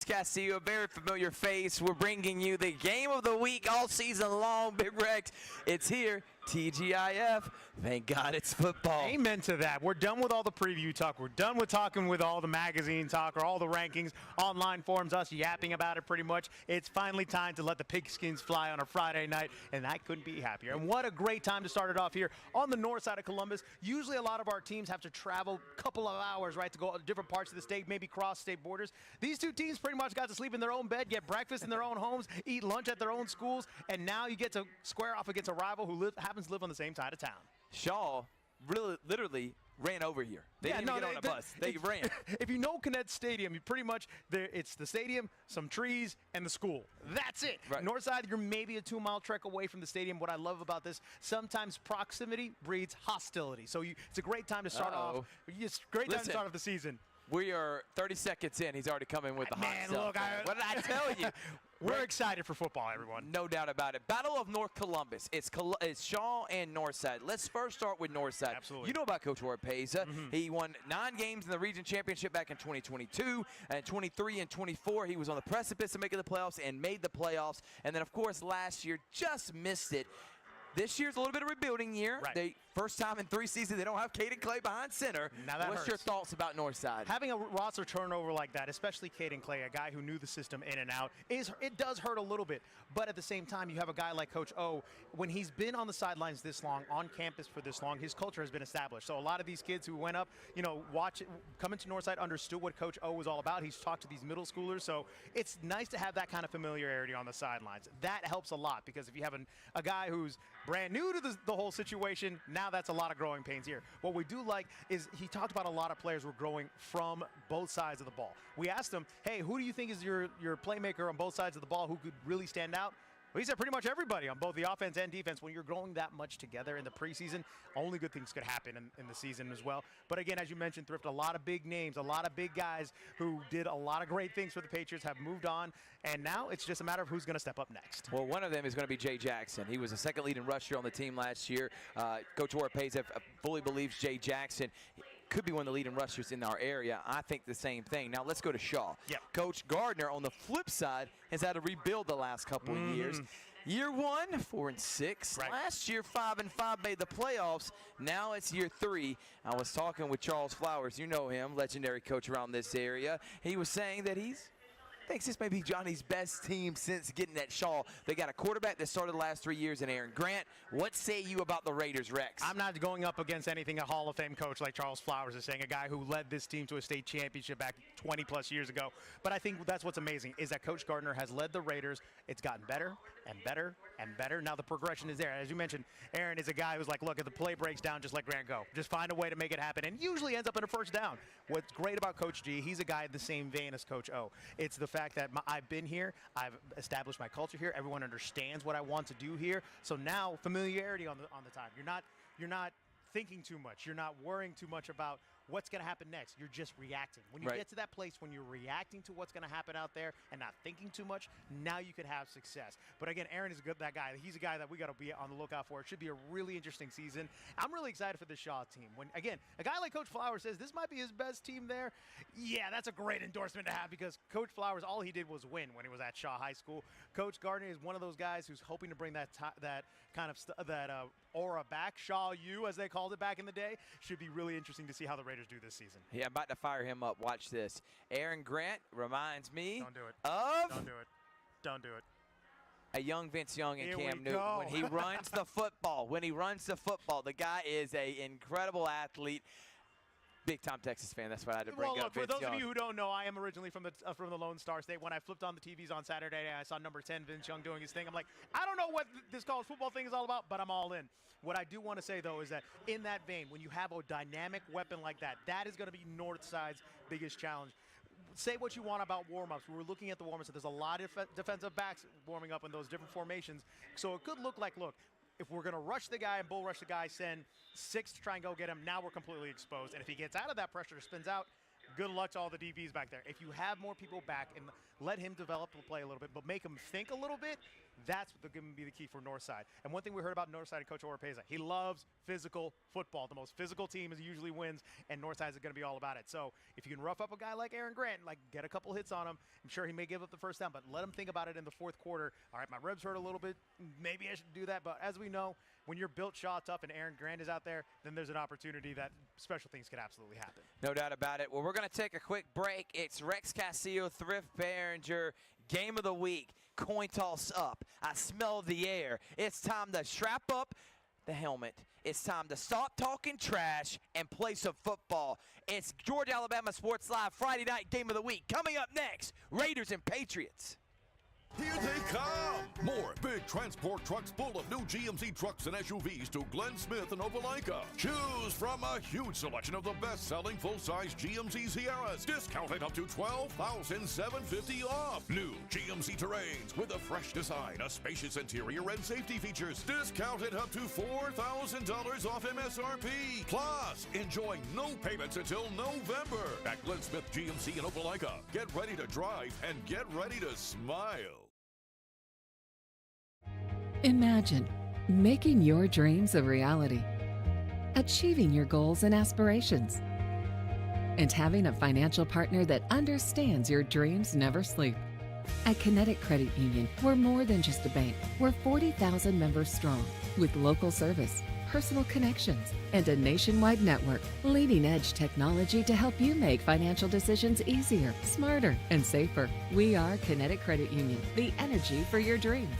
Castillo, a very familiar face. We're bringing you the game of the week all season long, Big Rex. It's here, TGIF. Thank God it's football. Amen to that. We're done with all the preview talk. We're done with talking with all the magazine talk or all the rankings, online forums, us yapping about it pretty much. It's finally time to let the pigskins fly on a Friday night, and I couldn't be happier. And what a great time to start it off here on the north side of Columbus. Usually a lot of our teams have to travel a couple of hours, right, to go to different parts of the state, maybe cross state borders. These two teams pretty much got to sleep in their own bed, get breakfast in their own homes, eat lunch at their own schools, and now you get to square off against a rival who happens to live on the same side of town. Shaw really, literally ran over here. They didn't even get on a bus. They ran. If you know Connect Stadium, you pretty much, it's the stadium, some trees, and the school. That's it. Right. Northside, you're maybe a 2-mile trek away from the stadium. What I love about this, sometimes proximity breeds hostility. So it's a great time to start off. It's a great time to start off the season. We are 30 seconds in. He's already coming with the hot stuff. Look, what did I tell you? We're excited for football, everyone. No doubt about it. Battle of North Columbus. It's Shaw and Northside. Let's first start with Northside. Absolutely. You know about Coach Orpeza. He won 9 games in the region championship back in 2022. And 23 and 24, he was on the precipice of making the playoffs and made the playoffs. And then, of course, last year just missed it. This year's a little bit of a rebuilding year. Right. First time in 3 seasons they don't have Caden Clay behind center. Now that What's hurts. your thoughts about Northside? Having a roster turnover like that, especially Caden Clay, a guy who knew the system in and out, it does hurt a little bit. But at the same time, you have a guy like Coach O. When he's been on the sidelines this long, on campus for this long, his culture has been established. So a lot of these kids who went up, coming to Northside, understood what Coach O was all about. He's talked to these middle schoolers. So it's nice to have that kind of familiarity on the sidelines. That helps a lot, because if you have a guy who's brand new to the whole situation, now that's a lot of growing pains here. What we do like is he talked about a lot of players were growing from both sides of the ball. We asked him, hey, who do you think is your playmaker on both sides of the ball who could really stand out? Well, he said pretty much everybody on both the offense and defense. When you're growing that much together in the preseason, only good things could happen in the season as well. But again, as you mentioned, Thrift, a lot of big names, a lot of big guys who did a lot of great things for the Patriots have moved on, and now it's just a matter of who's going to step up next. Well, one of them is going to be Jay Jackson. He was the second leading rusher on the team last year. Coach Orpeza fully believes Jay Jackson could be one of the leading rushers in our area. I think the same thing. Now let's go to Shaw. Yep. Coach Gardner, on the flip side, has had to rebuild the last couple of years. Year 1, 4-6. Right. Last year, 5-5 made the playoffs. Now it's year 3. I was talking with Charles Flowers. You know him, legendary coach around this area. He was saying that thinks this may be Johnny's best team since getting at Shaw. They got a quarterback that started the last 3 years in Aaron Grant. What say you about the Raiders, Rex? I'm not going up against anything a Hall of Fame coach like Charles Flowers is saying, a guy who led this team to a state championship back 20-plus years ago. But I think that's what's amazing is that Coach Gardner has led the Raiders. It's gotten better and better and better. Now the progression is there. As you mentioned, Aaron is a guy who's like, look, if the play breaks down, just let Grant go. Just find a way to make it happen, and usually ends up in a first down. What's great about Coach G, he's a guy in the same vein as Coach O. It's the fact that I've been here, I've established my culture here, everyone understands what I want to do here. So now familiarity on the time. You're not thinking too much. You're not worrying too much about what's going to happen next. You're just reacting. When you get to that place, when you're reacting to what's going to happen out there and not thinking too much, now you can have success. But again, Aaron is that guy. He's a guy that we got to be on the lookout for. It should be a really interesting season. I'm really excited for the Shaw team. When, again, a guy like Coach Flowers says this might be his best team there, yeah, that's a great endorsement to have, because Coach Flowers, all he did was win when he was at Shaw High School. Coach Gardner is one of those guys who's hoping to bring that kind of aura back. Shaw U, as they called it back in the day. Should be really interesting to see how the Raiders do this season. Yeah, I'm about to fire him up. Watch this. Aaron Grant reminds me Don't do it. of Don't do it. Don't do it. a young Vince Young and Here Cam we Newton. go. When he runs the football, the guy is an incredible athlete. Big-time Texas fan. That's what I had to bring up. For Vince those Young. of you who don't know, I am originally from the Lone Star State. When I flipped on the TVs on Saturday, I saw number 10, Vince Young, doing his thing. I'm like, I don't know what this college football thing is all about, but I'm all in. What I do want to say, though, is that in that vein, when you have a dynamic weapon like that, that is going to be Northside's biggest challenge. Say what you want about warm-ups. We were looking at the warm-ups, and there's a lot of defensive backs warming up in those different formations. So it could look like, if we're going to rush the guy and bull rush the guy, send 6 to try and go get him, now we're completely exposed. And if he gets out of that pressure, spins out, good luck to all the DBs back there. If you have more people back and let him develop the play a little bit, but make him think a little bit, That's going to be the key for Northside. And one thing we heard about Northside and Coach Oropeza, he loves physical football. The most physical team usually wins, and Northside is going to be all about it. So if you can rough up a guy like Aaron Grant, like get a couple hits on him, I'm sure he may give up the first down, but let him think about it in the fourth quarter. All right, my ribs hurt a little bit. Maybe I should do that. But as we know, when you're built, shot tough, and Aaron Grant is out there, then there's an opportunity that special things could absolutely happen. No doubt about it. Well, we're going to take a quick break. It's Rex Castillo, Thrift, Barringer, Game of the Week. Coin toss up. I smell the air. It's time to strap up the helmet. It's time to stop talking trash and play some football. It's Georgia Alabama Sports Live Friday night Game of the Week. Coming up next, Raiders and Patriots. Here they come! More big transport trucks full of new GMC trucks and SUVs to Glenn Smith and Opelika. Choose from a huge selection of the best-selling full-size GMC Sierras, discounted up to $12,750 off. New GMC Terrains with a fresh design, a spacious interior, and safety features, discounted up to $4,000 off MSRP. Plus, enjoy no payments until November at Glenn Smith GMC in Opelika. Get ready to drive and get ready to smile. Imagine making your dreams a reality, achieving your goals and aspirations, and having a financial partner that understands your dreams never sleep. At Kinetic Credit Union, we're more than just a bank. We're 40,000 members strong, with local service, personal connections, and a nationwide network. Leading-edge technology to help you make financial decisions easier, smarter, and safer. We are Kinetic Credit Union, the energy for your dreams.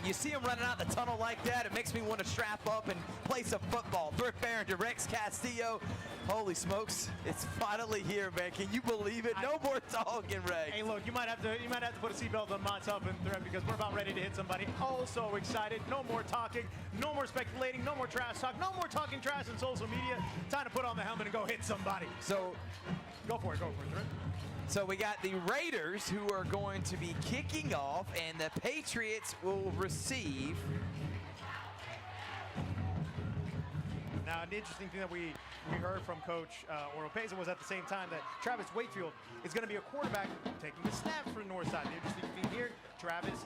You see him running out the tunnel like that, it makes me want to strap up and play some football. Thrift Barringer, Rex Castillo. Holy smokes, it's finally here, man. Can you believe it? No more talking, Rex. Hey, look, you might have to put a seatbelt on myself and Thrift because we're about ready to hit somebody. Oh, so excited. No more talking, no more speculating, no more trash talk, no more talking trash on social media. Time to put on the helmet and go hit somebody. So, go for it, Thrift. So we got the Raiders who are going to be kicking off, and the Patriots will receive. Now, an interesting thing that we heard from Coach Oropeza was at the same time that Travis Wakefield is going to be a quarterback taking the snap for Northside. The interesting thing here, Travis,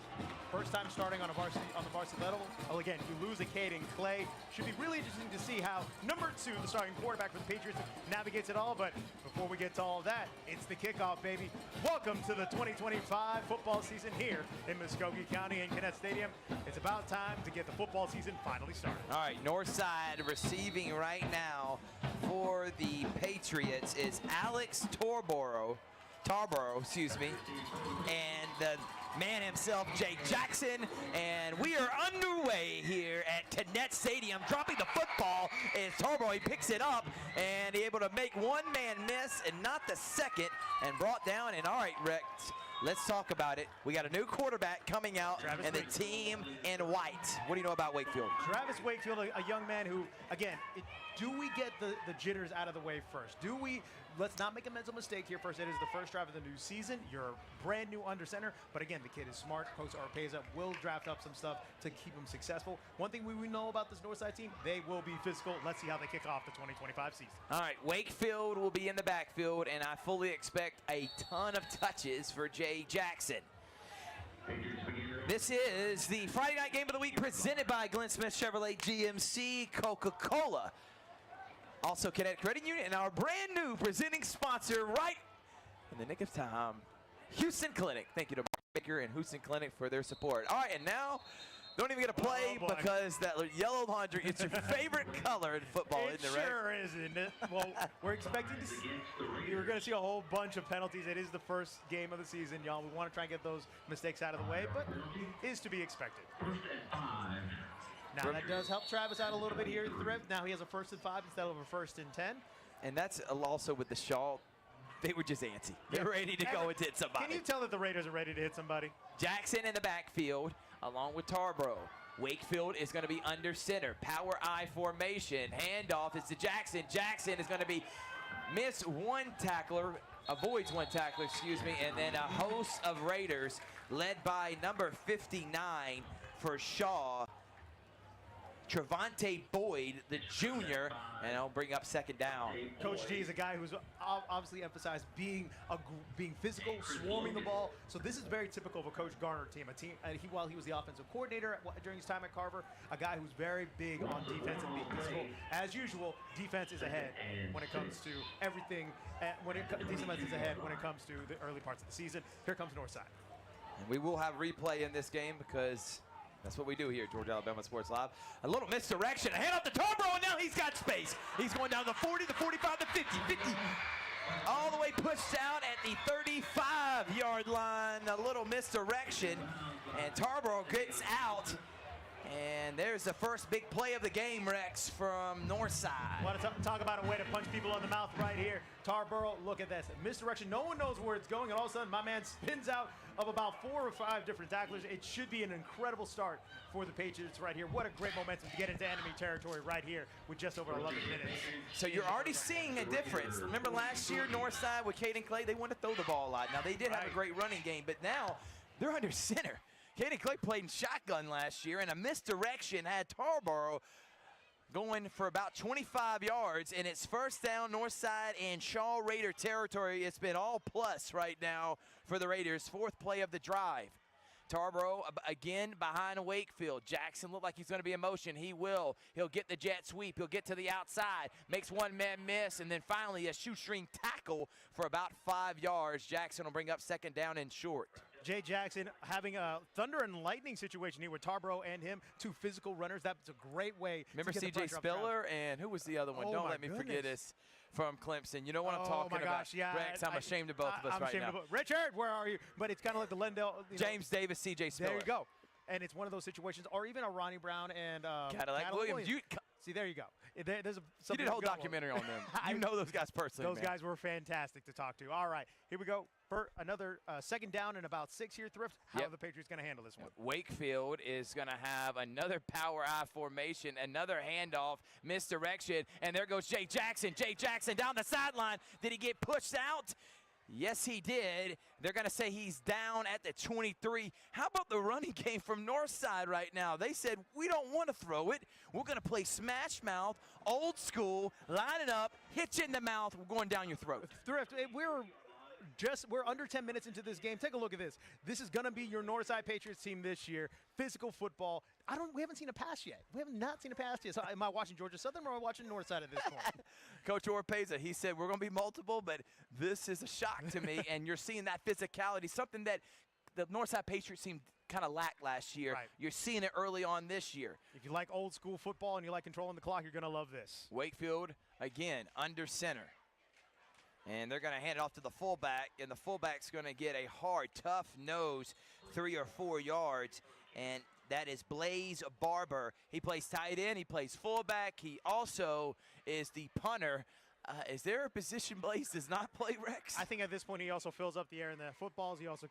first time starting on the varsity level. Well, again, you lose a Caden Clay. Should be really interesting to see how number 2, the starting quarterback for the Patriots, navigates it all. But before we get to all of that, it's the kickoff, baby. Welcome to the 2025 football season here in Muskogee County and Kinnett Stadium. It's about time to get the football season finally started. All right, Northside receiving right now for the Patriots is Alex Tarboro, and the man himself, Jay Jackson, and we are underway here at Kinnett Stadium. Dropping the football is Tarboro. He picks it up, and he able to make one man miss and not the second, and brought down. And all right, Rex, let's talk about it. We got a new quarterback coming out, and the team in white. What do you know about Wakefield? Travis Wakefield, a young man who, again, do we get the jitters out of the way first? Let's not make a mental mistake here first. It is the first drive of the new season. You're a brand new under center, but again, the kid is smart. Coach Oropeza will draft up some stuff to keep him successful. One thing we know about this Northside team, they will be physical. Let's see how they kick off the 2025 season. All right, Wakefield will be in the backfield, and I fully expect a ton of touches for Jay Jackson. This is the Friday night game of the week presented by Glenn Smith Chevrolet GMC Coca-Cola. Also Kinetic Credit Union and our brand new presenting sponsor right in the nick of time, Houston Clinic. Thank you to Baker and Houston Clinic for their support. All right, and now don't even get to play because that yellow laundry, it's your favorite color in football, isn't it, right? Sure is, isn't it? Well, we're expecting to see, we're going to see a whole bunch of penalties. It is the first game of the season, y'all. We want to try and get those mistakes out of the way, but is to be expected. Now, that does help Travis out a little bit here at Thrift. Now he has a 1st and 5 instead of a 1st and 10. And that's also with the Shaw. They were just antsy. They're ready to go and hit somebody. Can you tell that the Raiders are ready to hit somebody? Jackson in the backfield, along with Tarboro. Wakefield is going to be under center. Power I formation. Handoff is to Jackson. Jackson is going to be avoids one tackler, excuse me, and then a host of Raiders led by number 59 for Shaw, Trevante Boyd, the junior, and I'll bring up 2nd down. Coach G is a guy who's obviously emphasized being physical, swarming the ball. So this is very typical of a Coach Garner team. While he was the offensive coordinator during his time at Carver, a guy who's very big on defense and being physical. As usual, defense is ahead when it comes to everything. Defense is ahead when it comes to the early parts of the season. Here comes Northside. And we will have replay in this game because that's what we do here at Georgia Alabama Sports Live. A little misdirection, a hand off to Tarboro, and now he's got space. He's going down the 40, the 45, the 50, all the way pushed out at the 35-yard line. A little misdirection, and Tarboro gets out. And there's the first big play of the game, Rex, from Northside. Want to talk about a way to punch people on the mouth right here. Tarboro, look at this. Misdirection, no one knows where it's going, and all of a sudden my man spins out of about 4 or 5 different tacklers. It should be an incredible start for the Patriots right here. What a great momentum to get into enemy territory right here with just over 11 minutes. So you're already seeing a difference. Remember last year, Northside with Caden Clay, they wanted to throw the ball a lot. Now, they did have a great running game, but now they're under center. Caden Clay played in shotgun last year, and a misdirection had Tarboro going for about 25 yards, and it's 1st down Northside and Shaw Raider territory. It's been all plus right now for the Raiders. 4th play of the drive. Tarboro again behind Wakefield. Jackson looked like he's going to be in motion. He will. He'll get the jet sweep. He'll get to the outside. Makes one man miss, and then finally a shoestring tackle for about 5 yards. Jackson will bring up 2nd down and short. Jay Jackson having a thunder and lightning situation here with Tarboro and him, 2 physical runners. That's a great way. Remember to get C.J. Spiller, and who was the other one? Oh, Don't let me forget this, from Clemson. You know what I'm talking about. Gosh, yeah, Rex, I'm ashamed of both of us right now. Richard, where are you? But it's kind of like the Lendell. James Davis, C.J. Spiller. There you go. And it's one of those situations, or even a Ronnie Brown and Cadillac Williams. See, there you go. You did a whole documentary on them. You know those guys personally, Those guys were fantastic to talk to. All right, here we go. For another 2nd down and about 6 here, Thrift. How are the Patriots going to handle this one? Wakefield is going to have another power I formation, another handoff, misdirection, and there goes Jay Jackson. Jay Jackson down the sideline. Did he get pushed out? Yes, he did. They're going to say he's down at the 23. How about the running game from Northside right now? They said, we don't want to throw it. We're going to play smash mouth, old school, line it up, hit you in the mouth. We're going down your throat. Thrift, we're under 10 minutes into this game. Take a look at this. This is going to be your Northside Patriots team this year. Physical football. We haven't seen a pass yet. We have not seen a pass yet. So am I watching Georgia Southern or am I watching Northside at this point? Coach Orpeza, he said, we're going to be multiple, but this is a shock to me. And you're seeing that physicality, something that the Northside Patriots seemed kind of lacked last year. Right. You're seeing it early on this year. If you like old school football and you like controlling the clock, you're going to love this. Wakefield, again, under center. And they're going to hand it off to the fullback, and the fullback's going to get a hard, tough nose, 3 or 4 yards, and that is Blaze Barber. He plays tight end, he plays fullback, he also is the punter. Is there a position Blaze does not play, Rex? I think at this point he also fills up the air in the footballs. He also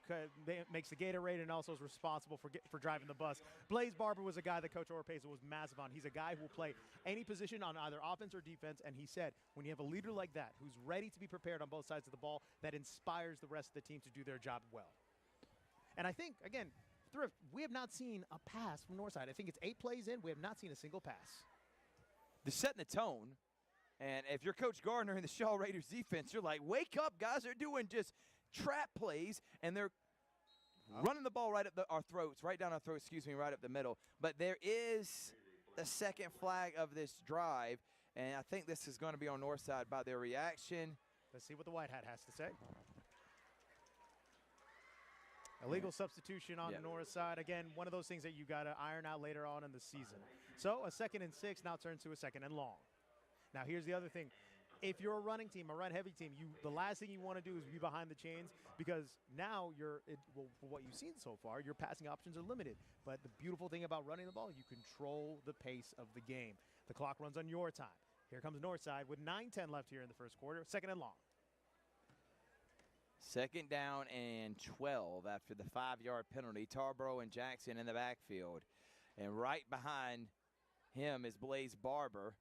makes the Gatorade and also is responsible for driving the bus. Blaze Barber was a guy that Coach Orpeza was massive on. He's a guy who will play any position on either offense or defense, and he said when you have a leader like that who's ready to be prepared on both sides of the ball, that inspires the rest of the team to do their job well. And I think, again, Thrift, we have not seen a pass from Northside. I think it's 8 plays in. We have not seen a single pass. They're setting the tone. And if you're Coach Gardner in the Shaw Raiders defense, you're like, wake up, guys. They're doing just trap plays, and they're running the ball right up our throats, right down our throats, right up the middle. But there is the second flag of this drive, and I think this is going to be on Northside by their reaction. Let's see what the white hat has to say. Illegal substitution on the north side. Again, one of those things that you got to iron out later on in the season. So a 2nd and 6 now turns to a 2nd and long. Now here's the other thing. If you're a running team, a run-heavy team, the last thing you want to do is be behind the chains, because now for what you've seen so far, your passing options are limited. But the beautiful thing about running the ball, you control the pace of the game. The clock runs on your time. Here comes Northside with 9:10 left here in the first quarter. 2nd and long. 2nd down and 12 after the 5-yard penalty. Tarboro and Jackson in the backfield. And right behind him is Blaze Barber.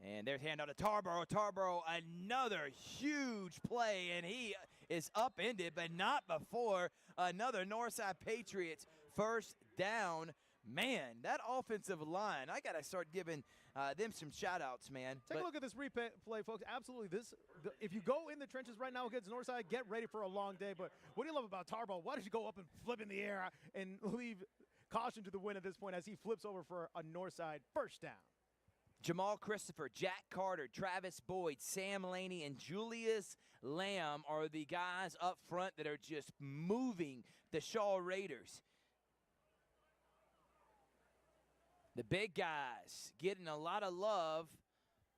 And there's handout to Tarboro. Tarboro, another huge play, and he is upended, but not before another Northside Patriots first down. Man, that offensive line, I got to start giving them some shout-outs, man. Take a look at this replay, folks. Absolutely. If you go in the trenches right now against Northside, get ready for a long day. But what do you love about Tarboro? Why don't you go up and flip in the air and leave caution to the wind at this point as he flips over for a Northside first down? Jamal Christopher, Jack Carter, Travis Boyd, Sam Laney, and Julius Lamb are the guys up front that are just moving the Shaw Raiders. The big guys getting a lot of love,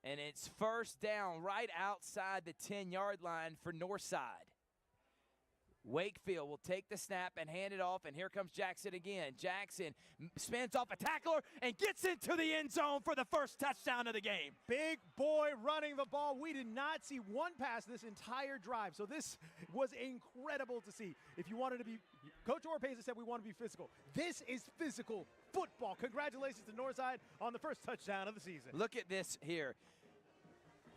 and it's first down right outside the 10-yard line for Northside. Wakefield will take the snap and hand it off, and here comes Jackson again. Jackson spins off a tackler and gets into the end zone for the first touchdown of the game. Big boy running the ball. We did not see one pass this entire drive, so this was incredible to see. If you wanted to be, Coach Orpeza said we want to be physical. This is physical football. Congratulations to Northside on the first touchdown of the season. Look at this here.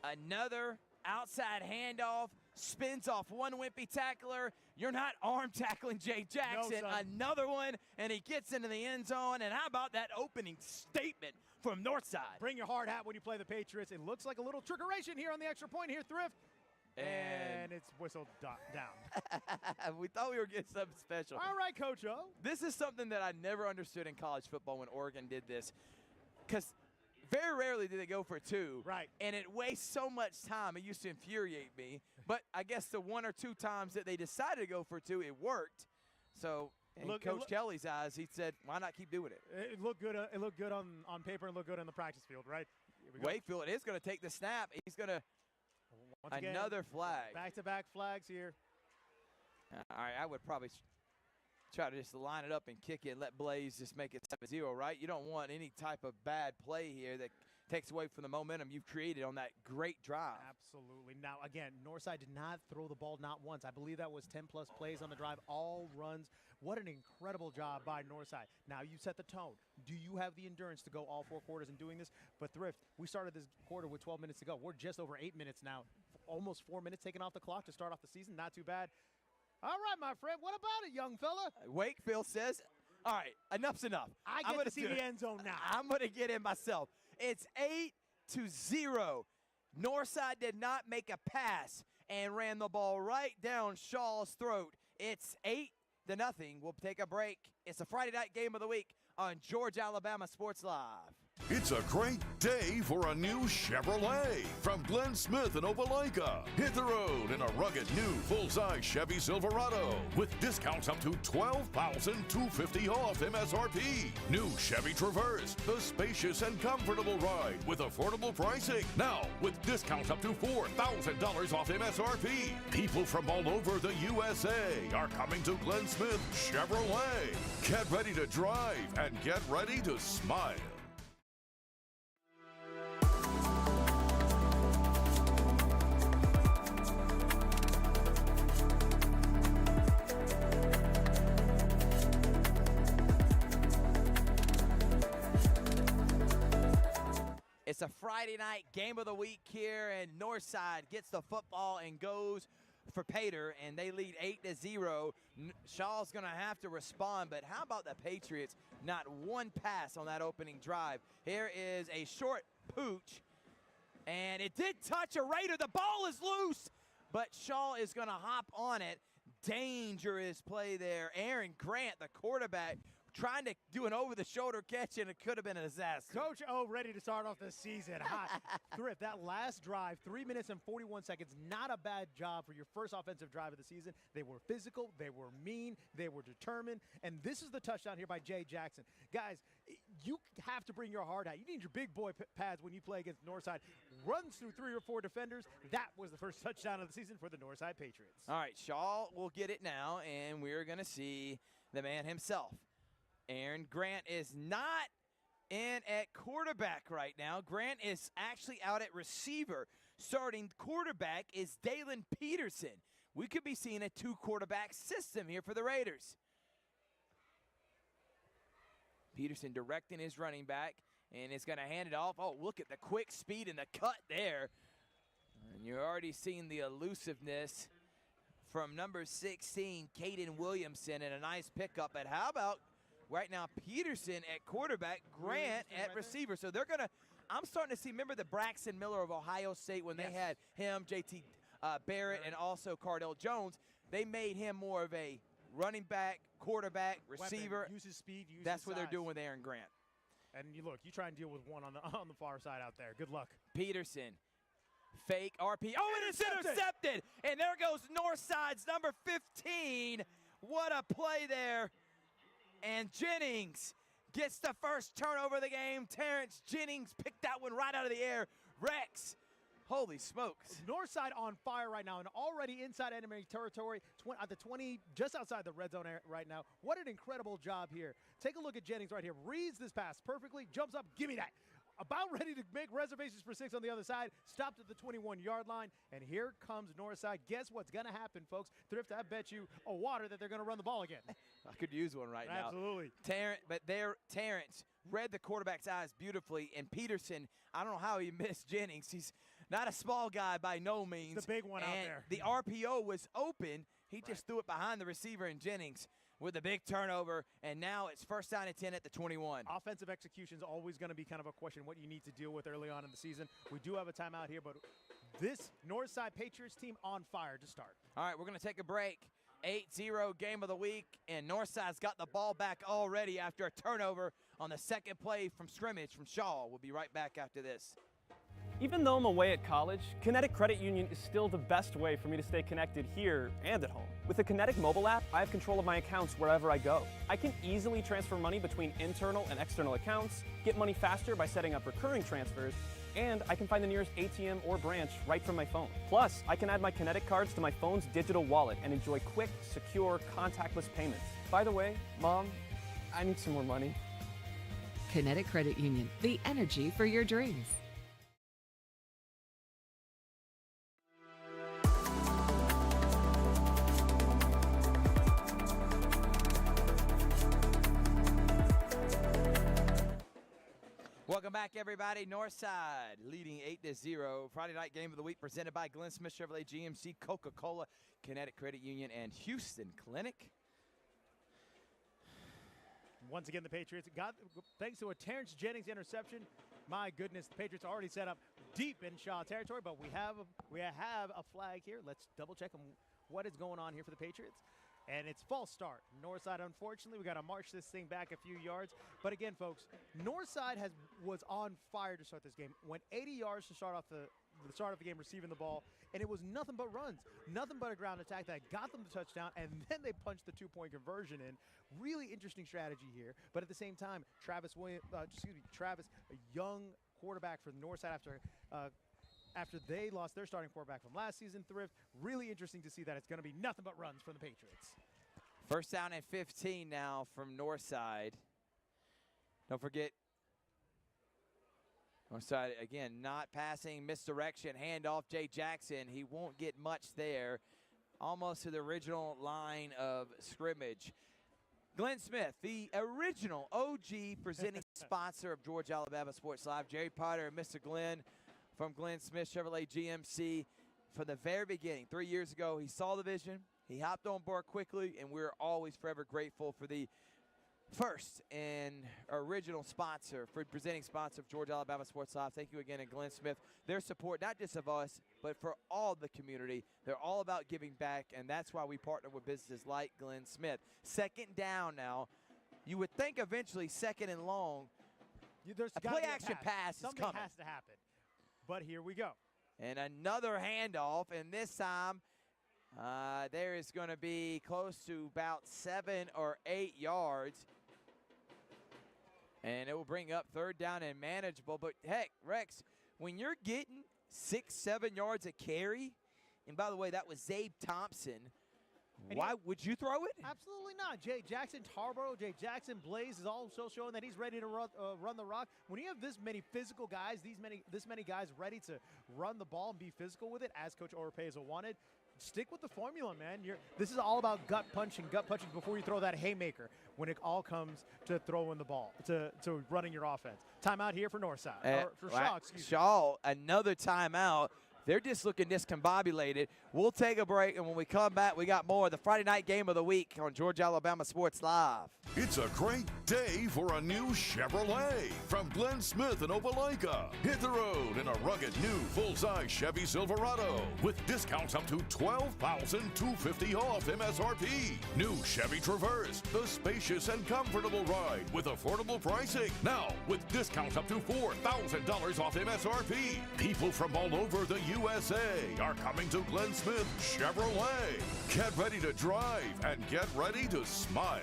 Another outside handoff, spins off one wimpy tackler. You're not arm tackling Jay Jackson. No, another one, and he gets into the end zone. And how about that opening statement from Northside? Bring your hard hat when you play the Patriots. It looks like a little trickeration here on the extra point here, Thrift. And it's whistled down. We thought we were getting something special. All right, Coach O. This is something that I never understood in college football when Oregon did this, because very rarely do they go for 2. Right. And it wastes so much time. It used to infuriate me. But I guess the 1 or 2 times that they decided to go for 2, it worked. So in Coach Kelly's eyes, he said, why not keep doing it? It looked good. It looked good on paper and looked good on the practice field, right? Wakefield is going to take the snap. He's going to another flag. Back-to-back flags here. All right, I would probably try to just line it up and kick it and let Blaze just make it 7-0, right? You don't want any type of bad play here that takes away from the momentum you've created on that great drive. Absolutely. Now, again, Northside did not throw the ball not once. I believe that was 10-plus plays on the drive, all runs. What an incredible job by Northside. Now you set the tone. Do you have the endurance to go all 4 quarters in doing this? But Thrift, we started this quarter with 12 minutes to go. We're just over 8 minutes now. Almost 4 minutes taken off the clock to start off the season. Not too bad. All right, my friend. What about it, young fella? Wakefield says, all right, enough's enough. I get to see the end zone now. I'm going to get in myself. It's 8-0. Northside did not make a pass and ran the ball right down Shaw's throat. It's 8-0. We'll take a break. It's a Friday night game of the week on Georgia Alabama Sports Live. It's a great day for a new Chevrolet from Glenn Smith in Opelika. Hit the road in a rugged new full-size Chevy Silverado with discounts up to $12,250 off MSRP. New Chevy Traverse, the spacious and comfortable ride with affordable pricing. Now with discounts up to $4,000 off MSRP. People from all over the USA are coming to Glenn Smith Chevrolet. Get ready to drive and get ready to smile. It's a Friday night game of the week here, and Northside gets the football and goes for Pater, and they lead 8-0. Shaw's going to have to respond, but how about the Patriots? Not one pass on that opening drive. Here is a short pooch, and it did touch a Raider. The ball is loose, but Shaw is going to hop on it. dangerous play there. Aaron Grant, the quarterback, trying to do an over-the-shoulder catch, and it could have been a disaster. Coach O ready to start off the season hot. Thrift, that last drive, 3 minutes and 41 seconds, not a bad job for your first offensive drive of the season. They were physical, they were mean, they were determined, and this is the touchdown here by Jay Jackson. Guys, you have to bring your heart out. You need your big boy pads when you play against Northside. Runs through 3 or 4 defenders. That was the first touchdown of the season for the Northside Patriots. All right, Shaw will get it now, and we're going to see the man himself. Aaron Grant is not in at quarterback right now. Grant is actually out at receiver. Starting quarterback is Dalen Peterson. We could be seeing a 2-quarterback system here for the Raiders. Peterson directing his running back, and is going to hand it off. Oh, look at the quick speed and the cut there. And you're already seeing the elusiveness from number 16, Caden Williamson, and a nice pickup. But how about right now, Peterson at quarterback, Grant at receiver. So they're going to, I'm starting to see, remember the Braxton Miller of Ohio State when they had him, JT Barrett, and also Cardell Jones. They made him more of a running back, quarterback, receiver. Weapon. Uses speed, uses That's what size. they're doing with Aaron Grant. And you look, you try and deal with one on the far side out there. Good luck. Peterson, fake RP. Oh, and it's intercepted. And there goes Northside's number 15. What a play there. And Jennings gets the first turnover of the game. Terrence Jennings picked that one right out of the air. Rex, holy smokes. Northside on fire right now and already inside enemy territory at the 20, just outside the red zone right now. What an incredible job here. Take a look at Jennings right here. Reads this pass perfectly, jumps up, give me that. About ready to make reservations for 6 on the other side. Stopped at the 21-yard line, and here comes Northside. Guess what's going to happen, folks? Thrift, I bet you a water that they're going to run the ball again. I could use one right now. Absolutely. Terrence read the quarterback's eyes beautifully, and Peterson, I don't know how he missed Jennings. He's not a small guy by no means. The big one out there. The RPO was open. He just threw it behind the receiver, and Jennings with a big turnover, and now it's first down and 10 at the 21. Offensive execution is always going to be kind of a question, what you need to deal with early on in the season. We do have a timeout here, but this Northside Patriots team on fire to start. All right, we're going to take a break. 8-0 game of the week, and Northside's got the ball back already after a turnover on the second play from scrimmage from Shaw. We'll be right back after this. Even though I'm away at college, Kinetic Credit Union is still the best way for me to stay connected here and at home. With the Kinetic mobile app, I have control of my accounts wherever I go. I can easily transfer money between internal and external accounts, get money faster by setting up recurring transfers, and I can find the nearest ATM or branch right from my phone. Plus, I can add my Kinetic cards to my phone's digital wallet and enjoy quick, secure, contactless payments. By the way, Mom, I need some more money. Kinetic Credit Union, the energy for your dreams. Welcome back, everybody. Northside leading 8-0. Friday night game of the week presented by Glenn Smith Chevrolet GMC, Coca-Cola, Kinetic Credit Union, and Houston Clinic. Once again, the Patriots got, thanks to a Terrence Jennings interception. My goodness, the Patriots already set up deep in Shaw territory, but we have a flag here. Let's double check on what is going on here for the Patriots. And it's false start. Northside, unfortunately, we got to march this thing back a few yards. But again, folks, Northside was on fire to start this game. Went 80 yards to start off the start of the game receiving the ball, and it was nothing but runs, nothing but a ground attack that got them the touchdown, and then they punched the 2-point conversion in. Really interesting strategy here. But at the same time, Travis, a young quarterback for the Northside after they lost their starting quarterback from last season, Thrift. Really interesting to see that it's going to be nothing but runs from the Patriots. First down and 15 now from Northside. Don't forget, Northside, again, not passing, misdirection, handoff, Jay Jackson. He won't get much there. Almost to the original line of scrimmage. Glenn Smith, the original OG presenting sponsor of Georgia Alabama Sports Live. Jerry Potter and Mr. Glenn from Glenn Smith Chevrolet GMC. From the very beginning, 3 years ago, he saw the vision. He hopped on board quickly, and we're always forever grateful for the First and original sponsor, for presenting sponsor of Georgia Alabama Sports Live. Thank you again to Glenn Smith. Their support, not just of us, but for all the community. They're all about giving back, and that's why we partner with businesses like Glenn Smith. Second down now. You would think eventually second and long, a play-action pass is Something coming. has to happen. But here we go. And another handoff, and this time there is going to be close to about 7 or 8 yards. And it will bring up third down and manageable. But, heck, Rex, when you're getting 6, 7 yards a carry, and by the way, that was Zabe Thompson, why would you throw it? Absolutely not. Jay Jackson, Tarboro, Jay Jackson, Blaze is also showing that he's ready to run the rock. When you have this many physical guys, this many guys ready to run the ball and be physical with it, as Coach Oropeza wanted, stick with the formula, man. This is all about gut punching before you throw that haymaker when it all comes to throwing the ball, to running your offense. Timeout here for Northside, or for Shaw, excuse me. Shaw, another timeout. They're just looking discombobulated. We'll take a break, and when we come back, we got more of the Friday night game of the week on Georgia Alabama Sports Live. It's a great day for a new Chevrolet from Glenn Smith in Opelika. Hit the road in a rugged new full-size Chevy Silverado with discounts up to $12,250 off MSRP. New Chevy Traverse, the spacious and comfortable ride with affordable pricing. Now with discounts up to $4,000 off MSRP. People from all over the USA are coming to Glenn Smith Chevrolet. Get ready to drive and get ready to smile.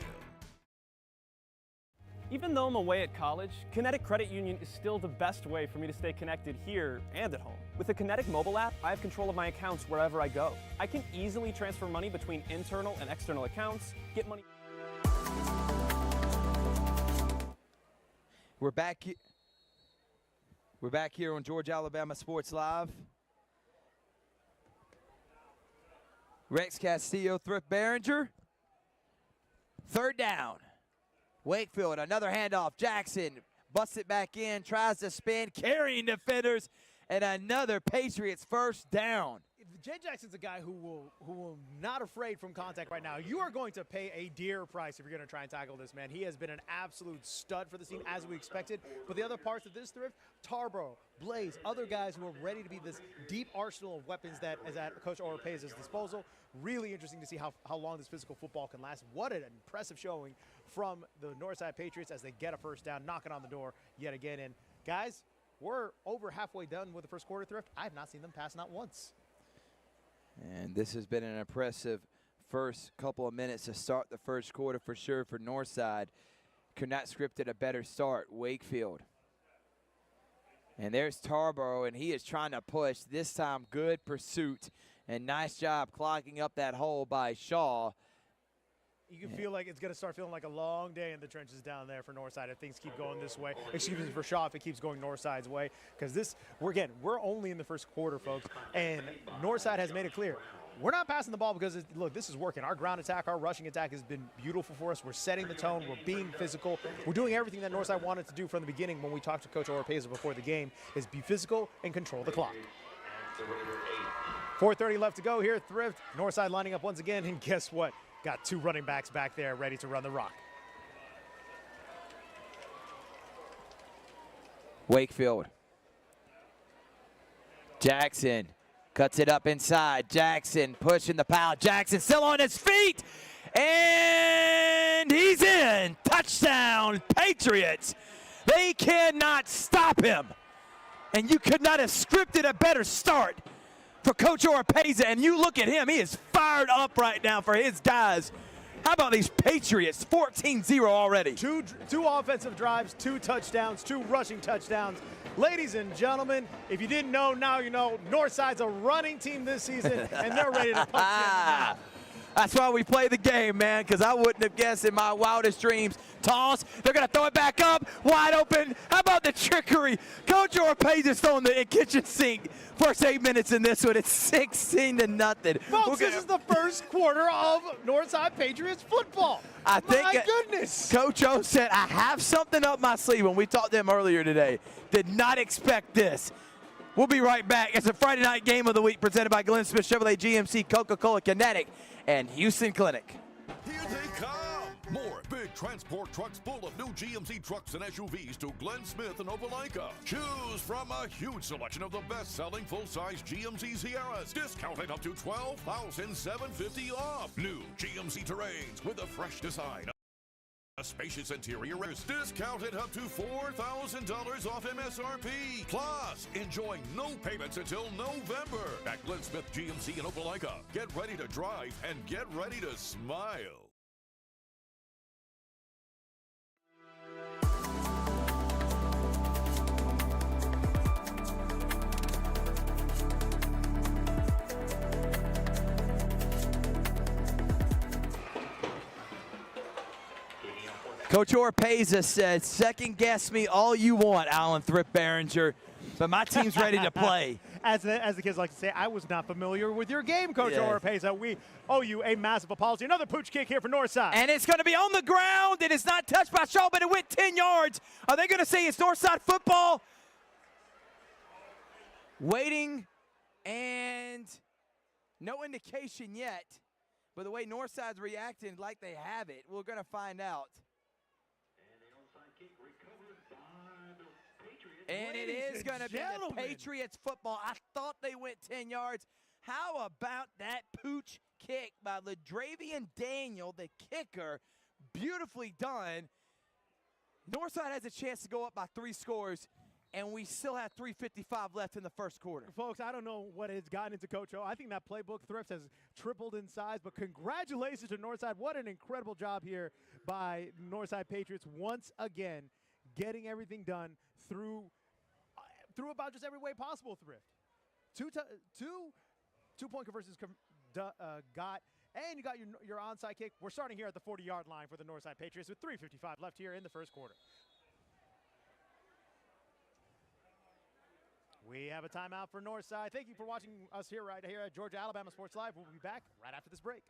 Even though I'm away at college, Kinetic Credit Union is still the best way for me to stay connected here and at home. With the Kinetic mobile app, I have control of my accounts wherever I go. I can easily transfer money between internal and external accounts, get money. We're back here on Georgia Alabama Sports Live. Rex Castillo, Thrift, Barringer. Third down. Wakefield, another handoff. Jackson busts it back in, tries to spin, carrying defenders, and another Patriots first down. Jay Jackson's a guy who will not afraid from contact right now. You are going to pay a dear price if you're going to try and tackle this man. He has been an absolute stud for the team, as we expected. But the other parts of this Thrift, Tarboro, Blaze, other guys who are ready to be this deep arsenal of weapons that is at Coach Oropeza's disposal. Really interesting to see how long this physical football can last. What an impressive showing from the Northside Patriots as they get a first down, knocking on the door yet again. And guys, we're over halfway done with the first quarter, Thrift. I have not seen them pass not once. And this has been an impressive first couple of minutes to start the first quarter for sure for Northside. Could not scripted a better start. Wakefield. And there's Tarboro, and he is trying to push. This time, good pursuit. And nice job clogging up that hole by Shaw. You can feel like it's going to start feeling like a long day in the trenches down there for Northside if things keep going this way. Excuse me, for Shaw if it keeps going Northside's way. Because we're only in the first quarter, folks. And Northside has made it clear. We're not passing the ball because, look, this is working. Our ground attack, our rushing attack has been beautiful for us. We're setting the tone. We're being physical. We're doing everything that Northside wanted to do from the beginning when we talked to Coach Oropeza before the game, is be physical and control the clock. 4:30 left to go here at Thrift. Northside lining up once again, and guess what? Got two running backs back there ready to run the rock. Wakefield. Jackson cuts it up inside. Jackson pushing the pile. Jackson still on his feet. And he's in. Touchdown, Patriots. They cannot stop him. And you could not have scripted a better start for Coach Oropeza, and you look at him, he is fired up right now for his guys. How about these Patriots, 14-0 already? Two offensive drives, 2 touchdowns, 2 rushing touchdowns. Ladies and gentlemen, if you didn't know, now you know. Northside's a running team this season, and they're ready to punch you in the mouth. That's why we play the game, man, because I wouldn't have guessed in my wildest dreams. Toss, they're going to throw it back up, wide open. How about the trickery? Coach Oropeza's throwing the kitchen sink. First 8 minutes in this one, it's 16-0. Folks, this is the first quarter of Northside Patriots football. My goodness. Coach O said, I have something up my sleeve when we talked to him earlier today. Did not expect this. We'll be right back. It's a Friday night game of the week presented by Glenn Smith Chevrolet GMC, Coca-Cola Kinetic, and Houston Clinic. Here they come. More big transport trucks full of new GMC trucks and SUVs to Glenn Smith and Opelika. Choose from a huge selection of the best-selling full-size GMC Sierras, discounted up to $12,750 off. New GMC Terrains with a fresh design, a spacious interior is discounted up to $4,000 off MSRP. Plus, enjoy no payments until November at Glenn Smith GMC in Opelika. Get ready to drive and get ready to smile. Coach Oropeza said, second guess me all you want, Alan Thrift Barringer, but my team's ready to play. As the kids like to say, I was not familiar with your game, Coach Oropeza. We owe you a massive apology. Another pooch kick here for Northside. And it's going to be on the ground. It is not touched by Shaw, but it went 10 yards. Are they going to say it's Northside football? Waiting, and no indication yet. But the way Northside's reacting like they have it, we're going to find out. And it is going to be the Patriots football. I thought they went 10 yards. How about that pooch kick by Ladravian Daniel, the kicker? Beautifully done. Northside has a chance to go up by 3 scores, and we still have 3:55 left in the first quarter. Folks, I don't know what has gotten into Coach O. I think that playbook Thrift has tripled in size, but congratulations to Northside. What an incredible job here by Northside Patriots once again, getting everything done through about just every way possible. Thrift. Two-point conversions got, and you got your onside kick. We're starting here at the 40-yard line for the Northside Patriots with 3:55 left here in the first quarter. We have a timeout for Northside. Thank you for watching us right here at Georgia Alabama Sports Live. We'll be back right after this break.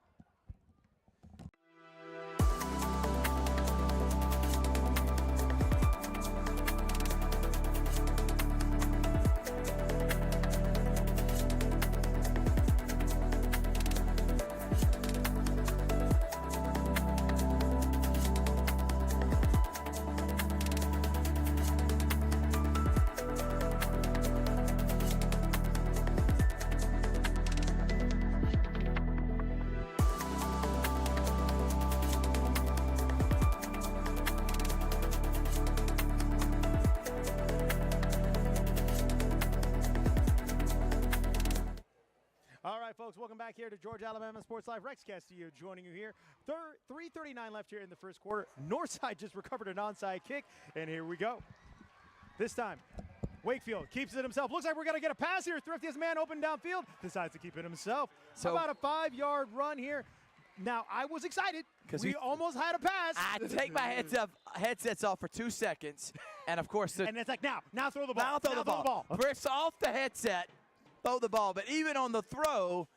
Folks, welcome back here to Georgia Alabama Sports Live. Rex Castillo joining you here. 3:39 left here in the first quarter. Northside just recovered an onside kick, and here we go. This time, Wakefield keeps it himself. Looks like we're going to get a pass here. Thrifty has man open downfield. Decides to keep it himself. So how about a 5-yard run here? Now, I was excited because we almost had a pass. I take my headsets off for 2 seconds, and of course, and it's like now throw the ball. Now throw the ball. Rips off the headset. Throw the ball, but even on the throw,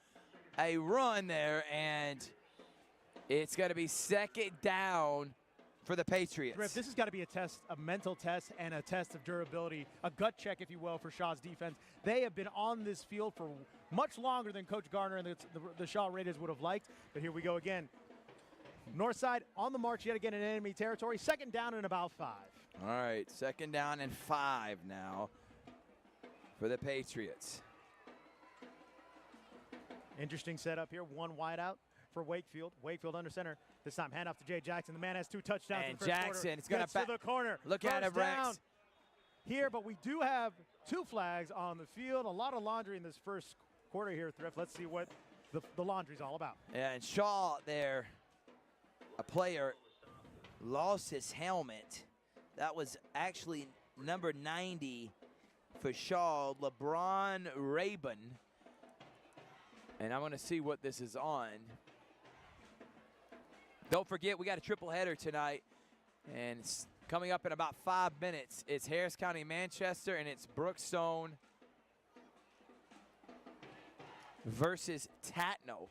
a run there, and it's going to be second down for the Patriots. Rip, this has got to be a test, a mental test, and a test of durability, a gut check, if you will, for Shaw's defense. They have been on this field for much longer than Coach Gardner and the Shaw Raiders would have liked, but here we go again. Northside on the march yet again in enemy territory. Second down and about 5. All right, second down and 5 now for the Patriots. Interesting setup here. One wide out for Wakefield. Wakefield under center. This time hand off to Jay Jackson. The man has 2 touchdowns. And Jackson is going to the corner. Look at him, Rex. Here, but we do have 2 flags on the field. A lot of laundry in this first quarter here, Thrift. Let's see what the laundry's all about. Yeah, and Shaw there, a player, lost his helmet. That was actually number 90 for Shaw, LeBron Rabin. And I'm going to see what this is on. Don't forget, we got a triple header tonight. And it's coming up in about 5 minutes. It's Harris County, Manchester, and it's Brookstone versus Tatno.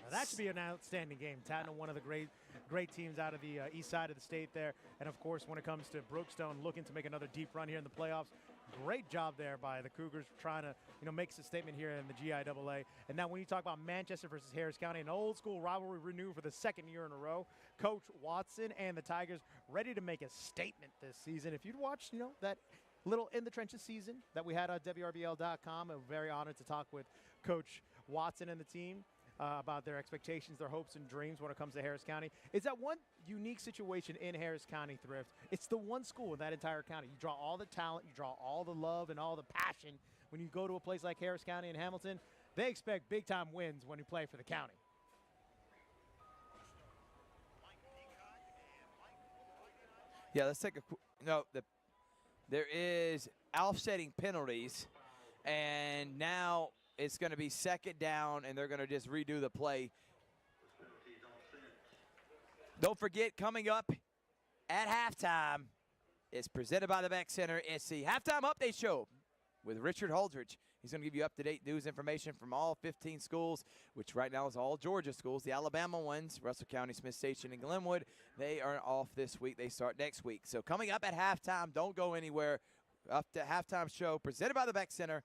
Now that should be an outstanding game. Tatno, one of the great teams out of the east side of the state there. And, of course, when it comes to Brookstone looking to make another deep run here in the playoffs, Great job there by the Cougars trying to, make a statement here in the GIAA. And now when you talk about Manchester versus Harris County, an old school rivalry renewed for the second year in a row, Coach Watson and the Tigers ready to make a statement this season. If you'd watched, that little in the trenches season that we had on WRBL.com, I'm very honored to talk with Coach Watson and the team about their expectations, their hopes and dreams when it comes to Harris County. It's that one unique situation in Harris County, Thrift. It's the one school in that entire county. You draw all the talent, you draw all the love and all the passion. When you go to a place like Harris County and Hamilton, they expect big-time wins when you play for the county. Yeah, let's take a there is offsetting penalties, and now it's going to be second down, and they're going to just redo the play. Don't forget, coming up at halftime, it's presented by the Beck Center. It's the Halftime Update Show with Richard Holdridge. He's going to give you up-to-date news information from all 15 schools, which right now is all Georgia schools. The Alabama ones, Russell County, Smith Station, and Glenwood, they are off this week. They start next week. So coming up at halftime, don't go anywhere. Up to halftime show presented by the Beck Center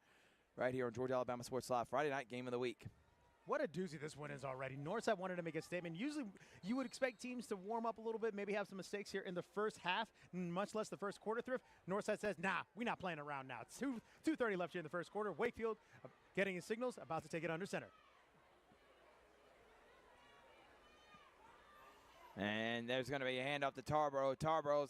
right here on Georgia Alabama Sports Live, Friday night game of the week. What a doozy this one is already. Northside wanted to make a statement. Usually you would expect teams to warm up a little bit, maybe have some mistakes here in the first half, much less the first quarter, Thrift. Northside says, nah, we're not playing around now. It's 2:30 left here in the first quarter. Wakefield getting his signals, about to take it under center. And there's going to be a handoff to Tarboro. Tarboro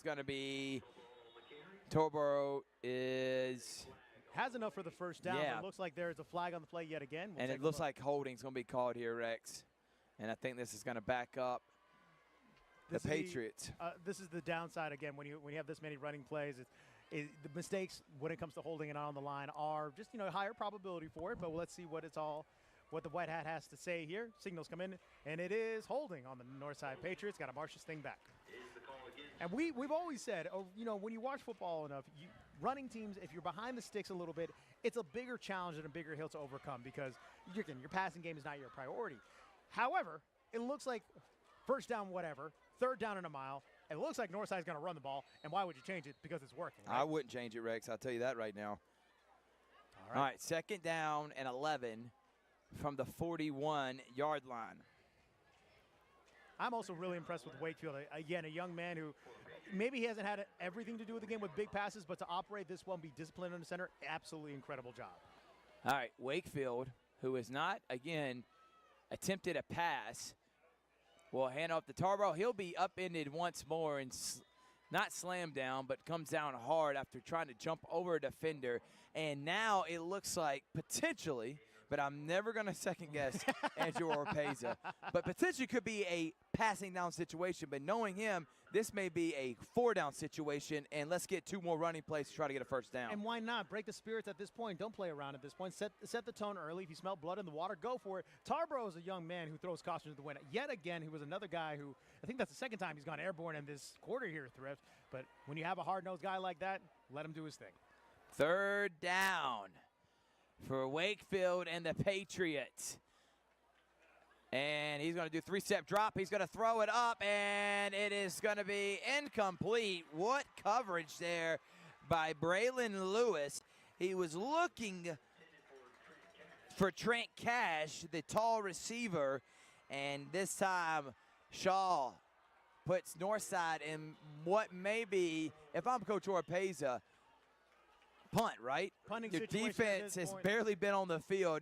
has enough for the first down. Yeah. But it looks like there's a flag on the play yet again. And it looks like holding's going to be called here, Rex. And I think this is going to back up the Patriots. This is the downside again when you have this many running plays. The mistakes when it comes to holding it on the line are just higher probability for it. But let's see what the White Hat has to say here. Signals come in, and it is holding on the Northside Patriots. Got to march this thing back. And we've always said, when you watch football enough, running teams, if you're behind the sticks a little bit, it's a bigger challenge and a bigger hill to overcome because your passing game is not your priority. However, it looks like first down, whatever, third down and a mile. It looks like Northside's going to run the ball, and why would you change it? Because it's working. Right? I wouldn't change it, Rex. I'll tell you that right now. All right, second down and 11 from the 41-yard line. I'm also really impressed with Wakefield. Again, a young man who maybe he hasn't had everything to do with the game with big passes, but to operate this well and be disciplined in the center, absolutely incredible job. All right, Wakefield, who has not, again, attempted a pass, will hand off to Tarboro. He'll be upended once more and not slammed down, but comes down hard after trying to jump over a defender. And now it looks like potentially, but I'm never going to second-guess Andrew Orpeza. But potentially could be a passing down situation. But knowing him, this may be a four-down situation, and let's get two more running plays to try to get a first down. And why not? Break the spirits at this point. Don't play around at this point. Set the tone early. If you smell blood in the water, go for it. Tarboro is a young man who throws caution to the wind. Yet again, he was another guy who, I think that's the second time he's gone airborne in this quarter here, Thrift. But when you have a hard-nosed guy like that, let him do his thing. Third down for Wakefield and the Patriots. And he's going to do three-step drop. He's going to throw it up, and it is going to be incomplete. What coverage there by Braylon Lewis. He was looking for Trent Cash, the tall receiver, and this time Shaw puts Northside in what may be, if I'm Coach Orpeza, punt, right? Punting Your situation defense has barely been on the field.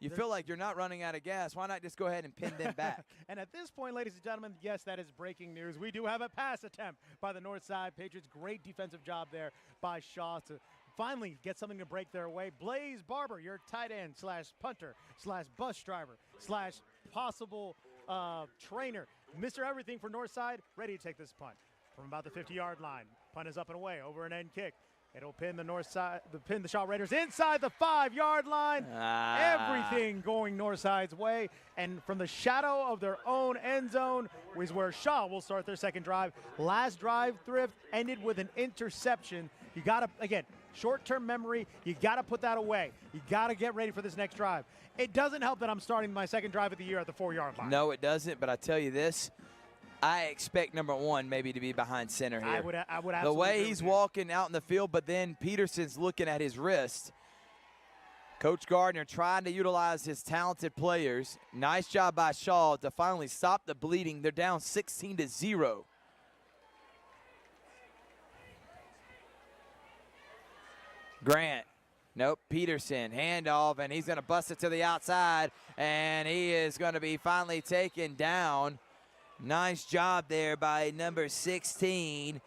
You feel like you're not running out of gas. Why not just go ahead and pin them back? And at this point, ladies and gentlemen, yes, that is breaking news. We do have a pass attempt by the Northside Patriots. Great defensive job there by Shaw to finally get something to break their way. Blaze Barber, your tight end / punter / bus driver / possible trainer. Mr. Everything for Northside, ready to take this punt from about the 50-yard line. Punt is up and away, over an end kick. It'll pin the Shaw Raiders inside the 5-yard line. Everything going Northside's way. And from the shadow of their own end zone is where Shaw will start their second drive. Last drive, Thrift, ended with an interception. You got to, again, short-term memory, you got to put that away. You got to get ready for this next drive. It doesn't help that I'm starting my second drive of the year at the 4-yard line. No, it doesn't, but I tell you this, I expect number one maybe to be behind center here. I would absolutely the way agree he's with you. walking out in the field, but then Peterson's looking at his wrist. Coach Gardner trying to utilize his talented players. Nice job by Shaw to finally stop the bleeding. They're down 16-0. Grant. Nope, Peterson, handoff, and he's going to bust it to the outside, and he is going to be finally taken down. Nice job there by number 16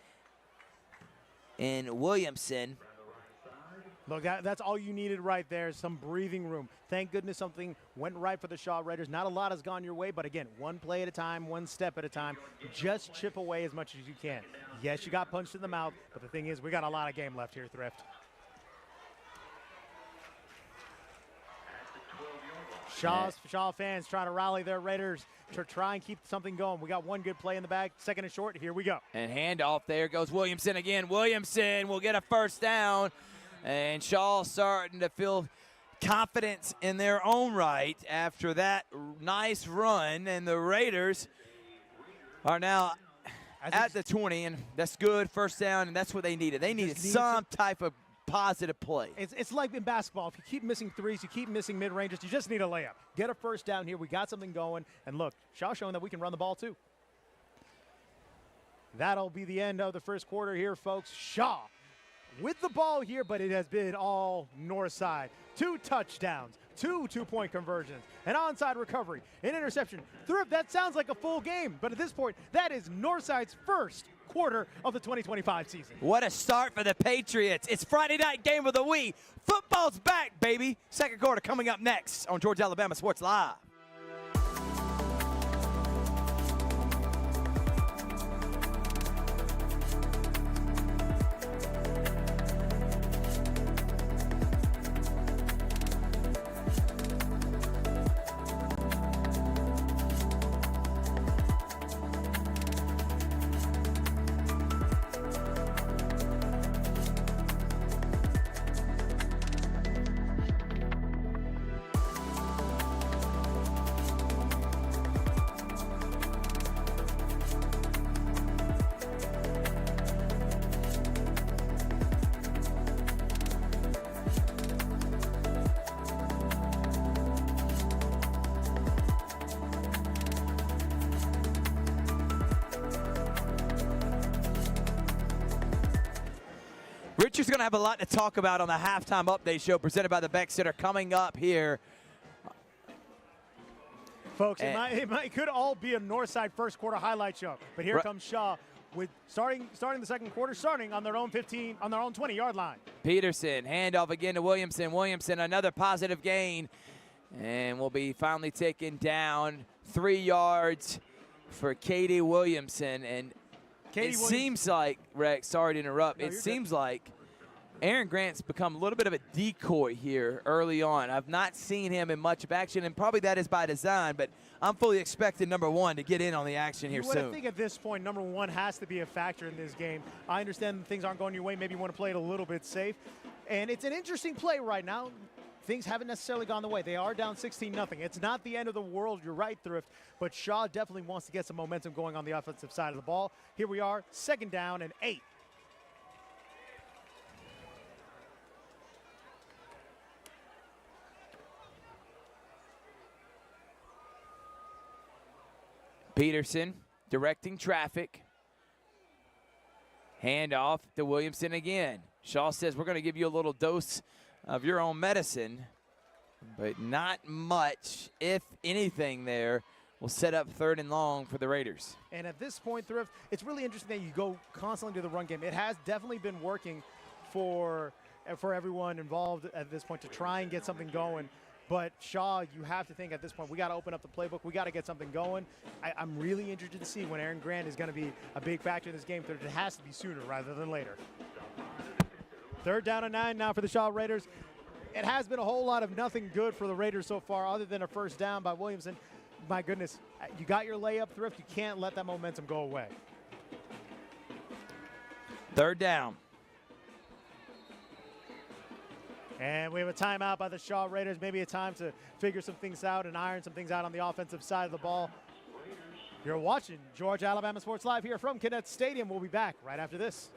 in Williamson. Look, that's all you needed right there, some breathing room. Thank goodness something went right for the Shaw Raiders. Not a lot has gone your way, but again, one play at a time, one step at a time. Just chip away as much as you can. Yes, you got punched in the mouth, but the thing is, we got a lot of game left here, Thrift. Shaw fans trying to rally their Raiders to try and keep something going. We got one good play in the bag. Second and short. Here we go. And handoff there goes Williamson again. Williamson will get a first down. And Shaw starting to feel confidence in their own right after that nice run. And the Raiders are now at the 20. And that's good. First down. And that's what they needed. They needed some type of positive play. It's like in basketball. If you keep missing threes, you keep missing mid-ranges, you just need a layup. Get a first down here. We got something going. And look, Shaw showing that we can run the ball too. That'll be the end of the first quarter here, folks. Shaw with the ball here, but it has been all Northside. 2 touchdowns, 2 two-point conversions, an onside recovery, an interception. Thrift, that sounds like a full game, but at this point, that is Northside's first quarter of the 2025 season. What a start for the Patriots. It's Friday night game of the week. Football's back, baby. Second quarter coming up next on Georgia Alabama Sports Live. Richard's going to have a lot to talk about on the halftime update show presented by the Beck Center coming up here. Folks, it could all be a Northside first quarter highlight show, but here comes Shaw with starting the second quarter, starting on their own 20-yard line. Peterson, handoff again to Williamson. Williamson, another positive gain, and will be finally taken down 3 yards for Katie Williamson. And seems like, Rex, sorry to interrupt, it seems like Aaron Grant's become a little bit of a decoy here early on. I've not seen him in much of action, and probably that is by design, but I'm fully expecting number one to get in on the action here soon. I think at this point, number one has to be a factor in this game. I understand things aren't going your way. Maybe you want to play it a little bit safe. And it's an interesting play right now. Things haven't necessarily gone the way. They are down 16-0. It's not the end of the world. You're right, Thrift. But Shaw definitely wants to get some momentum going on the offensive side of the ball. Here we are, 2nd down and 8. Peterson directing traffic. Handoff to Williamson again. Shaw says, we're going to give you a little dose of your own medicine, but not much, if anything there. Will set up 3rd and long for the Raiders. And at this point, Thrift, it's really interesting that you go constantly to the run game. It has definitely been working for everyone involved at this point to try and get something going. But Shaw, you have to think at this point, we got to open up the playbook. We got to get something going. I'm really interested to see when Aaron Grant is going to be a big factor in this game. It has to be sooner rather than later. 3rd down and 9 now for the Shaw Raiders. It has been a whole lot of nothing good for the Raiders so far other than a first down by Williamson. My goodness, you got your layup, Thrift. You can't let that momentum go away. 3rd down. And we have a timeout by the Shaw Raiders. Maybe a time to figure some things out and iron some things out on the offensive side of the ball. You're watching Georgia Alabama Sports Live here from Kinnett Stadium. We'll be back right after this.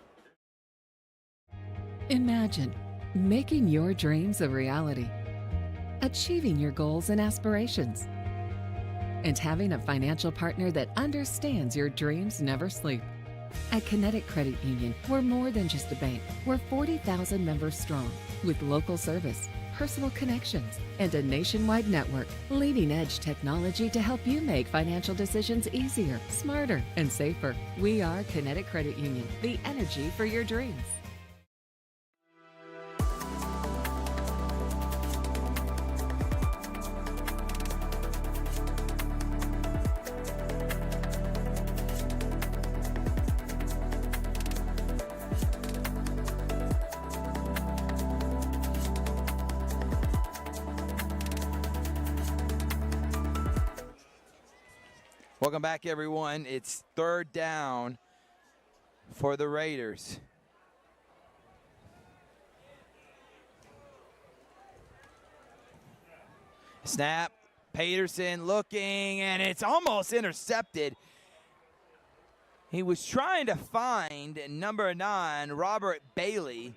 Imagine making your dreams a reality, achieving your goals and aspirations, and having a financial partner that understands your dreams never sleep. At Kinetic Credit Union, we're more than just a bank. We're 40,000 members strong with local service, personal connections, and a nationwide network. Leading-edge technology to help you make financial decisions easier, smarter, and safer. We are Kinetic Credit Union, the energy for your dreams. Welcome back, everyone. It's third down for the Raiders. Snap, Peterson looking, and it's almost intercepted. He was trying to find number 9, Robert Bailey.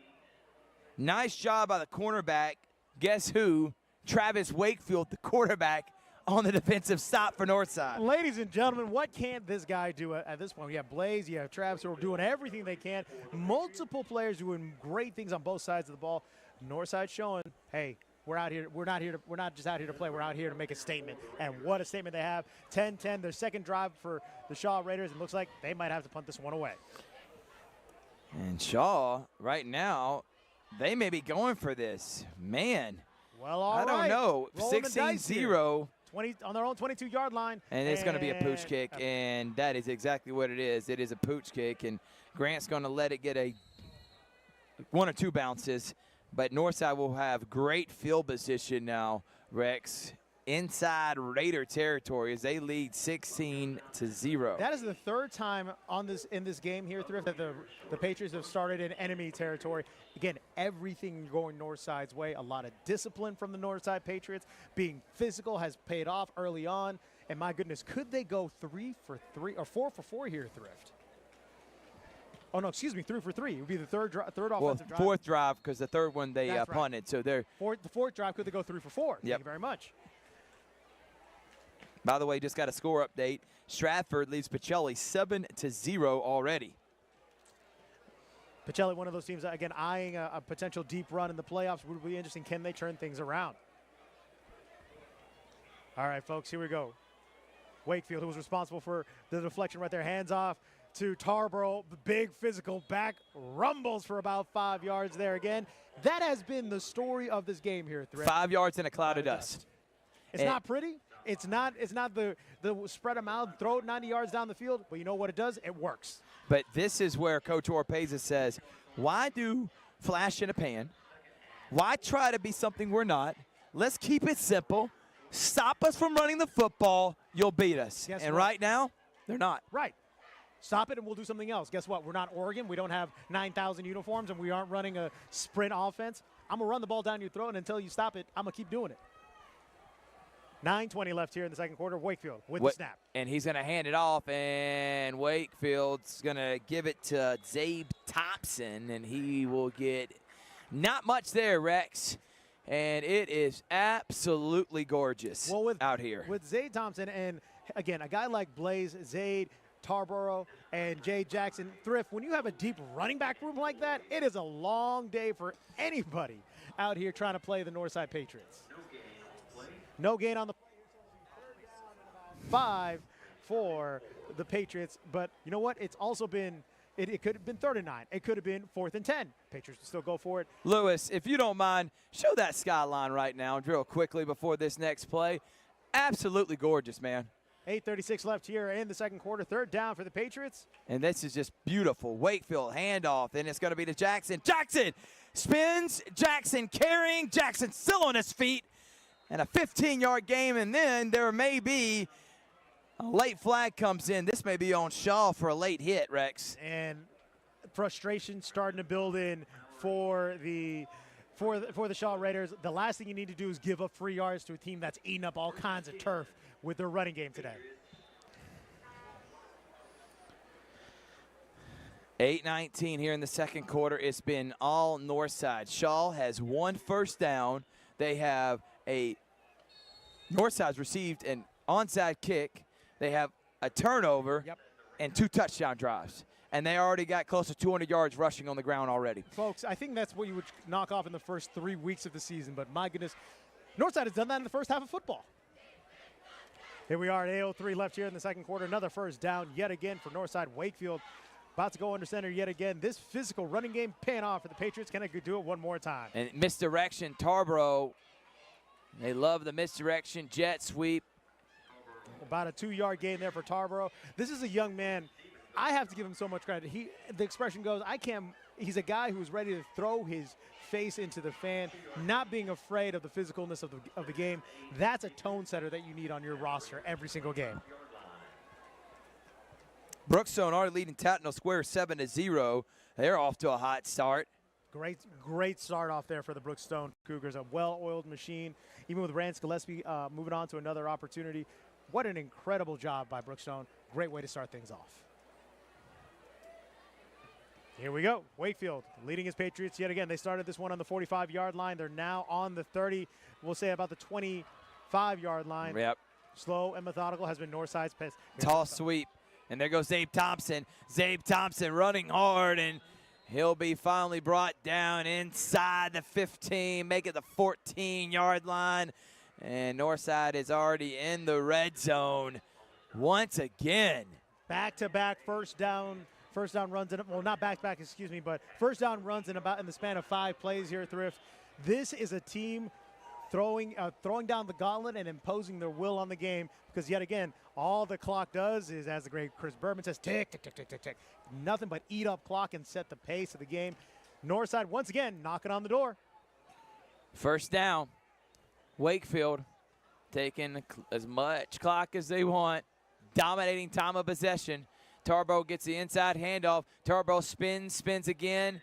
Nice job by the cornerback. Guess who? Travis Wakefield, the quarterback, on the defensive stop for Northside. Ladies and gentlemen, what can't this guy do at this point? You have Blaze, you have Travis, who are doing everything they can. Multiple players doing great things on both sides of the ball. Northside showing, hey, we're out here. We're not just out here to play. We're out here to make a statement. And what a statement they have. 10-10, their second drive for the Shaw Raiders. It looks like they might have to punt this one away. And Shaw, right now, they may be going for this. Man, well, all I don't know. 16-0. 20 on their own 22-yard line. And it's going to be a pooch kick, and that is exactly what it is. It is a pooch kick, and Grant's going to let it get a 1 or 2 bounces. But Northside will have great field position now, Rex, inside Raider territory as they lead 16-0. That is the third time in this game here, Thrift, that the Patriots have started in enemy territory. Again, everything going Northside's way. A lot of discipline from the Northside Patriots. Being physical has paid off early on. And my goodness, could they go 3 for 3 or 4 for 4 here, Thrift? Oh, no, excuse me, 3 for 3. It would be the third offensive drive. Fourth drive, because the third one they punted. Right. So they're the fourth drive, could they go 3 for 4? Yep. Thank you very much. By the way, just got a score update. Stratford leads Pacelli 7-0 already. Pacelli, one of those teams, again, eyeing a potential deep run in the playoffs. Would be interesting. Can they turn things around? All right, folks, here we go. Wakefield, who was responsible for the deflection right there, hands off to Tarboro. The big physical back, rumbles for about 5 yards there again. That has been the story of this game here, Thrift. 5 yards in a cloud of dust. It's not pretty. It's not the spread them out, throw it 90 yards down the field, but you know what it does? It works. But this is where Coach Orpeza says, why do flash in a pan? Why try to be something we're not? Let's keep it simple. Stop us from running the football. You'll beat us. Guess and what? Right now, they're not. Right. Stop it and we'll do something else. Guess what? We're not Oregon. We don't have 9,000 uniforms and we aren't running a sprint offense. I'm going to run the ball down your throat, and until you stop it, I'm going to keep doing it. 9:20 left here in the second quarter. Wakefield with the snap. And he's going to hand it off, and Wakefield's going to give it to Zabe Thompson, and he will get not much there, Rex. And it is absolutely gorgeous out here. With Zabe Thompson and, again, a guy like Blaze, Zabe, Tarboro, and Jay Jackson, Thrift, when you have a deep running back room like that, it is a long day for anybody out here trying to play the Northside Patriots. No gain on the 5 for the Patriots, but you know what? It's also been, it could have been 3rd and 9. It could have been 4th and 10. Patriots will still go for it. Lewis, if you don't mind, show that skyline right now real quickly before this next play. Absolutely gorgeous, man. 8:36 left here in the second quarter. 3rd down for the Patriots. And this is just beautiful. Wakefield handoff, and it's going to be to Jackson. Jackson spins. Jackson carrying. Jackson still on his feet. And a 15-yard game, and then there may be a late flag comes in. This may be on Shaw for a late hit, Rex. And frustration starting to build in for the Shaw Raiders. The last thing you need to do is give up free yards to a team that's eating up all kinds of turf with their running game today. 8:19 here in the second quarter. It's been all Northside. Shaw has 1 first down. They have Northside's received an onside kick. They have a turnover and 2 touchdown drives. And they already got close to 200 yards rushing on the ground already. Folks, I think that's what you would knock off in the first 3 weeks of the season. But my goodness, Northside has done that in the first half of football. Here we are at 8:03 left here in the second quarter. Another first down yet again for Northside. Wakefield about to go under center yet again. This physical running game paying off for the Patriots. Can I do it one more time? And misdirection, Tarboro. They love the misdirection, jet sweep. About a 2-yard gain there for Tarboro. This is a young man. I have to give him so much credit. The expression goes, he's a guy who's ready to throw his face into the fan, not being afraid of the physicalness of the game. That's a tone setter that you need on your roster every single game. Brookstone already leading Tatnall Square 7-0. They're off to a hot start. Great start off there for the Brookstone Cougars. A well-oiled machine. Even with Rance Gillespie moving on to another opportunity. What an incredible job by Brookstone. Great way to start things off. Here we go. Wakefield leading his Patriots yet again. They started this one on the 45-yard line. They're now on the 30, we'll say about the 25-yard line. Yep. Slow and methodical has been Northside's pass. Toss sweep. And there goes Zabe Thompson. Zabe Thompson running hard, and he'll be finally brought down inside the 15, make it the 14-yard line. And Northside is already in the red zone once again. Back-to-back first down runs, well, not back-to-back, excuse me, but first down runs in the span of 5 plays here at Thrift. This is a team throwing down the gauntlet and imposing their will on the game, because yet again, all the clock does is, as the great Chris Berman says, tick, tick, tick, tick, tick, tick. Nothing but eat up clock and set the pace of the game. Northside once again knocking on the door. First down. Wakefield taking as much clock as they want, dominating time of possession. Tarboro gets the inside handoff. Tarboro spins again.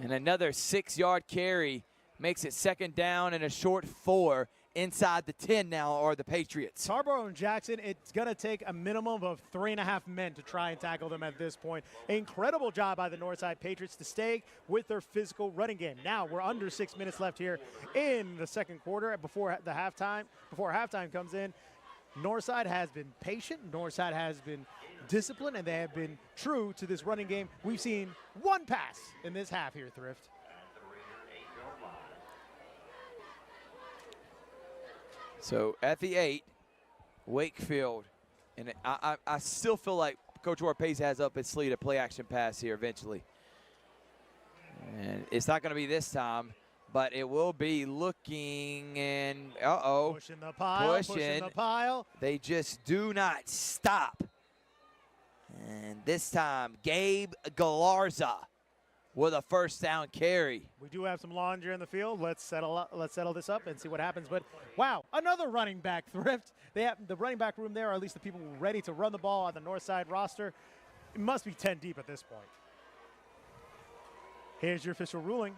And another 6-yard carry makes it second down and a short 4. Inside the 10 now are the Patriots. Tarboro and Jackson, it's going to take a minimum of 3.5 men to try and tackle them at this point. Incredible job by the Northside Patriots to stay with their physical running game. Now we're under 6 minutes left here in the second quarter before halftime comes in. Northside has been patient. Northside has been disciplined, and they have been true to this running game. We've seen 1 pass in this half here, Thrift. So at the 8, Wakefield, and I still feel like Coach Warpace has up his sleeve a play-action pass here eventually. And it's not going to be this time, but it will be looking, and pushing the pile. They just do not stop. And this time, Gabe Galarza with a first down carry. We do have some laundry in the field. Let's settle this up and see what happens. But wow, another running back, Thrift. They have the running back room there, or at least the people ready to run the ball on the Northside roster. It must be 10 deep at this point. Here's your official ruling.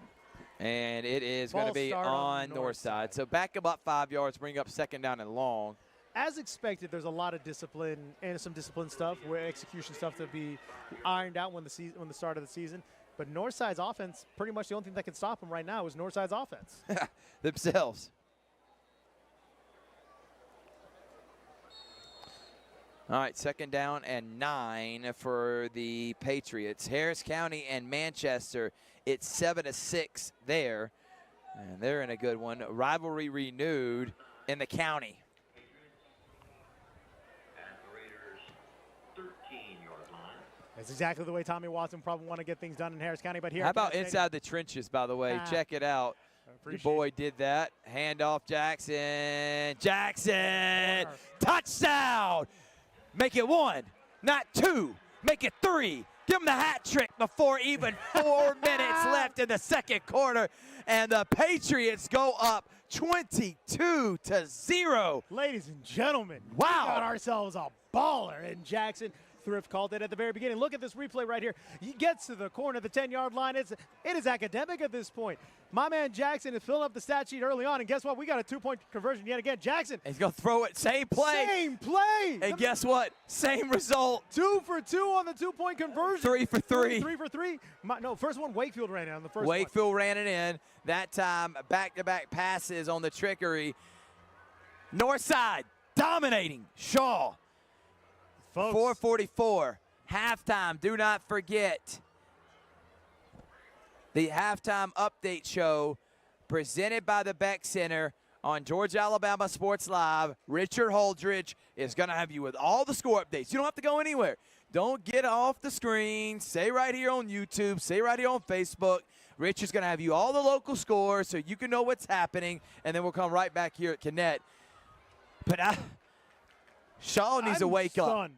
And it is going to be on Northside. So back about 5 yards, bring up second down and long. As expected, there's a lot of discipline and some discipline stuff, where execution stuff to be ironed out when the start of the season. But Northside's offense, pretty much the only thing that can stop them right now is Northside's offense. Themselves. All right, second down and 9 for the Patriots. Harris County and Manchester, it's 7-6 there. And they're in a good one. Rivalry renewed in the county. That's exactly the way Tommy Watson probably want to get things done in Harris County. But here, how about inside the trenches, by the way? Check it out. Your boy did that. Handoff Jackson. Jackson! Touchdown! Make it 1, not 2. Make it 3. Give him the hat trick before even 4 minutes left in the second quarter. And the Patriots go up 22-0. Ladies and gentlemen, wow. We got ourselves a baller in Jackson. Thrift called it at the very beginning. Look at this replay right here. He gets to the corner of the 10-yard line. It is academic at this point. My man Jackson is filling up the stat sheet early on, and guess what? We got a 2-point conversion yet again. Jackson. He's going to throw it. Same play. Same play. And guess what? Same result. 2 for 2 on the 2-point conversion. 3 for 3. 3 for 3. No, first one, Wakefield ran it on the first Wakefield one. ran it in. That time, back-to-back passes on the trickery. Northside dominating Shaw. Folks. 4:44. Halftime. Do not forget the halftime update show presented by the Beck Center on Georgia Alabama Sports Live. Richard Holdridge is going to have you with all the score updates. You don't have to go anywhere. Don't get off the screen. Stay right here on YouTube. Stay right here on Facebook. Rich is going to have you all the local scores so you can know what's happening, and then we'll come right back here at Connect. But Shaw needs to wake up.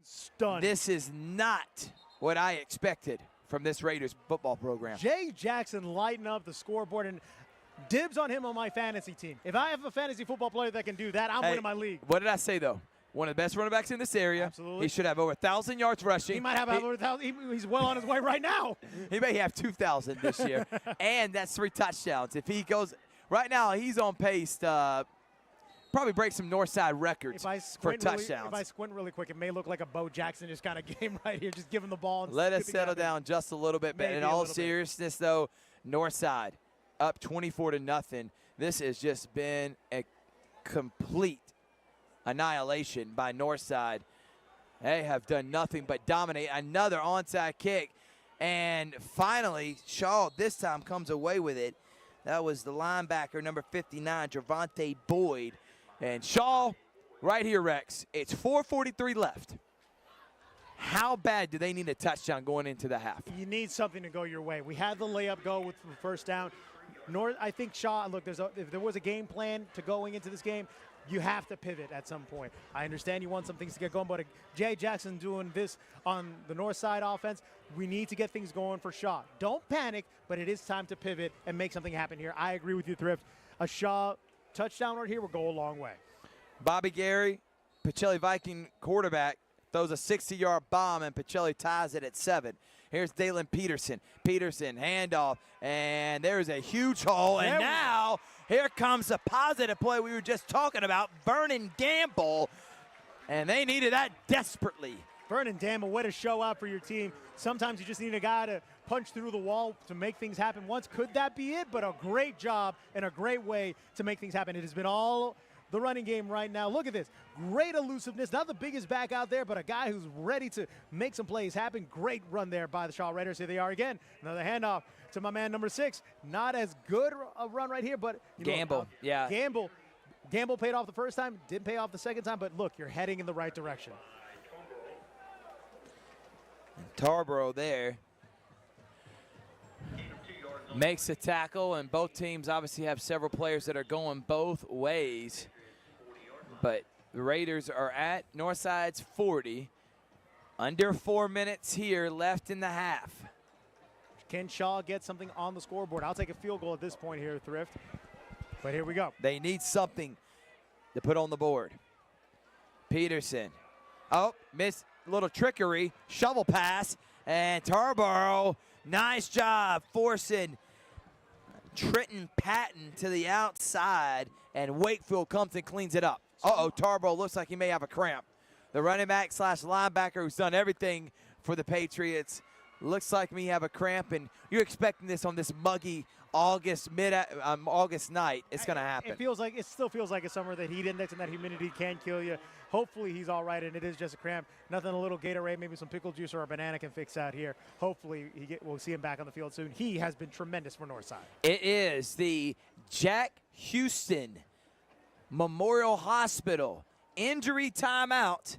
Stunned. This is not what I expected from this Raiders football program. Jay Jackson lighting up the scoreboard, and dibs on him on my fantasy team. If I have a fantasy football player that can do that, I'm winning my league. What did I say, though? One of the best running backs in this area. Absolutely. He should have over 1,000 yards rushing. He might have over 1,000. He's well on his way right now. He may have 2,000 this year. And that's 3 touchdowns. If he goes – right now he's on pace to probably break some Northside records for touchdowns. If I squint really quick, it may look like a Bo Jackson just kind of game right here, just giving the ball. And let us settle down just a little bit. But in all seriousness, though, Northside up 24-0. This has just been a complete annihilation by Northside. They have done nothing but dominate. Another onside kick. And finally, Shaw this time comes away with it. That was the linebacker, number 59, Javante Boyd. And Shaw, right here, Rex. It's 4:43 left. How bad do they need a touchdown going into the half? You need something to go your way. We had the layup go with the first down. I think Shaw, look, if there was a game plan to going into this game, you have to pivot at some point. I understand you want some things to get going, but Jay Jackson doing this on the north side offense, we need to get things going for Shaw. Don't panic, but it is time to pivot and make something happen here. I agree with you, Thrift. A Shaw touchdown right here will go a long way. Bobby Gary, Pacelli Viking quarterback, throws a 60-yard bomb, and Pacelli ties it at 7. Here's Dalen Peterson. Peterson, handoff, and there's a huge hole. And now here comes the positive play we were just talking about, Vernon Gamble, and they needed that desperately. Vernon Gamble, way to show out for your team. Sometimes you just need a guy to punch through the wall to make things happen once. Could that be it? But a great job and a great way to make things happen. It has been all the running game right now. Look at this. Great elusiveness. Not the biggest back out there, but a guy who's ready to make some plays happen. Great run there by the Shaw Raiders. Here they are again. Another handoff to my man number 6. Not as good a run right here, but Gamble, yeah. Gamble paid off the first time, didn't pay off the second time, but look, you're heading in the right direction. And Tarboro there makes a tackle, and both teams obviously have several players that are going both ways. But the Raiders are at Northside's 40. Under 4 minutes here left in the half. Can Shaw get something on the scoreboard? I'll take a field goal at this point here, Thrift. But here we go. They need something to put on the board. Peterson. Oh, missed little trickery. Shovel pass. And Tarboro, nice job forcing Trenton Patton to the outside. And Wakefield comes and cleans it up. Uh-oh, Tarboro looks like he may have a cramp. The running back / linebacker who's done everything for the Patriots looks like me have a cramp, and you're expecting this on this muggy August night. It's going to happen. It still feels like a summer. That heat index and that humidity can kill you. Hopefully he's all right, and it is just a cramp. Nothing a little Gatorade, maybe some pickle juice or a banana can fix out here. Hopefully we'll see him back on the field soon. He has been tremendous for Northside. It is the Jack Houston Memorial Hospital injury timeout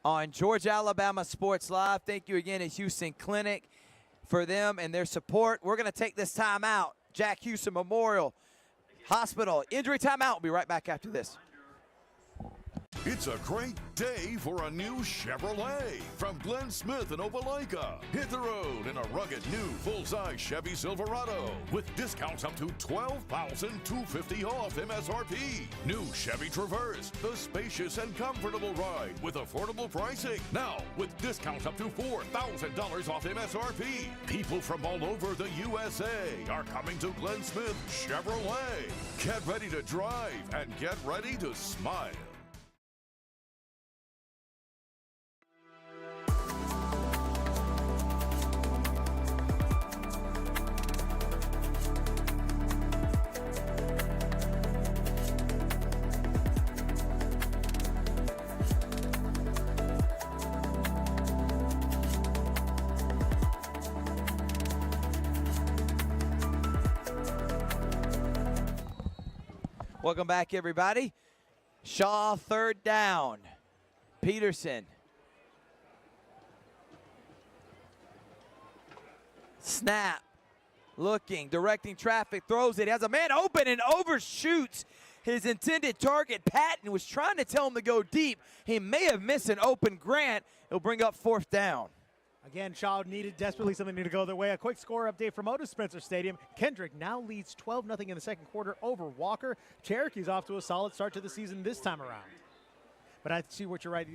on Georgia Alabama Sports Live. Thank you again to Houston Clinic for them and their support. We're going to take this timeout. Jack Houston Memorial Hospital injury timeout. We'll be right back after this. It's a great day for a new Chevrolet from Glenn Smith and Opelika. Hit the road in a rugged new full-size Chevy Silverado with discounts up to $12,250 off MSRP. New Chevy Traverse, the spacious and comfortable ride with affordable pricing. Now with discounts up to $4,000 off MSRP. People from all over the USA are coming to Glenn Smith Chevrolet. Get ready to drive and get ready to smile. Welcome back, everybody. Shaw, third down. Peterson. Snap. Looking, directing traffic, throws it. Has a man open and overshoots his intended target. Patton was trying to tell him to go deep. He may have missed an open Grant. It'll bring up fourth down. Again, Shaw needed desperately something to go their way. A quick score update from Otis Spencer Stadium. Kendrick now leads 12-0 in the second quarter over Walker. Cherokee's off to a solid start to the season this time around. But I see what you're right.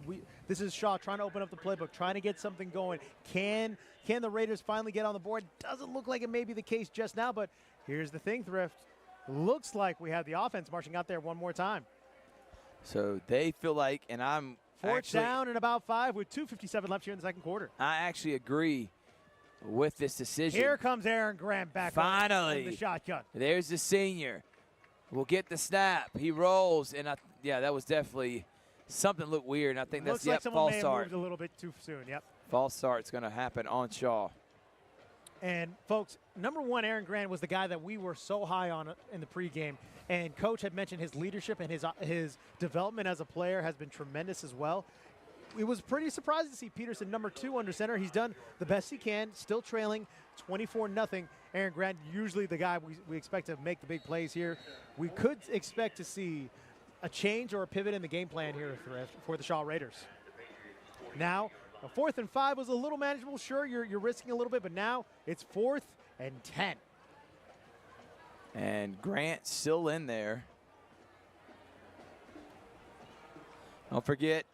This is Shaw trying to open up the playbook, trying to get something going. Can the Raiders finally get on the board? Doesn't look like it may be the case just now, but here's the thing, Thrift. Looks like we have the offense marching out there one more time. So they feel like, and I'm Fourth down and about 5 with 2:57 left here in the second quarter. I actually agree with this decision. Here comes Aaron Grant back finally in the shotgun. There's the senior. We'll get the snap. He rolls, and yeah, that was definitely something looked weird. And I think that's looks like someone false may have start. moved a little bit too soon. Yep. False start's going to happen on Shaw. And folks, number one, Aaron Grant was the guy that we were so high on in the pregame. And Coach had mentioned his leadership and his development as a player has been tremendous as well. It was pretty surprising to see Peterson number 2 under center. He's done the best he can, still trailing 24-0. Aaron Grant, usually the guy we expect to make the big plays here. We could expect to see a change or a pivot in the game plan here for the Shaw Raiders. Now, a 4th and 5 was a little manageable. Sure, you're risking a little bit, but now it's 4th and 10. And Grant still in there. Don't forget,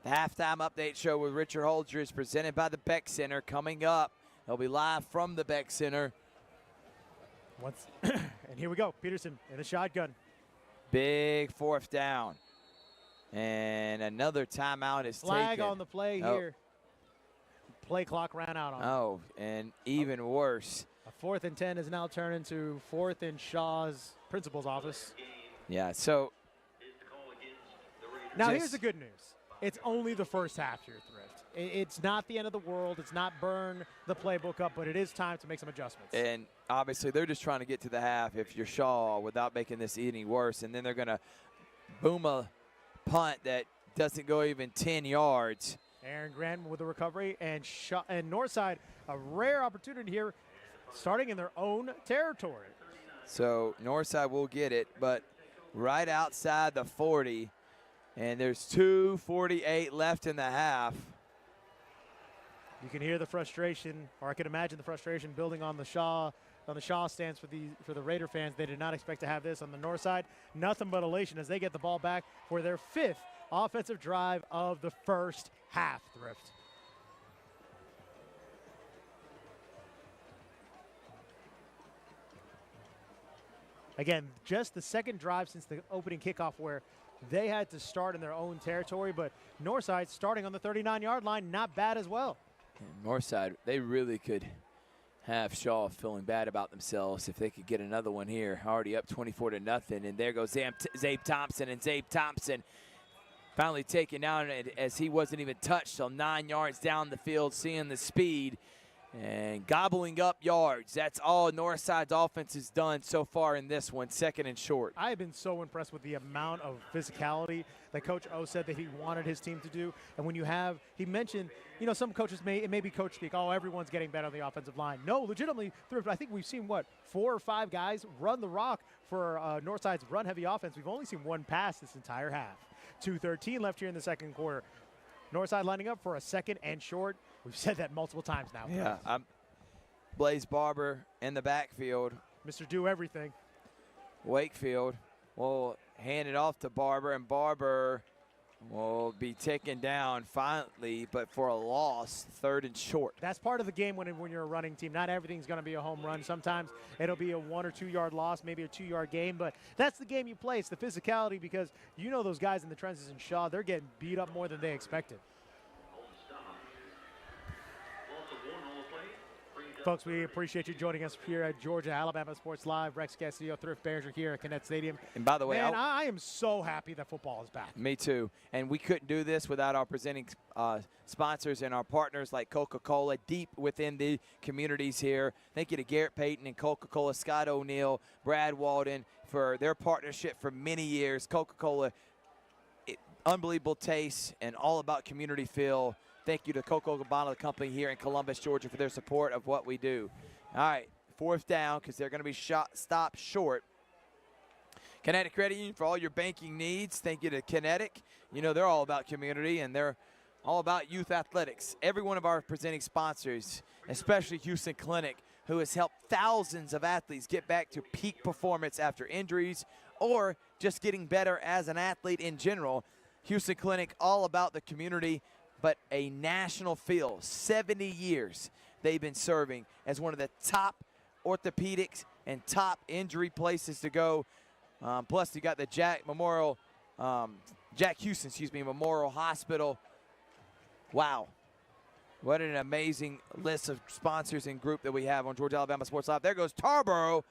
the halftime update show with Richard Holger is presented by the Beck Center. Coming up, they'll be live from the Beck Center. And here we go, Peterson in the shotgun. Big 4th down. And another timeout is taken. Flag on the play here. Play clock ran out on Oh, and even worse. A 4th and 10 is now turned into 4th in Shaw's principal's office. Yeah, so. Now here's the good news. It's only the first half here, Thrift. It's not the end of the world. It's not burn the playbook up, but it is time to make some adjustments. And obviously they're just trying to get to the half if you're Shaw without making this any worse. And then they're going to boom a punt that doesn't go even 10 yards. Aaron Grant with the recovery, and Northside, a rare opportunity here, starting in their own territory. So Northside will get it, but right outside the 40. And there's 2:48 left in the half. You can hear the frustration, or I can imagine the frustration building on the Shaw stands for the Raider fans. They did not expect to have this on the north side. Nothing but elation as they get the ball back for their 5th offensive drive of the first half, Thrift. Again, just the second drive since the opening kickoff where they had to start in their own territory, but Northside starting on the 39-yard line, not bad as well. And Northside, they really could have Shaw feeling bad about themselves if they could get another one here. Already up 24-0, and there goes Zabe Thompson, and Zabe Thompson finally taken down as he wasn't even touched till 9 yards down the field, seeing the speed and gobbling up yards. That's all Northside's offense has done so far in this one, 2nd and short. I have been so impressed with the amount of physicality that Coach O said that he wanted his team to do. And when you have, he mentioned, some coaches it may be coach speak, everyone's getting better on the offensive line. No, legitimately, I think we've seen, 4 or 5 guys run the rock for Northside's run-heavy offense. We've only seen one pass this entire half. 2:13 left here in the second quarter. Northside lining up for a second and short. We've said that multiple times now. Yeah, Blaze Barber in the backfield. Mr. Do Everything. Wakefield will hand it off to Barber, and Barber will be taken down finally, but for a loss, 3rd and short. That's part of the game when you're a running team. Not everything's going to be a home run. Sometimes it'll be a 1 or 2 yard loss, maybe a 2 yard game, but that's the game you play. It's the physicality, because you know those guys in the trenches in Shaw, they're getting beat up more than they expected. Folks, we appreciate you joining us here at Georgia Alabama Sports Live. Rex Castillo, Thrift, Barringer here at Connect Stadium. And by the way, man, I am so happy that football is back. Me too. And we couldn't do this without our presenting sponsors and our partners like Coca-Cola deep within the communities here. Thank you to Garrett Payton and Coca-Cola, Scott O'Neill, Brad Walden for their partnership for many years. Coca-Cola, unbelievable taste and all about community feel. Thank you to Coca-Cola Company here in Columbus, Georgia, for their support of what we do. All right, 4th down, because they're going to be stopped short. Kinetic Credit Union for all your banking needs. Thank you to Kinetic. You know they're all about community, and they're all about youth athletics. Every one of our presenting sponsors, especially Houston Clinic, who has helped thousands of athletes get back to peak performance after injuries or just getting better as an athlete in general. Houston Clinic, all about the community, but a national feel. 70 years they've been serving as one of the top orthopedics and top injury places to go. Plus, you got the Jack Houston Memorial Hospital. Wow. What an amazing list of sponsors and group that we have on Georgia Alabama Sports Live. There goes Tarboro.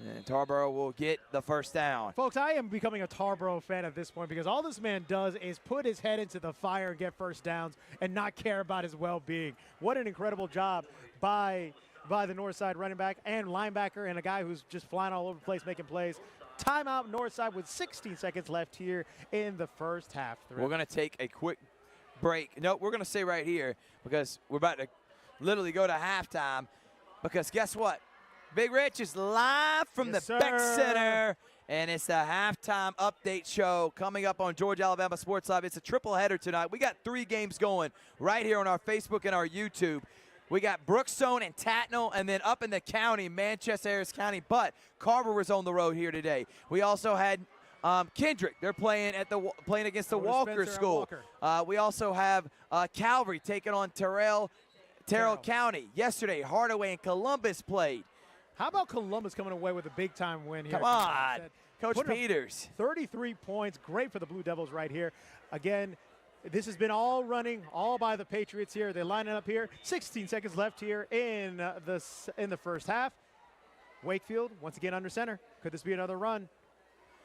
And Tarboro will get the 1st down. Folks, I am becoming a Tarboro fan at this point, because all this man does is put his head into the fire and get 1st downs and not care about his well-being. What an incredible job by the Northside running back and linebacker, and a guy who's just flying all over the place making plays. Timeout Northside with 16 seconds left here in the first half. We're going to take a quick break. No, we're going to stay right here, because we're about to literally go to halftime, because guess what? Big Rich is live from the Beck Center, and it's the halftime update show coming up on Georgia Alabama Sports Live. It's a triple header tonight. We got 3 games going right here on our Facebook and our YouTube. We got Brookstone and Tatnall, and then up in the county, Manchester, Harris County, but Carver was on the road here today. We also had Kendrick. They're playing against the Walker School. We also have Calvary taking on Terrell County. Yesterday, Hardaway and Columbus played. How about Columbus coming away with a big-time win here? Come on, Coach Peters. 33 points. Great for the Blue Devils right here. Again, this has been all running all by the Patriots here. They line it up here. 16 seconds left here in the first half. Wakefield, once again under center. Could this be another run?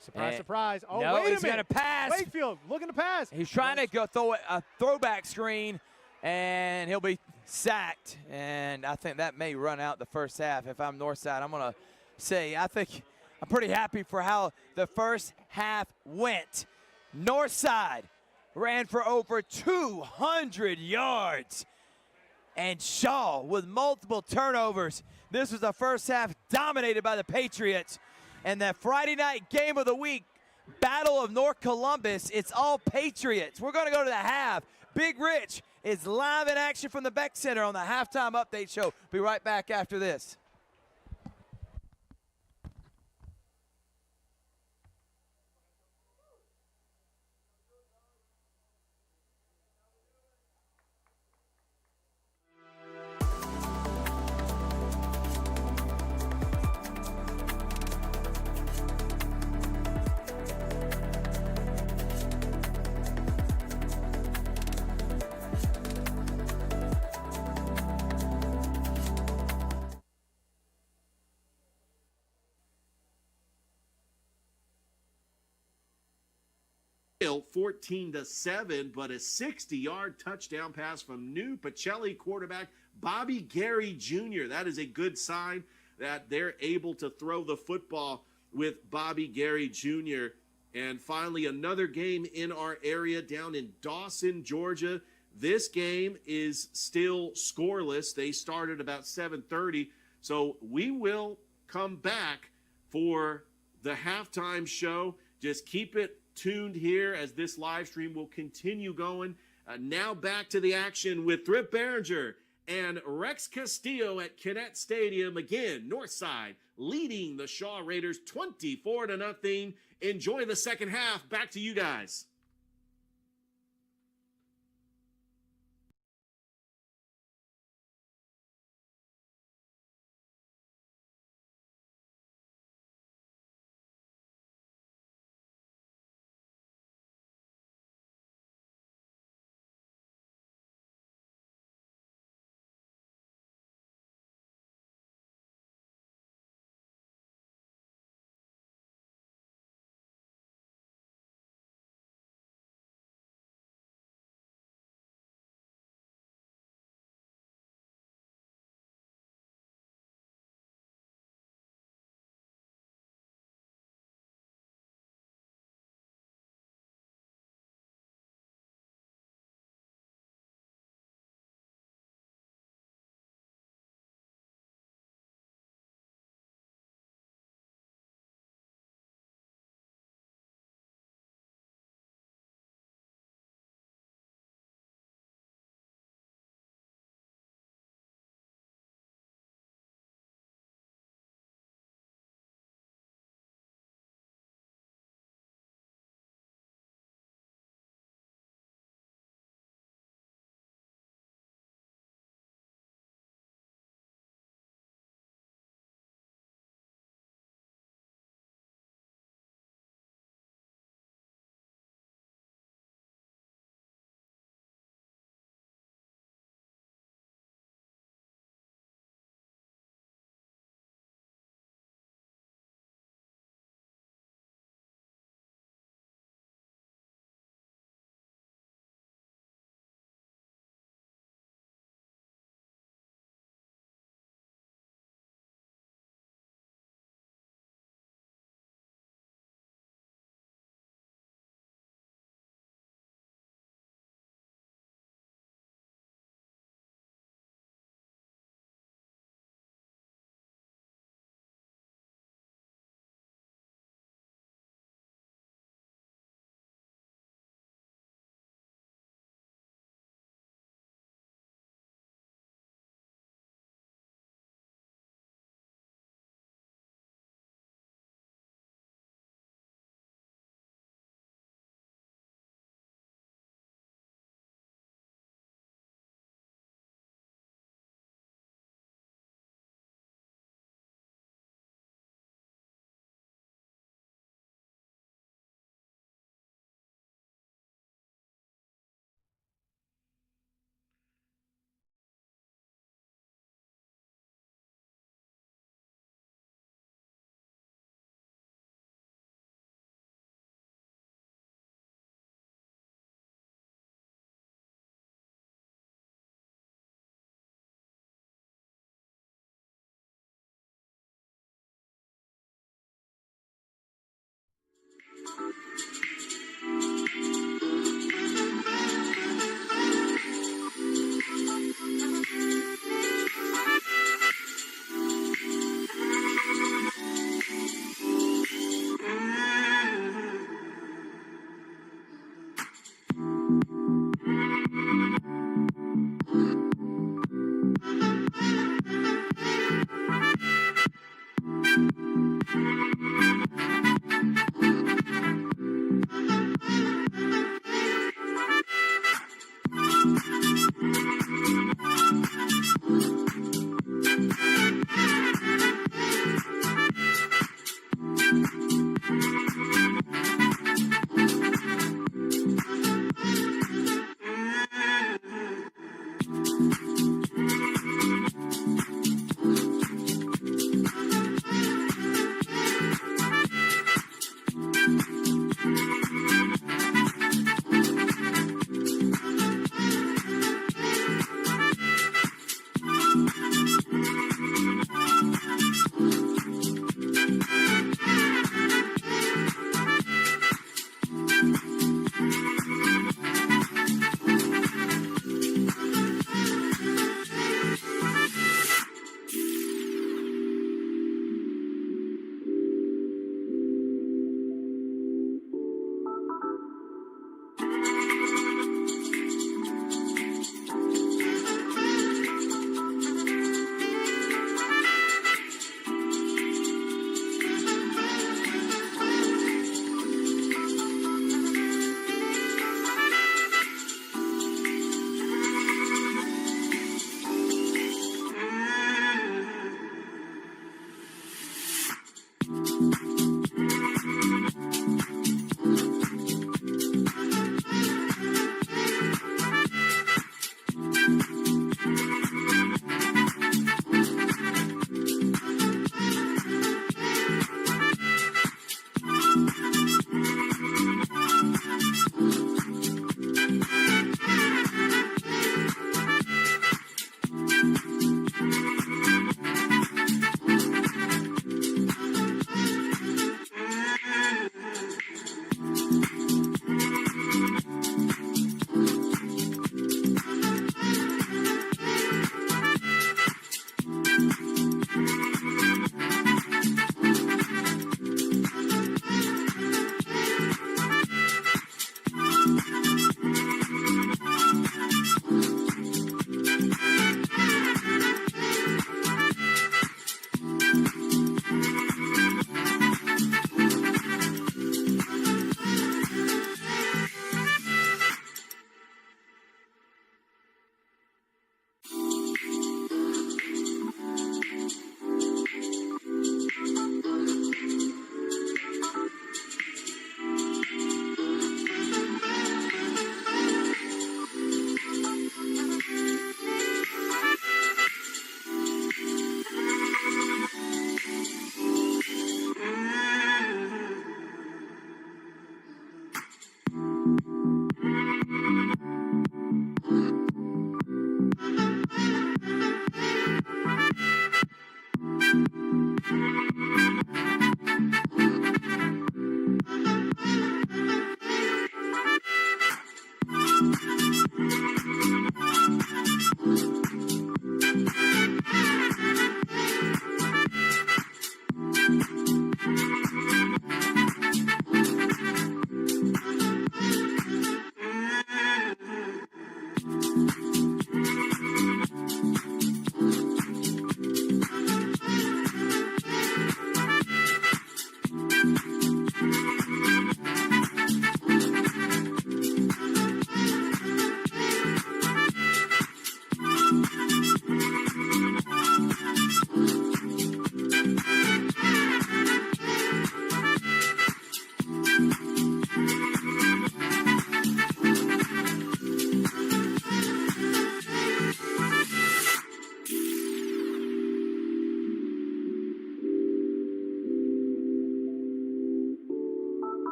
Surprise, surprise. Oh, no, wait a minute. He's going to pass. Wakefield looking to pass. He's trying to go throw a throwback screen, and he'll be sacked. And I think that may run out the first half. If I'm Northside, I'm going to say I think I'm pretty happy for how the first half went. Northside ran for over 200 yards. And Shaw with multiple turnovers. This was the first half dominated by the Patriots. And that Friday night game of the week, Battle of North Columbus, it's all Patriots. We're going to go to the half. Big Rich is live in action from the Beck Center on the halftime update show. Be right back after this. Hill 14-7, but a 60-yard touchdown pass from new Pacelli quarterback Bobby Gary Jr. That is a good sign that they're able to throw the football with Bobby Gary Jr. And finally, another game in our area down in Dawson, Georgia. This game is still scoreless. They started about 7:30, so we will come back for the halftime show. Just keep it tuned here as this live stream will continue going. Now back to the action with Thrift Barringer and Rex Castillo at Kinnett Stadium. Again, Northside leading the Shaw Raiders 24-0. Enjoy the second half. Back to you guys.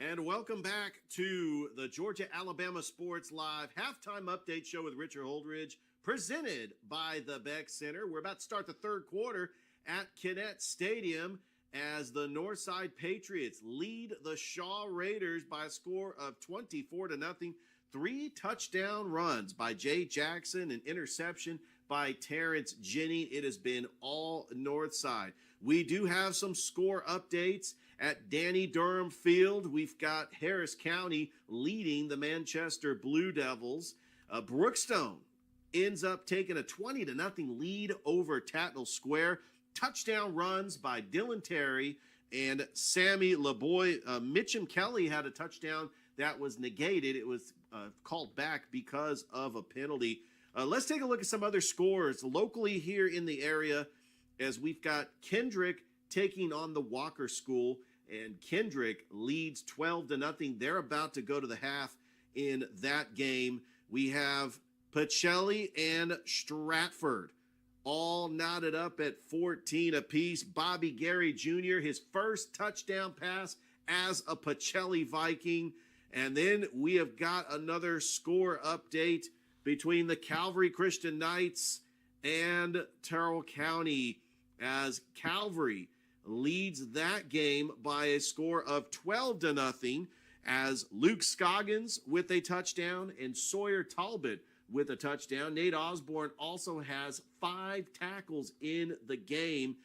And welcome back to the Georgia-Alabama Sports Live halftime update show with Richard Holdridge, presented by the Beck Center. We're about to start the third quarter at Kinnett Stadium as the Northside Patriots lead the Shaw Raiders by a score of 24-0. 3 touchdown runs by Jay Jackson, an interception by Terrence Jennings. It has been all Northside. We do have some score updates at Danny Durham Field. We've got Harris County leading the Manchester Blue Devils. Brookstone ends up taking a 20-0 lead over Tatnall Square. Touchdown runs by Dylan Terry and Sammy LeBoy. Mitchum Kelly had a touchdown that was negated. It was called back because of a penalty. Let's take a look at some other scores locally here in the area, as we've got Kendrick taking on the Walker School, and Kendrick leads 12-0. They're about to go to the half in that game. We have Pacelli and Stratford all knotted up at 14 apiece. Bobby Gary Jr., his first touchdown pass as a Pacelli Viking. And then we have got another score update between the Calvary Christian Knights and Terrell County, as Calvary leads that game by a score of 12-0, as Luke Scoggins with a touchdown and Sawyer Talbot with a touchdown. Nate Osborne also has 5 tackles in the game.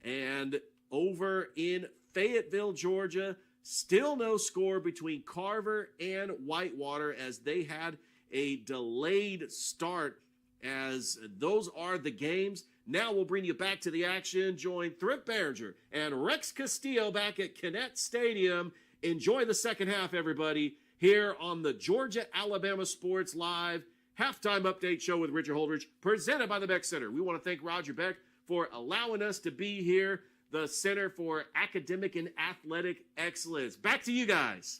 And over in Fayetteville, Georgia, still no score between Carver and Whitewater, as they had a delayed start. As those are the games. Now we'll bring you back to the action. Join Thrift Barringer and Rex Castillo back at Kinnett Stadium. Enjoy the second half, everybody, here on the Georgia-Alabama Sports Live halftime update show with Richard Holdridge, presented by the Beck Center. We want to thank Roger Beck for allowing us to be here, the Center for Academic and Athletic Excellence. Back to you guys.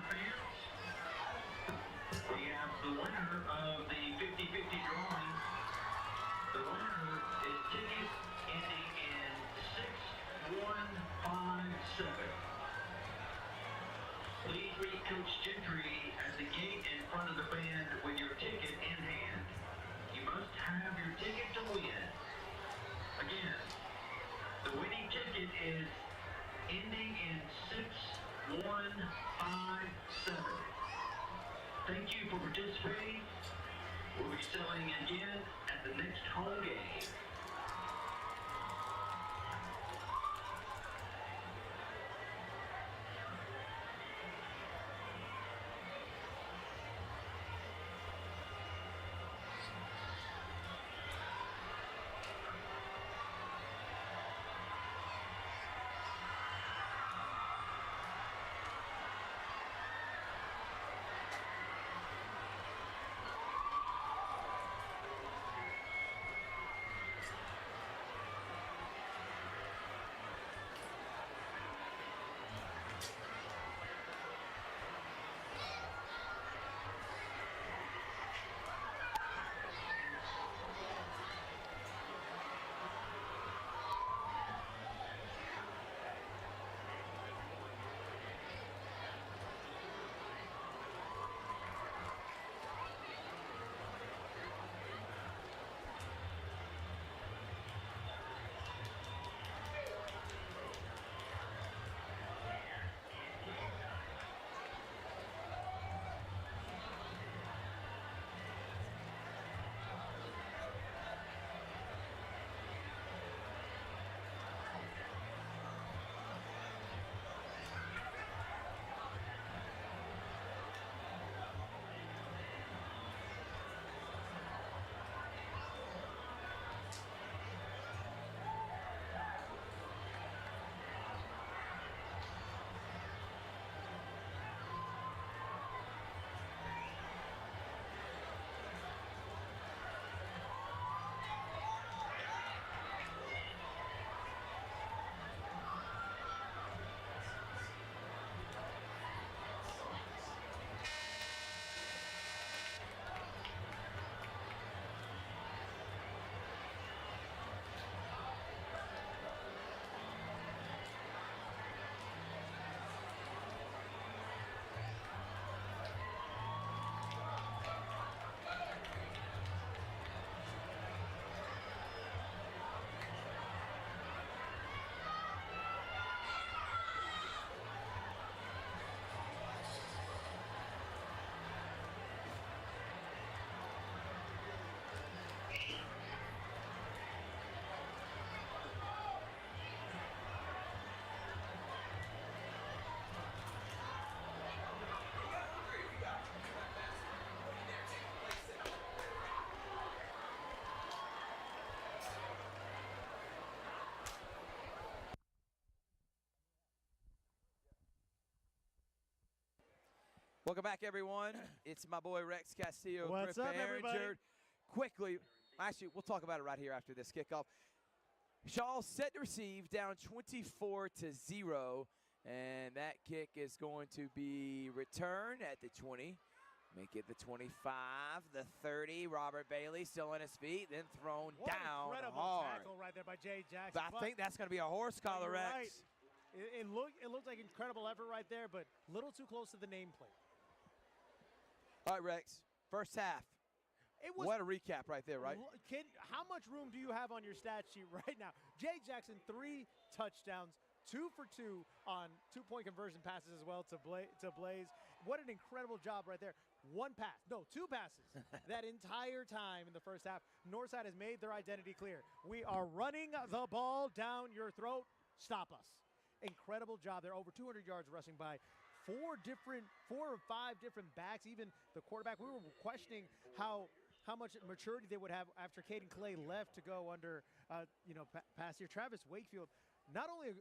fans, we have the winner of the 50-50 drawing. The winner is ticket ending in 6157. Please meet Coach Gentry at the gate in front of the band with your ticket in hand. You must have your ticket to win. Again, the winning ticket is ending in 6157. Thank you for participating. We'll be selling again at the next home game. Welcome back, everyone. It's my boy Rex Castillo. What's up, Barringer. everybody? Quickly, actually, we'll talk about it right here after this kickoff. Shaw set to receive, down 24-0, and that kick is going to be returned at the 20. Make it the 25, the 30. Robert Bailey still on his feet, then thrown What down incredible hard. tackle right there by Jay Jackson. I think that's going to be a horse collar, Rex. Right. It looked like incredible effort right there, but a little too close to the nameplate. All right, Rex, first half. What a recap right there, right? How much room do you have on your stat sheet right now? Jay Jackson, 3 touchdowns, 2 for 2 on 2-point conversion passes as well to Blaze. What an incredible job right there. 2 passes that entire time in the first half. Northside has made their identity clear. We are running the ball down your throat. Stop us. Incredible job there. Over 200 yards rushing by 4 or 5 different backs. Even the quarterback, we were questioning how much maturity they would have after Caden Clay left to go under, past year. Travis Wakefield, not only a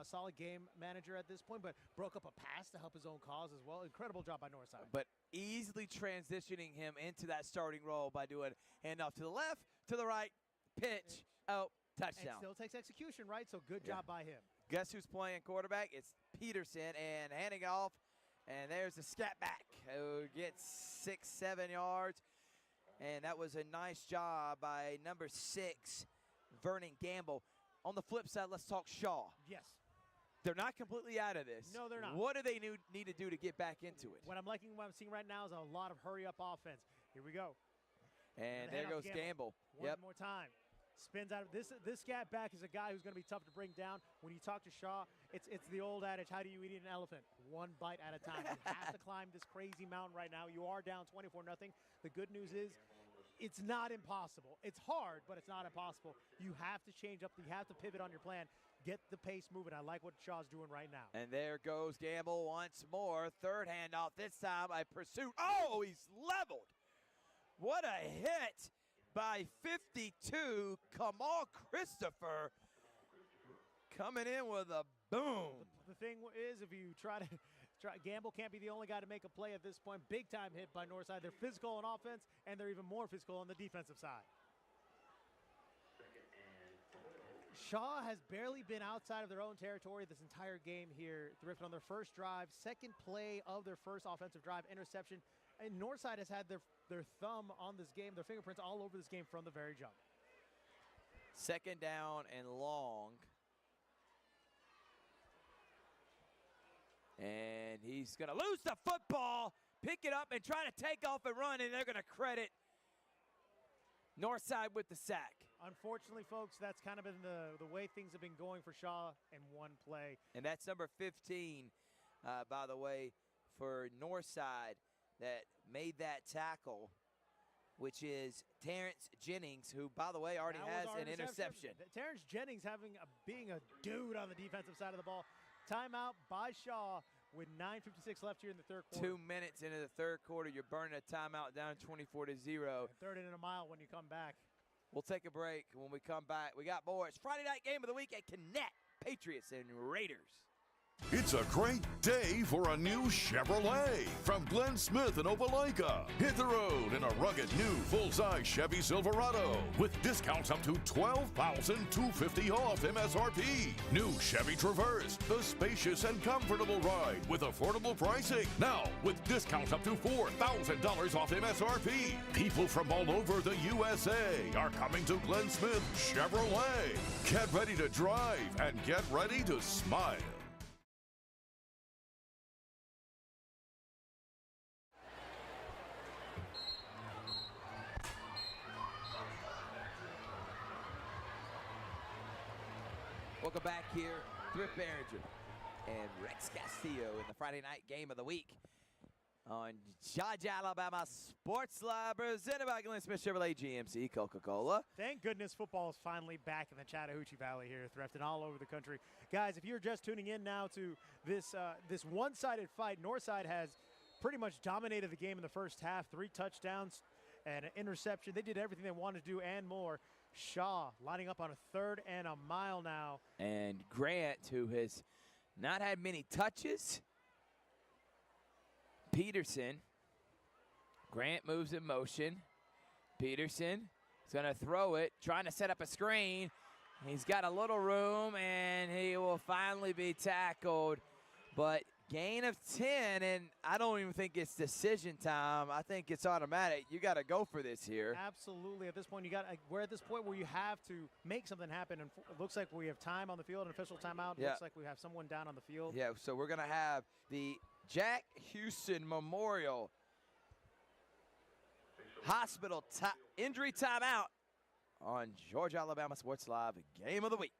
solid game manager at this point, but broke up a pass to help his own cause as well. Incredible job by Northside. But easily transitioning him into that starting role by doing handoff to the left, to the right, pitch, touchdown. And still takes execution, right? So good job by him. Guess who's playing quarterback? It's Peterson, and handing off, And there's the scat back who gets 6, 7 yards. And that was a nice job by number 6, Vernon Gamble. On the flip side, let's talk Shaw. Yes. They're not completely out of this. No, they're not. What do they need to do to get back into it? What I'm seeing right now is a lot of hurry-up offense. Here we go. And there goes Gamble. One more time. Spins out of this scat back is a guy who's going to be tough to bring down. When you talk to Shaw, it's the old adage, how do you eat an elephant? One bite at a time. You have to climb this crazy mountain right now. You are down 24-0. The good news is it's not impossible. It's hard, but it's not impossible. You have to change up. You have to pivot on your plan. Get the pace moving. I like what Shaw's doing right now. And there goes Gamble once more. Third handoff. This time a pursuit. Oh, he's leveled. What a hit by 52, Kamal Christopher, coming in with a boom. The thing is, if you try, Gamble can't be the only guy to make a play at this point. Big time hit by Northside. They're physical on offense, and they're even more physical on the defensive side. Shaw has barely been outside of their own territory this entire game here. Thrift on their first drive, second play of their first offensive drive, interception. And Northside has had their thumb on this game, their fingerprints all over this game from the very jump. Second down and long. And he's going to lose the football, pick it up, and try to take off and run, and they're going to credit Northside with the sack. Unfortunately, folks, that's kind of been the way things have been going for Shaw in one play. And that's number 15, by the way, for Northside that made that tackle, which is Terrence Jennings, who, by the way, already has an interception. Terrence Jennings being a dude on the defensive side of the ball. Timeout by Shaw with 9:56 left here in the third quarter. 2 minutes into the third quarter, you're burning a timeout down 24-0. Third and a mile when you come back. We'll take a break. When we come back, we got more. It's Friday night game of the week at Connect. Patriots and Raiders. It's a great day for a new Chevrolet from Glenn Smith in Opelika. Hit the road in a rugged new full-size Chevy Silverado with discounts up to $12,250 off MSRP. New Chevy Traverse, the spacious and comfortable ride with affordable pricing. Now with discounts up to $4,000 off MSRP. People from all over the USA are coming to Glenn Smith Chevrolet. Get ready to drive and get ready to smile. Welcome back here, Thrift Barringer and Rex Castillo in the Friday night game of the week on Georgia, Alabama Sports Live, presented by Glenn Smith Chevrolet GMC Coca-Cola. Thank goodness football is finally back in the Chattahoochee Valley here, Thrift, and all over the country. Guys, if you're just tuning in now to this one-sided fight, Northside has pretty much dominated the game in the first half. 3 touchdowns and an interception. They did everything they wanted to do and more. Shaw lining up on a 3rd and a mile now. And Grant, who has not had many touches. Peterson. Grant moves in motion. Peterson is going to throw it, trying to set up a screen. He's got a little room, and he will finally be tackled. But gain of 10, and I don't even think it's decision time. I think it's automatic. You got to go for this here. Absolutely. At this point, we're at this point where you have to make something happen, and it looks like we have time on the field, an official timeout. Yeah. Looks like we have someone down on the field. Yeah, so we're going to have the Jack Houston Memorial Hospital injury timeout on Georgia, Alabama Sports Live Game of the Week.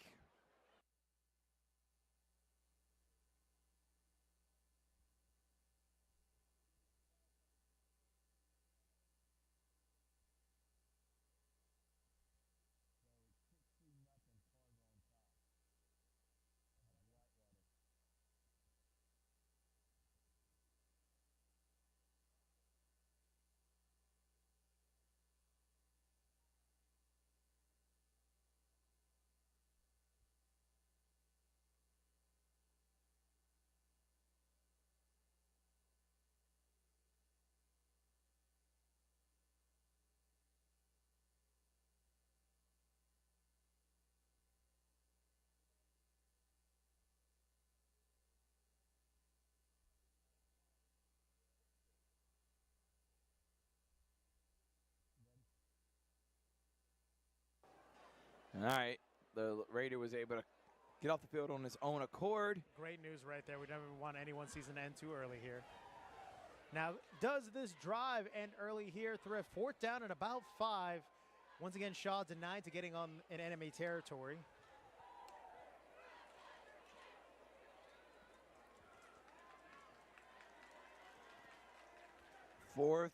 All right, the Raider was able to get off the field on his own accord. Great news right there. We never want anyone's season to end too early here. Now, does this drive end early here? Thrift, 4th down and about 5. Once again, Shaw denied to getting on in enemy territory. Fourth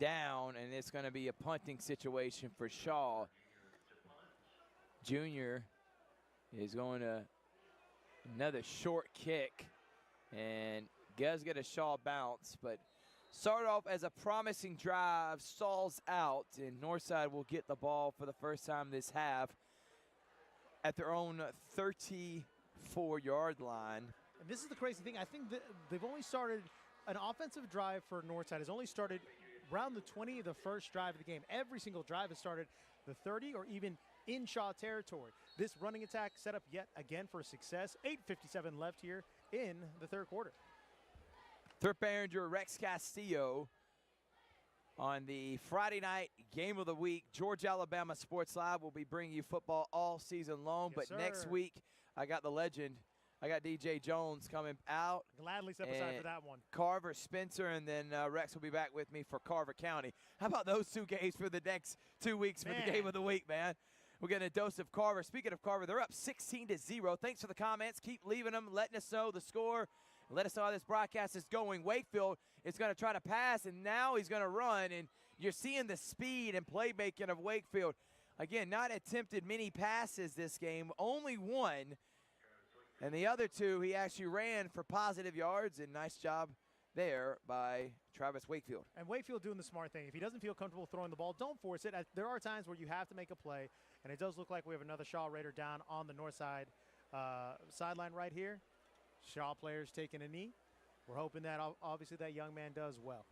down, and it's going to be a punting situation for Shaw. Junior is going to another short kick, and does get a Shaw bounce, but started off as a promising drive, stalls out, and Northside will get the ball for the first time this half at their own 34-yard line. And this is the crazy thing. I think that they've only started an offensive drive for Northside has only started around the 20 of the first drive of the game. Every single drive has started the 30 or even in Shaw territory. This running attack set up yet again for success. 8:57 left here in the third quarter. Thrift Barringer, Rex Castillo on the Friday night game of the week. Georgia Alabama Sports Live will be bringing you football all season long. Yes, but next week, I got the legend. I got DJ Jones coming out. Gladly step aside for that one. Carver, Spencer, and then Rex will be back with me for Carver County. How about those two games for the next 2 weeks for the game of the week, man? We're getting a dose of Carver. Speaking of Carver, they're up 16-0. Thanks for the comments. Keep leaving them, letting us know the score. Let us know how this broadcast is going. Wakefield is going to try to pass, and now he's going to run. And you're seeing the speed and playmaking of Wakefield. Again, not attempted many passes this game, only one. And the other two, he actually ran for positive yards, and nice job there by Travis Wakefield. And Wakefield doing the smart thing. If he doesn't feel comfortable throwing the ball, don't force it. There are times where you have to make a play, and it does look like we have another Shaw Raider down on the north side sideline right here. Shaw players taking a knee. We're hoping that obviously that young man does well.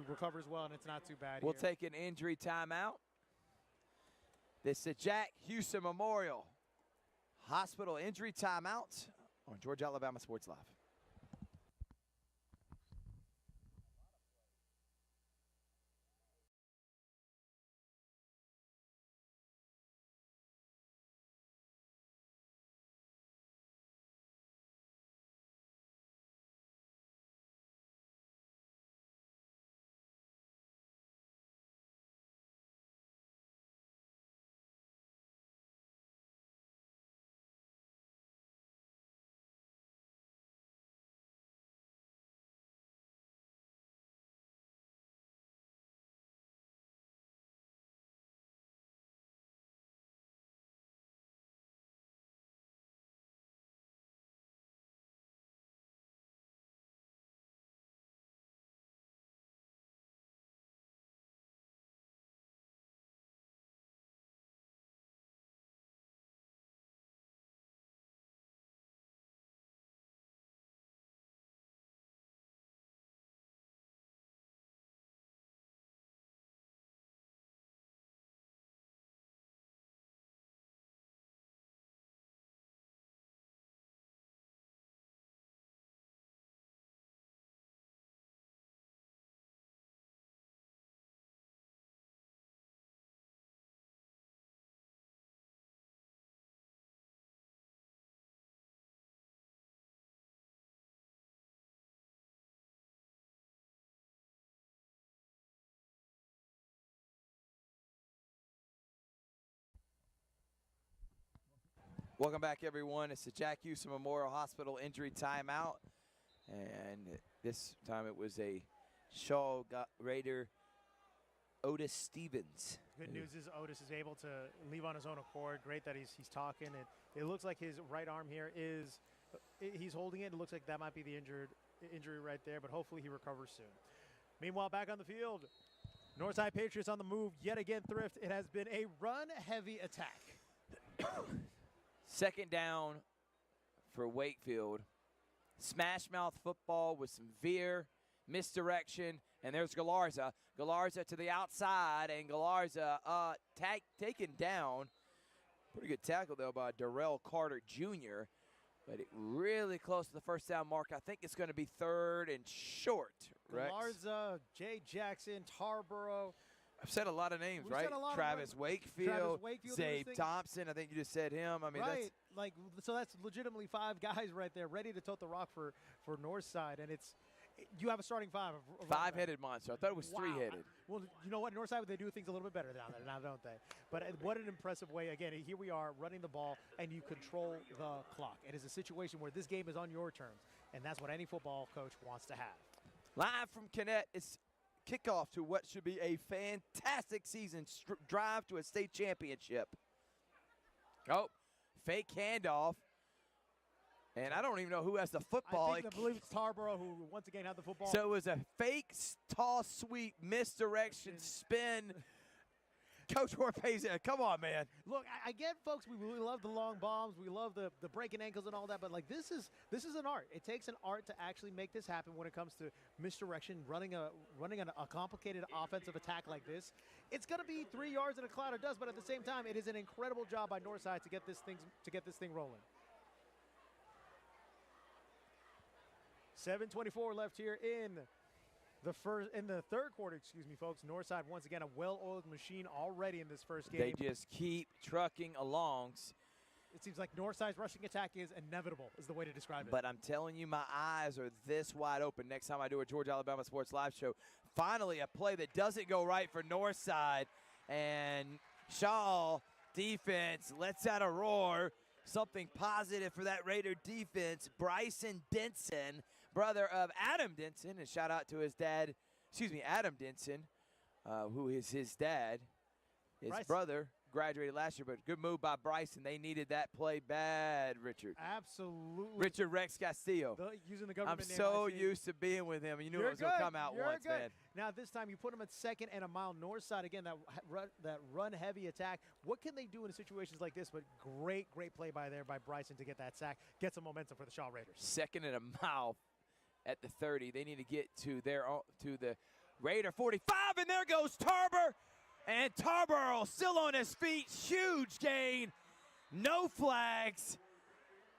Recovers well, and it's not too bad. We'll take an injury timeout. This is Jack Houston Memorial Hospital injury timeout on Georgia Alabama Sports Live. Welcome back, everyone. It's the Jack Houston Memorial Hospital injury timeout. And this time it was a Shaw Raider, Otis Stevens. Good news is Otis is able to leave on his own accord. Great that he's talking. It looks like his right arm here is, he's holding it. It looks like that might be the injury right there, but hopefully he recovers soon. Meanwhile, back on the field, Northside Patriots on the move yet again. Thrift. It has been a run-heavy attack. Second down for Wakefield. Smash mouth football with some veer, misdirection, and there's Galarza. Galarza to the outside, and Galarza taken down. Pretty good tackle, though, by Darrell Carter Jr., but it really close to the first down mark. I think it's going to be third and short. Galarza, Jay Jackson, Tarboro, I've said a lot of names, We've right? said a lot of Travis names. Wakefield, Travis Wakefield, Zabe Thompson. I think you just said him. I mean, right. Like, so that's legitimately 5 guys right there ready to tote the rock for Northside. And you have a starting 5. that's five-headed monster. I thought it was three-headed. Well, you know what? Northside, they do things a little bit better down there now, don't they? But what an impressive way. Again, here we are running the ball, and you control the clock. It is a situation where this game is on your terms, and that's what any football coach wants to have. Live from Connect, it's kickoff to what should be a fantastic season drive to a state championship. Oh, fake handoff. And I don't even know who has the football. I believe it's Tarboro who once again had the football. So it was a fake toss sweep, misdirection, spin. Coach Orpez, come on, man. Look, I get, folks, we love the long bombs. We love the breaking ankles and all that. But, like, this is an art. It takes an art to actually make this happen when it comes to misdirection, running a complicated offensive attack like this. It's going to be 3 yards in a cloud of dust, but at the same time, it is an incredible job by Northside to get this thing rolling. 7:24 left here in the third quarter, excuse me, folks. Northside, once again, a well-oiled machine already in this first game. They just keep trucking along. It seems like Northside's rushing attack is inevitable, is the way to describe it. But I'm telling you, my eyes are this wide open next time I do a Georgia Alabama Sports Live show. Finally, a play that doesn't go right for Northside. And Shaw, defense, lets out a roar. Something positive for that Raider defense. Bryson Denson, brother of Adam Denson, and shout out to his dad, Adam Denson, who is his dad. His brother graduated last year, but good move by Bryson. They needed that play bad, Richard. Absolutely. Richard Rex Castillo. Using the government I'm name. so used to being with him. You knew it was going to come out once, man. Now this time you put him at second and a mile. Northside, again, that run-heavy attack. What can they do in situations like this? But great play by Bryson to get that sack. Get some momentum for the Shaw Raiders. Second and a mile at the 30. They need to get to the Raider 45, and there goes Tarber. And Tarboro still on his feet. Huge gain. No flags.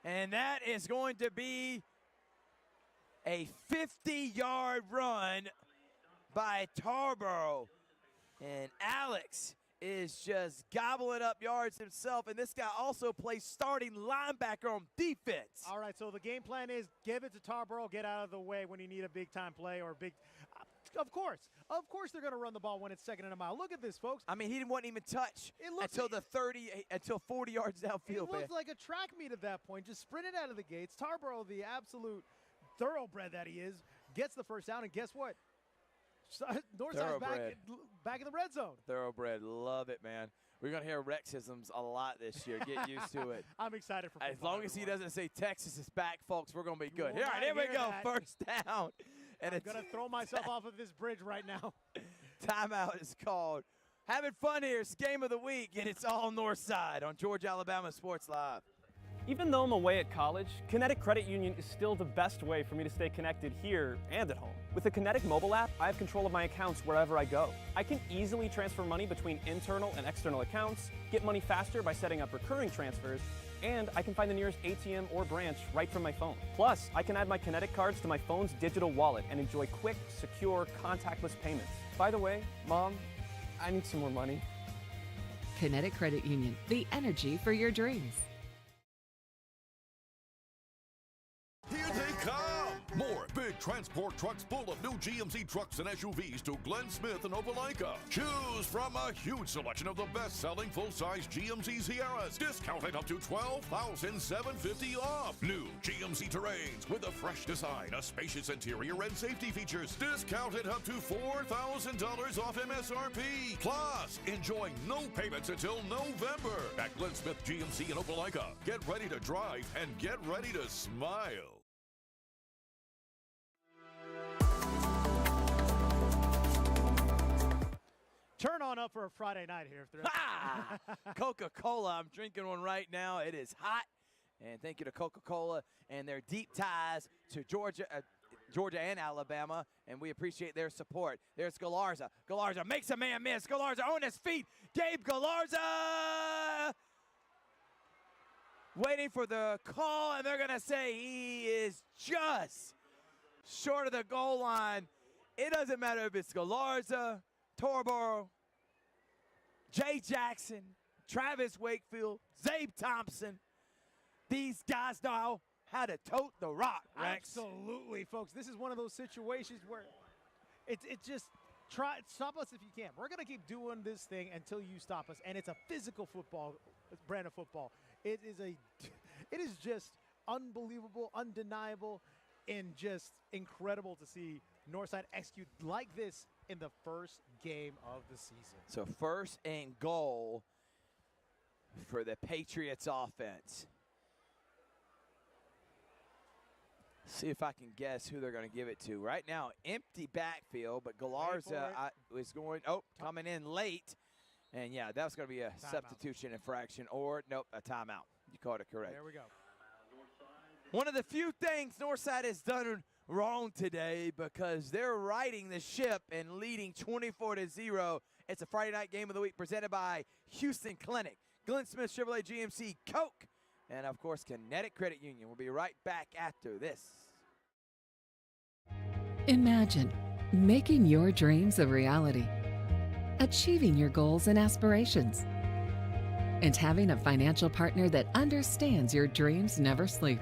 And that is going to be a 50-yard run by Tarboro. And Alex is just gobbling up yards himself. And this guy also plays starting linebacker on defense. All right, so the game plan is give it to Tarboro, get out of the way when you need a big-time play or big. Of course they're going to run the ball when it's second and a mile. Look at this, folks. I mean, he wasn't even touched until 40 yards downfield. It looks like a track meet at that point. Just sprinted out of the gates. Tarboro, the absolute thoroughbred that he is, gets the first down, and guess what? Northside's back in the red zone. Thoroughbred. Love it, man. We're going to hear Rexisms a lot this year. Get used to it. I'm excited for football. As long as he doesn't say Texas is back, folks, we're going to be good. All right, here we go. First down. And I'm going to throw myself off of this bridge right now. Timeout is called. Having fun here. It's game of the week, and it's all Northside on Georgia Alabama Sports Live. Even though I'm away at college, Kinetic Credit Union is still the best way for me to stay connected here and at home. With the Kinetic mobile app, I have control of my accounts wherever I go. I can easily transfer money between internal and external accounts, get money faster by setting up recurring transfers, and I can find the nearest ATM or branch right from my phone. Plus, I can add my Kinetic cards to my phone's digital wallet and enjoy quick, secure, contactless payments. By the way, Mom, I need some more money. Kinetic Credit Union, the energy for your dreams. Here they come! More big transport trucks full of new GMC trucks and SUVs to Glenn Smith and Opelika. Choose from a huge selection of the best-selling full-size GMC Sierras, discounted up to $12,750 off. New GMC Terrains with a fresh design, a spacious interior, and safety features, discounted up to $4,000 off MSRP. Plus, enjoy no payments until November at Glenn Smith GMC in Opelika. Get ready to drive and get ready to smile. Turn on up for a Friday night here. Coca-Cola. I'm drinking one right now. It is hot. And thank you to Coca-Cola and their deep ties to Georgia and Alabama. And we appreciate their support. There's Galarza. Galarza makes a man miss. Galarza on his feet. Gabe Galarza waiting for the call. And they're going to say he is just short of the goal line. It doesn't matter if it's Galarza, Tarboro, Jay Jackson, Travis Wakefield, Zabe Thompson. These guys know how to tote the rock, Rex. Absolutely, folks. This is one of those situations where it's just stop us if you can. We're going to keep doing this thing until you stop us, and it's a physical football brand of football. It is just unbelievable, undeniable, and just incredible to see Northside execute like this in the first game of the season. So first and goal for the Patriots offense. See if I can guess who they're going to give it to. Right now, empty backfield, but Galarza is going, coming in late. And, yeah, that's going to be a substitution infraction or, nope, a timeout. You called it correct. There we go. One of the few things Northside has done wrong today because they're riding the ship and leading 24-0. It's a Friday night game of the week presented by Houston Clinic, Glenn Smith Chevrolet GMC, Coke, and, of course, Kinetic Credit Union. We'll be right back after this. Imagine making your dreams a reality, achieving your goals and aspirations, and having a financial partner that understands your dreams never sleep.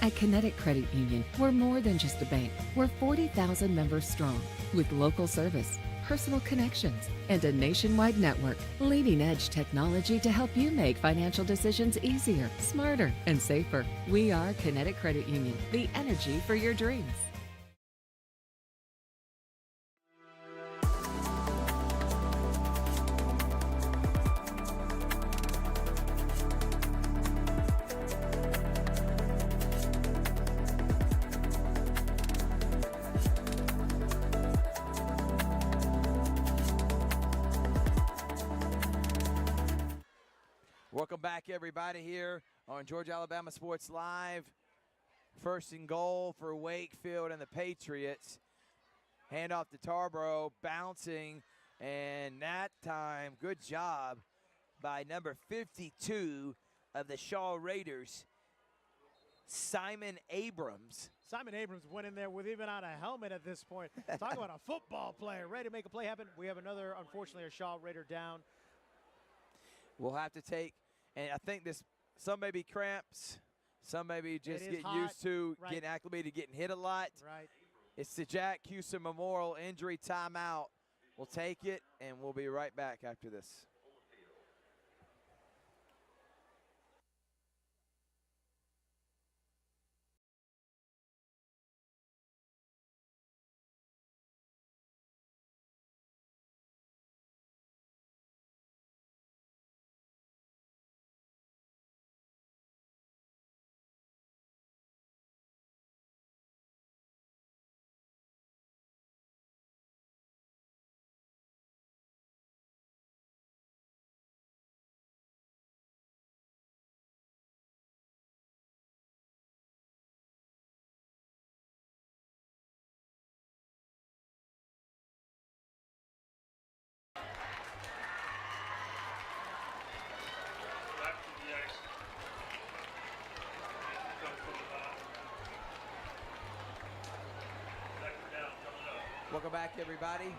At Kinetic Credit Union, we're more than just a bank. We're 40,000 members strong with local service, personal connections, and a nationwide network. Leading-edge technology to help you make financial decisions easier, smarter, and safer. We are Kinetic Credit Union, the energy for your dreams. Welcome back, everybody, here on Georgia Alabama Sports Live. First and goal for Wakefield and the Patriots. Handoff to Tarboro, bouncing, and that time, good job by number 52 of the Shaw Raiders, Simon Abrams. Simon Abrams went in there with even on a helmet at this point. Talk about a football player ready to make a play happen. We have another, unfortunately, a Shaw Raider down. We'll have to take, and I think some may be cramps, some may be just getting used to getting acclimated, getting hit a lot. Right. It's the Jack Houston Memorial Injury Timeout. We'll take it, and we'll be right back after this. Welcome back, everybody.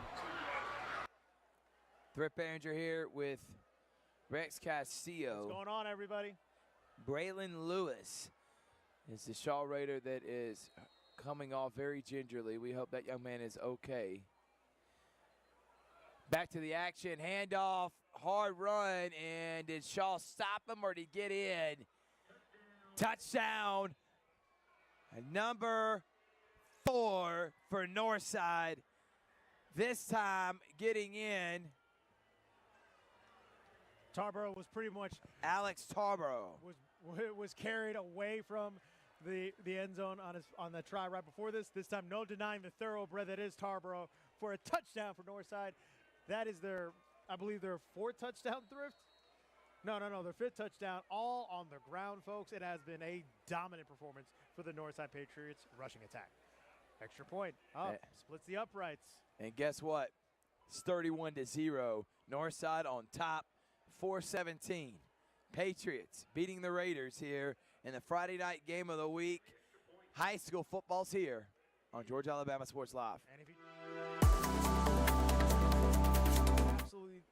Thrift Barringer here with Rex Castillo. What's going on, everybody? Braylon Lewis is the Shaw Raider that is coming off very gingerly. We hope that young man is okay. Back to the action, handoff, hard run, and did Shaw stop him or did he get in? Touchdown, number 4 for Northside. This time getting in. Tarboro was pretty much Alex Tarboro was carried away from the end zone on the try right before this. This time, no denying the thoroughbred that is Tarboro for a touchdown for Northside. That is I believe their 4th touchdown, Thrift. No, their 5th touchdown, all on the ground, folks. It has been a dominant performance for the Northside Patriots rushing attack. Extra point. Splits the uprights. And guess what? It's 31-0. Northside on top, 4-17. Patriots beating the Raiders here in the Friday night game of the week. High school football's here on Georgia Alabama Sports Live. And absolutely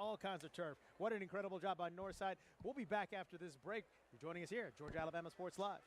all kinds of turf. What an incredible job by Northside. We'll be back after this break. You're joining us here at Georgia Alabama Sports Live.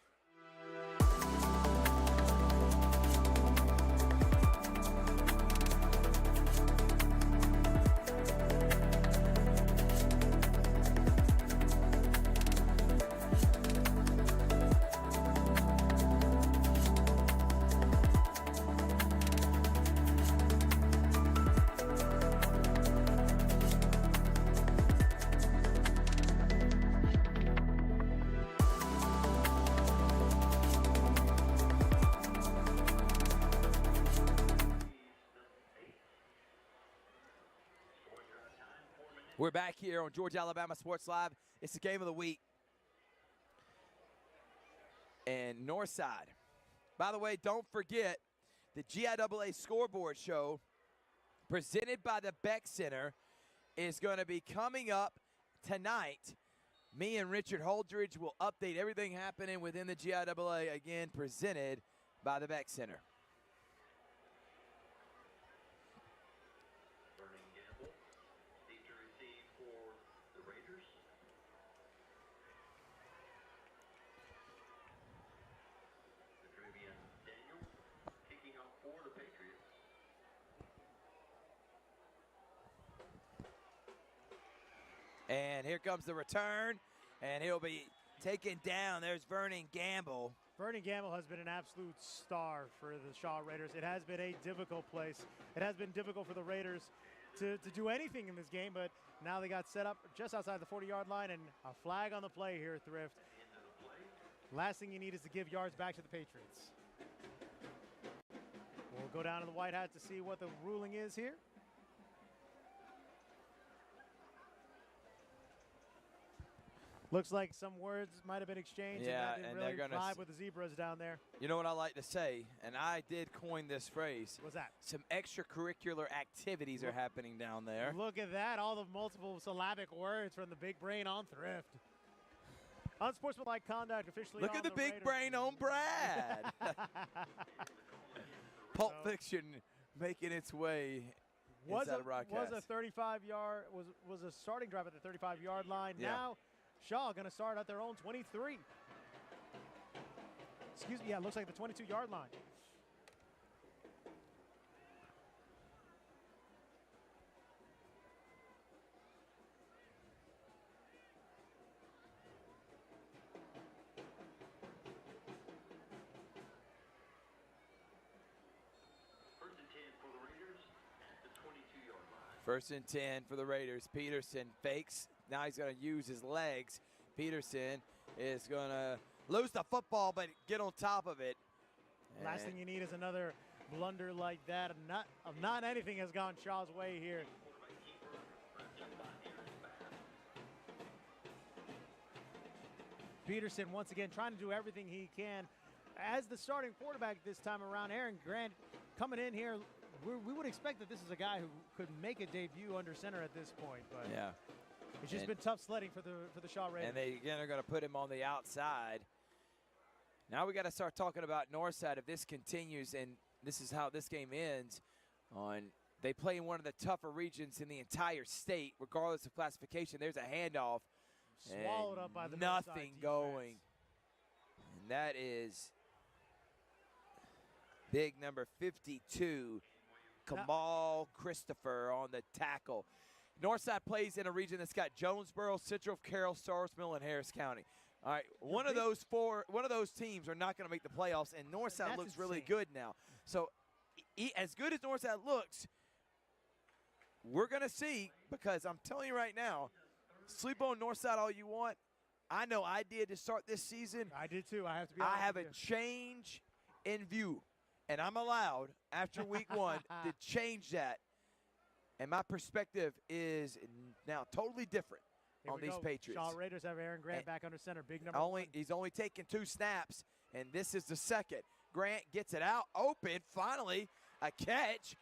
We're back here on Georgia Alabama Sports Live. It's the game of the week. And Northside. By the way, don't forget the GIAA scoreboard show presented by the Beck Center is going to be coming up tonight. Me and Richard Holdridge will update everything happening within the GIAA, again, presented by the Beck Center. And here comes the return, and he'll be taken down. There's Vernon Gamble. Vernon Gamble has been an absolute star for the Shaw Raiders. It has been a difficult place. It has been difficult for the Raiders to do anything in this game, but now they got set up just outside the 40-yard line, and a flag on the play here, Thrift. Last thing you need is to give yards back to the Patriots. We'll go down to the White Hat to see what the ruling is here. Looks like some words might have been exchanged, Yeah, and that and didn't they're really gonna vibe with the Zebras down there. You know what I like to say, and I did coin this phrase. What's that? Some extracurricular activities are happening down there. Look at that, all the multiple syllabic words from the big brain on Thrift. Unsportsmanlike conduct officially Look on at the big Raiders. brain on Brad. Pulp Fiction making its way was inside the broadcast. was a 35-yard was a starting drive at the 35-yard line. Yeah. Now Shaw going to start at their own 23. Excuse me, yeah, it looks like the 22-yard line. First and 10 for the Raiders. Peterson fakes. Now he's going to use his legs. Peterson is going to lose the football, but get on top of it. Last thing you need is another blunder like that. Not anything has gone Shaw's way here. Peterson once again trying to do everything he can as the starting quarterback this time around. Aaron Grant coming in here. We would expect that this is a guy who could make a debut under center at this point, but yeah, it's just been tough sledding for the Shaw Raiders. And they again are going to put him on the outside. Now we got to start talking about Northside. If this continues and this is how this game ends, they play in one of the tougher regions in the entire state, regardless of classification. There's a handoff, swallowed up by the nothing Northside going, and that is big number 52. Kamal Christopher on the tackle. Northside plays in a region that's got Jonesboro, Central, Carroll, Starrsville, and Harris County. All right, one of those teams are not going to make the playoffs, and Northside looks really good now. So, as good as Northside looks, we're going to see, because I'm telling you right now, sleep on Northside all you want. I know I did to start this season. I did too. I have to be honest I have with a you. change in view. And I'm allowed, after week one, to change that. And my perspective is now totally different on these Patriots. Shaw Raiders have Aaron Grant back under center. Big number one. He's only taken 2 snaps, and this is the second. Grant gets it out, open, finally a catch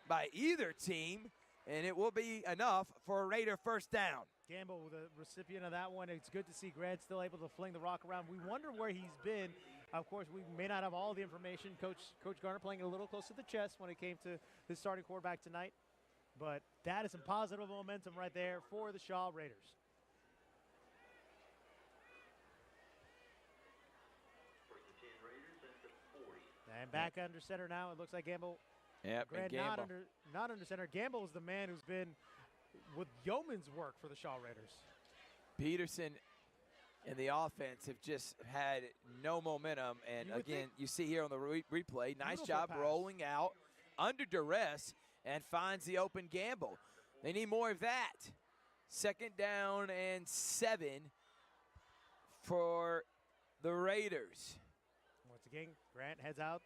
by either team, and it will be enough for a Raider first down. Gamble, the recipient of that one. It's good to see Grant still able to fling the rock around. We wonder where he's been. Of course, we may not have all the information. Coach Garner playing it a little close to the chest when it came to his starting quarterback tonight. but that is some positive momentum right there for the Shaw Raiders. And back under center now. It looks like Gamble. Yep, Grant and Gamble. not under center. Gamble is the man who's been with yeoman's work for the Shaw Raiders. Peterson and the offense have just had no momentum. And again, you see here on the replay, nice job pass. rolling out under duress and finds the open Gamble. They need more of that. 2nd down and 7 for the Raiders. Once again, Grant heads out,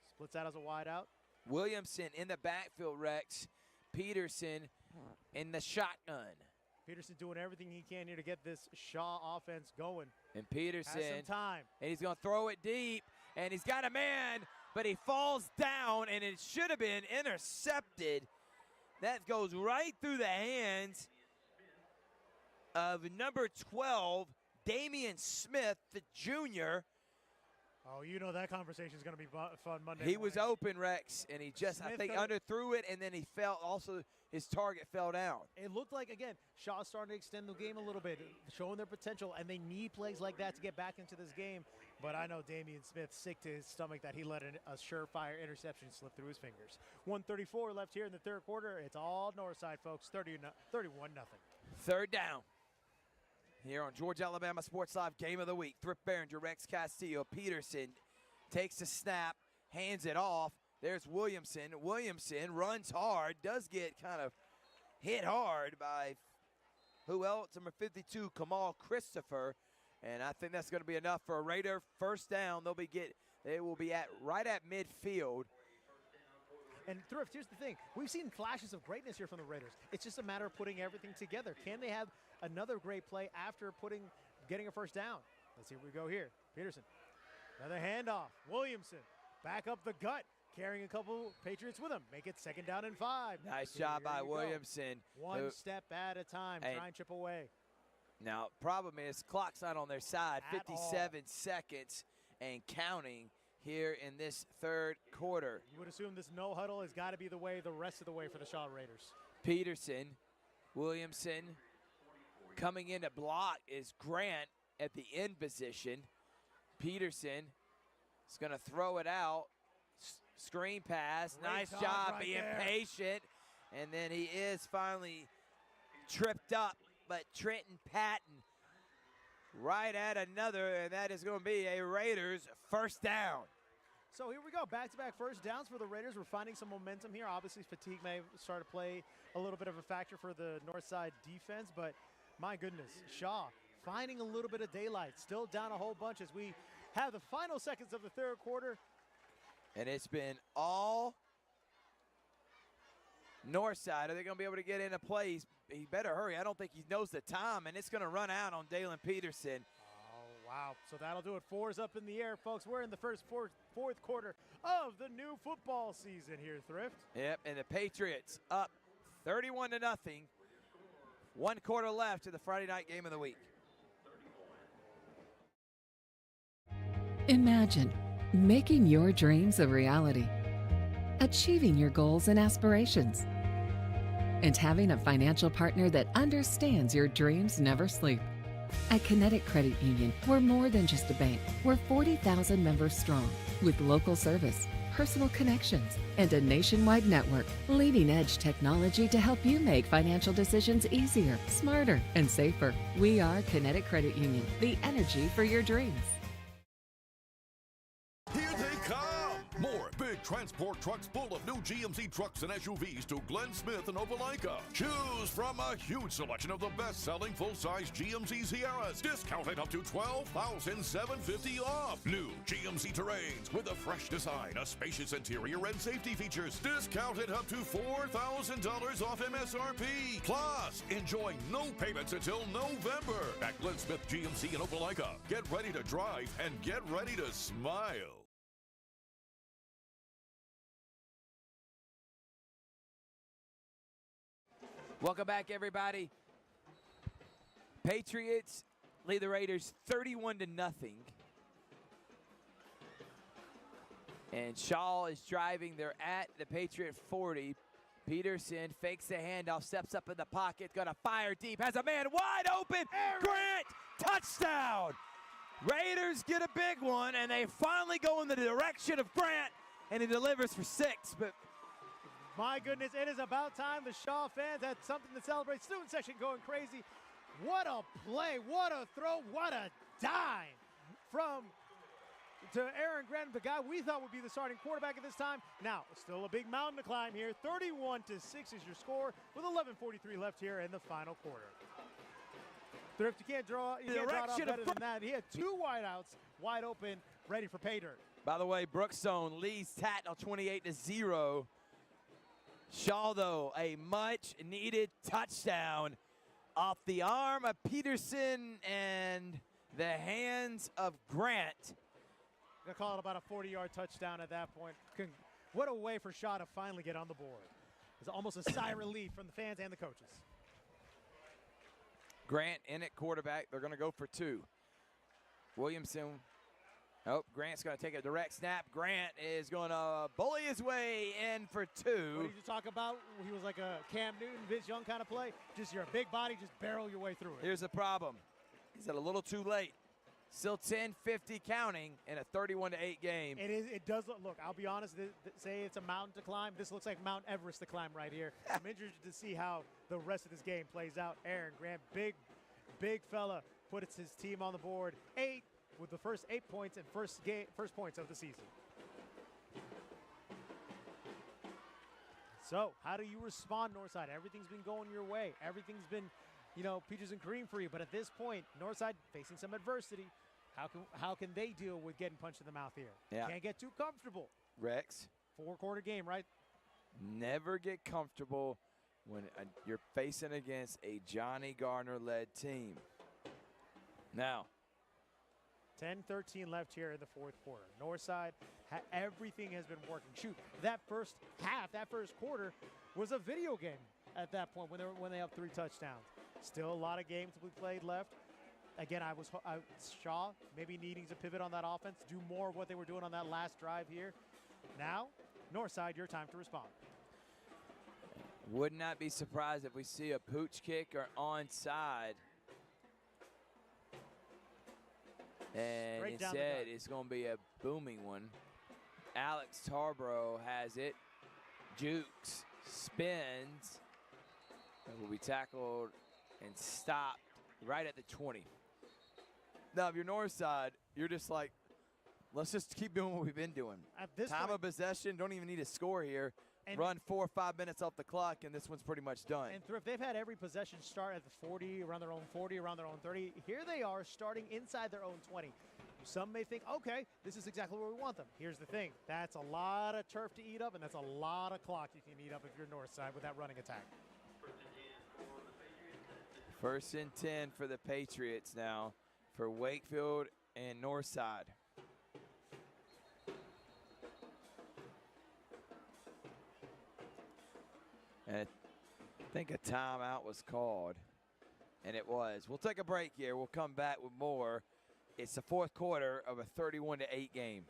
splits out as a wide out. Williamson in the backfield, Rex. Peterson in the shotgun. Peterson doing everything he can here to get this Shaw offense going. And Peterson, has some time. And he's going to throw it deep, and he's got a man, but he falls down, and it should have been intercepted. That goes right through the hands of number 12, Damian Smith, the junior. Oh, you know that conversation is going to be fun Monday He morning. was open, Rex, and he just, I think, underthrew it, and then he fell. Also, his target fell down. It looked like, again, Shaw's starting to extend the game a little bit, showing their potential, and they need plays like that to get back into this game. But I know Damian Smith sick to his stomach that he let a surefire interception slip through his fingers. 1:34 left here in the third quarter. It's all Northside, folks. 31-0. 3rd down. Here on Georgia Alabama Sports Live Game of the Week. Thrift, Barringer, Rex, Castillo. Peterson takes the snap, hands it off. There's Williamson. Williamson runs hard, does get kind of hit hard by who else? Number 52, Kamal Christopher. And I think that's going to be enough for a Raider 1st down. They will be right at midfield. And Thrift, here's the thing. We've seen flashes of greatness here from the Raiders. It's just a matter of putting everything together. Can they have another great play after getting a 1st down? Let's see where we go here. Peterson, another handoff. Williamson, back up the gut, carrying a couple Patriots with him. Make it 2nd down and 5. Nice job by Williamson. One step at a time, try and chip away. Now, problem is, clock's not on their side. At 57 seconds and counting here in this 3rd quarter. You would assume this no huddle has got to be the way the rest of the way for the Shaw Raiders. Peterson, Williamson, coming in to block is Grant at the end position. Peterson is going to throw it out. Screen pass. Great nice job job right being there. patient. And then he is finally tripped up. But Trenton Patton right at another, and that is going to be a Raiders 1st down. So here we go, back-to-back 1st downs for the Raiders. We're finding some momentum here. Obviously, fatigue may start to play a little bit of a factor for the Northside defense, but my goodness, Shaw finding a little bit of daylight. Still down a whole bunch as we have the final seconds of the 3rd quarter. And it's been all Northside. Are they going to be able to get into plays? He better hurry. I don't think he knows the time, and it's going to run out on Dalen Peterson. Oh, wow. So that'll do it. 4's up in the air, folks. We're in the fourth quarter of the new football season here, Thrift. Yep, and the Patriots up 31-0. 1 quarter left to the Friday night game of the week. Imagine making your dreams a reality, achieving your goals and aspirations, and having a financial partner that understands your dreams never sleep. At Kinetic Credit Union, we're more than just a bank. We're 40,000 members strong, with local service, personal connections, and a nationwide network. Leading-edge technology to help you make financial decisions easier, smarter, and safer. We are Kinetic Credit Union, the energy for your dreams. Here they come! More big transport trucks full of new GMC trucks and SUVs to Glenn Smith and Opelika. Choose from a huge selection of the best-selling full-size GMC Sierras, discounted up to $12,750 off. New GMC Terrains with a fresh design, a spacious interior, and safety features, discounted up to $4,000 off MSRP. Plus, enjoy no payments until November at Glenn Smith GMC in Opelika. Get ready to drive and get ready to smile. Welcome back, everybody. Patriots lead the Raiders 31-0. And Shaw is driving. They're at the Patriot 40. Peterson fakes the handoff, steps up in the pocket, gonna fire deep, has a man wide open. Grant, touchdown! Raiders get a big one, and they finally go in the direction of Grant, and he delivers for 6. But my goodness, it is about time. The Shaw fans had something to celebrate. Student section going crazy. What a play, what a throw, what a dime to Aaron Grant, the guy we thought would be the starting quarterback at this time. Now, still a big mountain to climb here. 31-6 is your score with 11:43 left here in the final quarter. Thrift, you can't draw it off better than that. He had 2 wideouts wide open, ready for pay dirt. by the way, Brookstone leads Tatnall 28-0. Shaw, though, a much-needed touchdown off the arm of Peterson and the hands of Grant. Gonna call it about a 40-yard touchdown at that point. What a way for Shaw to finally get on the board. It's almost a sigh of relief from the fans and the coaches. Grant in at quarterback. They're going to go for 2. Williamson. Oh, Grant's going to take a direct snap. Grant is going to bully his way in for 2. What did you talk about? He was like a Cam Newton, Vince Young kind of play. Just you're a big body, just barrel your way through it. Here's the problem. He's a little too late. Still 10-50 counting in a 31-8 game. It does look, I'll be honest, say it's a mountain to climb. This looks like Mount Everest to climb right here. I'm interested to see how the rest of this game plays out. Aaron Grant, big fella, puts his team on the board. 8 with the first 8 points and first points of the season. So, how do you respond, Northside? Everything's been going your way. Everything's been, peaches and cream for you. But at this point, Northside facing some adversity. How can they deal with getting punched in the mouth here? Yeah. Can't get too comfortable. Rex. 4-quarter game, right? Never get comfortable when you're facing against a Johnny Gardner-led team. Now, 10-13 left here in the 4th quarter. Northside, everything has been working. Shoot, that first half, that first quarter was a video game at that point when they have 3 touchdowns. Still a lot of games to be played left. Again, I was Shaw maybe needing to pivot on that offense, do more of what they were doing on that last drive here. Now, Northside, your time to respond. Would not be surprised if we see a pooch kick or onside. And instead, it's going to be a booming one. Alex Tarboro has it. Jukes, spins, and will be tackled and stopped right at the 20. Now, if you're Northside, you're just like, let's just keep doing what we've been doing. At this time point, of possession, don't even need a score here. Run 4 or 5 minutes off the clock, and this one's pretty much done. And Thrift, they've had every possession start at the 40, around their own 40, around their own 30. Here they are starting inside their own 20. Some may think, okay, this is exactly where we want them. Here's the thing. That's a lot of turf to eat up, and that's a lot of clock you can eat up if you're Northside with that running attack. 1st and 10 for the Patriots now for Wakefield and Northside. And I think a timeout was called, and it was. We'll take a break here. We'll come back with more. It's the 4th quarter of a 31-8 game.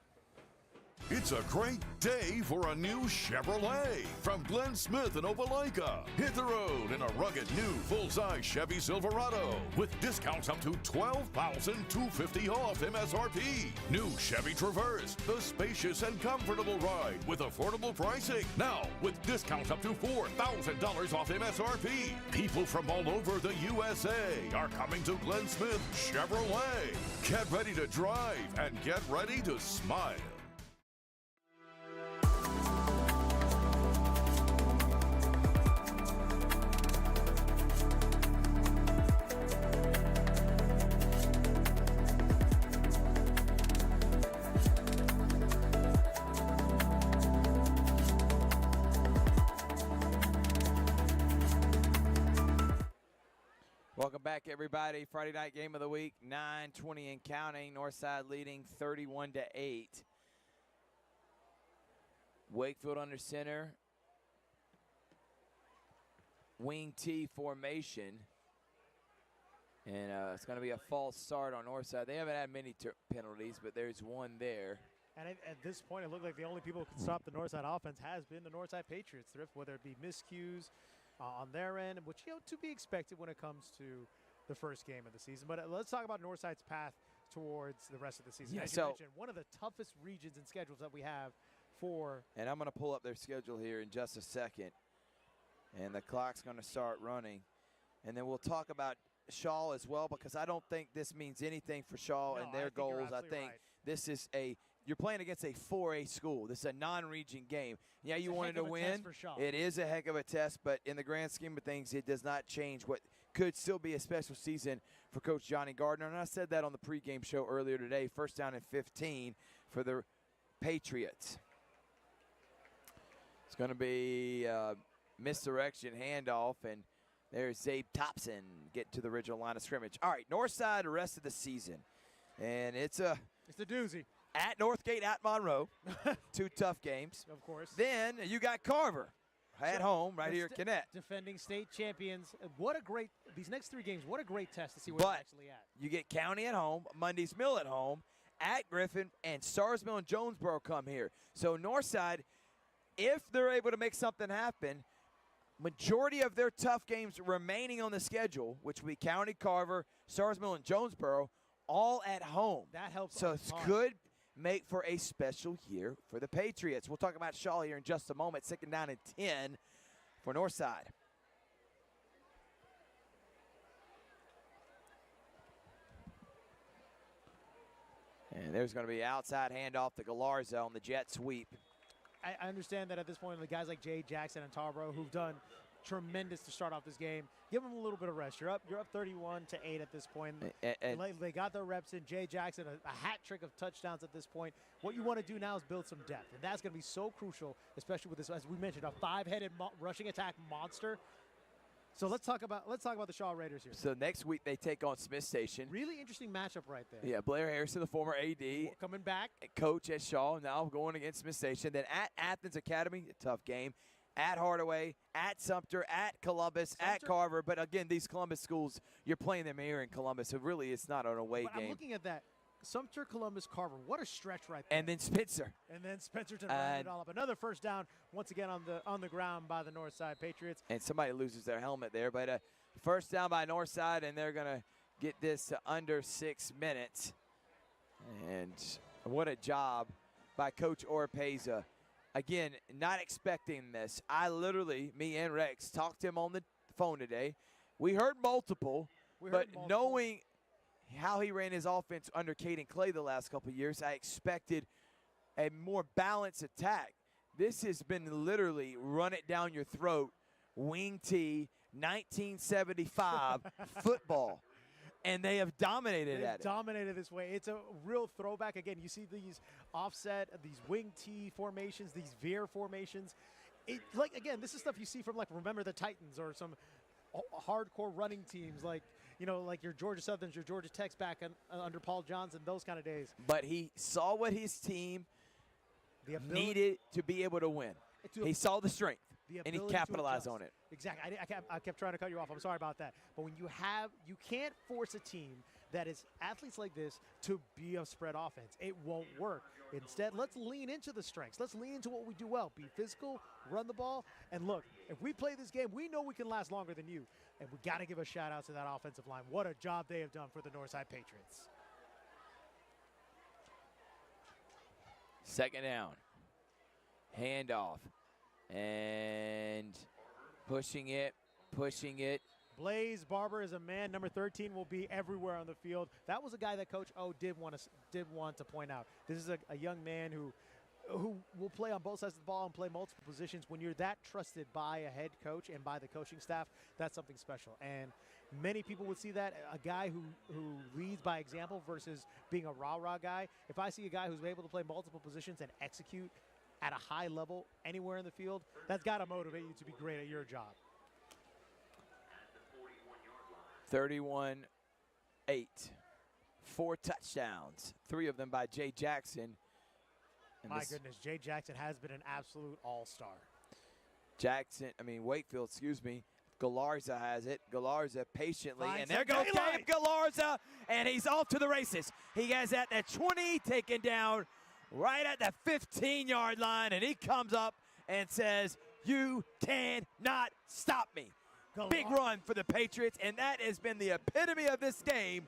It's a great day for a new Chevrolet from Glenn Smith in Opelika. Hit the road in a rugged new full-size Chevy Silverado with discounts up to $12,250 off MSRP. New Chevy Traverse, the spacious and comfortable ride with affordable pricing. Now with discounts up to $4,000 off MSRP. People from all over the USA are coming to Glenn Smith Chevrolet. Get ready to drive and get ready to smile. Welcome back, everybody. Friday night game of the week, 9:20 and counting. Northside leading 31-8. Wakefield under center. Wing T formation. And it's going to be a false start on Northside. They haven't had many penalties, but there's one there. And at this point, it looked like the only people who could stop the Northside offense has been the Northside Patriots. Thrift, whether it be miscues on their end, which, to be expected when it comes to the first game of the season. But let's talk about Northside's path towards the rest of the season. Yeah, As you mentioned, one of the toughest regions and schedules that we have for. And I'm going to pull up their schedule here in just a second. And the clock's going to start running. And then we'll talk about Shaw as well, because I don't think this means anything for Shaw and their goals. I think this is you're playing against a 4A school. This is a non-region game. Yeah, you wanted to win. It is a heck of a test, but in the grand scheme of things, it does not change what could still be a special season for Coach Johnny Gardner. And I said that on the pregame show earlier today. First down and 15 for the Patriots. It's going to be misdirection handoff, and there's Zabe Thompson getting to the original line of scrimmage. All right, Northside the rest of the season. And it's a doozy. At Northgate, at Monroe. 2 tough games. Of course. Then you got Carver at home right here at Connect. Defending state champions. These next 3 games, what a great test to see where they're actually at. You get County at home, Monday's Mill at home, at Griffin, and Starsmill and Jonesboro come here. So Northside, if they're able to make something happen, majority of their tough games remaining on the schedule, which will be County, Carver, Starsmill, and Jonesboro, all at home. That helps. So it could make for a special year for the Patriots. We'll talk about Shaw here in just a moment. 2nd down and 10 for Northside. And there's going to be outside handoff to Galarza on the jet sweep. I understand that at this point, the guys like Jay Jackson and Tarboro, who've done tremendous to start off this game, give them a little bit of rest. You're up 31-8 at this point. They got their reps in. Jay Jackson, a hat trick of touchdowns at this point. What you want to do now is build some depth, and that's going to be so crucial, especially with this, as we mentioned, a 5-headed rushing attack monster. So let's talk about the Shaw Raiders here. So next week they take on Smith Station. Really interesting matchup right there. Yeah, Blair Harrison, the former AD. Coming back. Coach at Shaw, now going against Smith Station. Then at Athens Academy, a tough game. At Hardaway, at Sumter, at Columbus, at Carver. But again, these Columbus schools, you're playing them here in Columbus. So really, it's not an away game. I'm looking at that. Sumter, Columbus, Carver. What a stretch right there. And then Spencer. And then Spencerton rounded it all up. Another first down, once again on the ground by the Northside Patriots. And somebody loses their helmet there. But first down by Northside, and they're going to get this to under 6 minutes. And what a job by Coach Oropeza. Again, not expecting this. I literally, me and Rex, talked to him on the phone today. We heard multiple, but knowing how he ran his offense under Caden Clay the last couple of years, I expected a more balanced attack. This has been literally run it down your throat, wing tee, 1975 football. And they have dominated at it. Dominated this way. It's a real throwback. Again, you see these offset, these wing tee formations, these veer formations. Again, this is stuff you see from, Remember the Titans or some hardcore running teams like your Georgia Southerns, your Georgia Techs back under Paul Johnson, those kind of days. But he saw what his team needed to be able to win. He saw the strength, and he capitalized on it. Exactly. I kept trying to cut you off. I'm sorry about that. But when you can't force a team that is athletes like this to be a spread offense. It won't work. Instead, let's lean into the strengths. Let's lean into what we do well. Be physical, run the ball, and look, if we play this game, we know we can last longer than you. And we got to give a shout-out to that offensive line. What a job they have done for the Northside Patriots. Second down. Handoff. And pushing it. Blaze Barber is a man. Number 13 will be everywhere on the field. That was a guy that Coach O did want to point out. This is a young man who will play on both sides of the ball and play multiple positions. When you're that trusted by a head coach and by the coaching staff, that's something special. And many people would see that, a guy who leads by example versus being a rah-rah guy. If I see a guy who's able to play multiple positions and execute at a high level anywhere in the field, that's got to motivate you to be great at your job. 31-8. 4 touchdowns, 3 of them by Jay Jackson. And my goodness, Jay Jackson has been an absolute all-star. Wakefield, Galarza has it. Galarza patiently, Finds and there goes Gabe Galarza, and he's off to the races. He has at 20, taken down right at the 15-yard line, and he comes up and says, "You cannot stop me." Big run for the Patriots, and that has been the epitome of this game.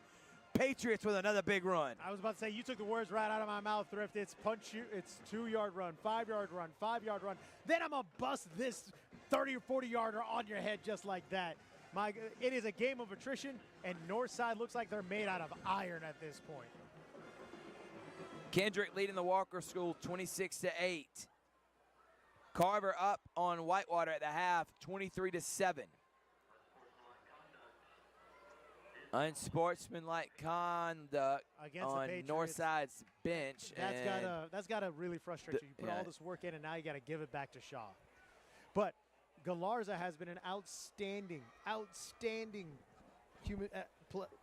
Patriots with another big run. I was about to say, you took the words right out of my mouth, Thrift. It's punch you, it's 2-yard run, 5-yard run, 5-yard run. Then I'm going to bust this 30 or 40-yarder on your head just like that. It is a game of attrition, and Northside looks like they're made out of iron at this point. Kendrick leading the Walker School 26-8. Carver up on Whitewater at the half, 23-7. Unsportsmanlike conduct against on Northside's bench. That's gotta really frustrate you. You put all this work in, and now you got to give it back to Shaw. But Galarza has been an outstanding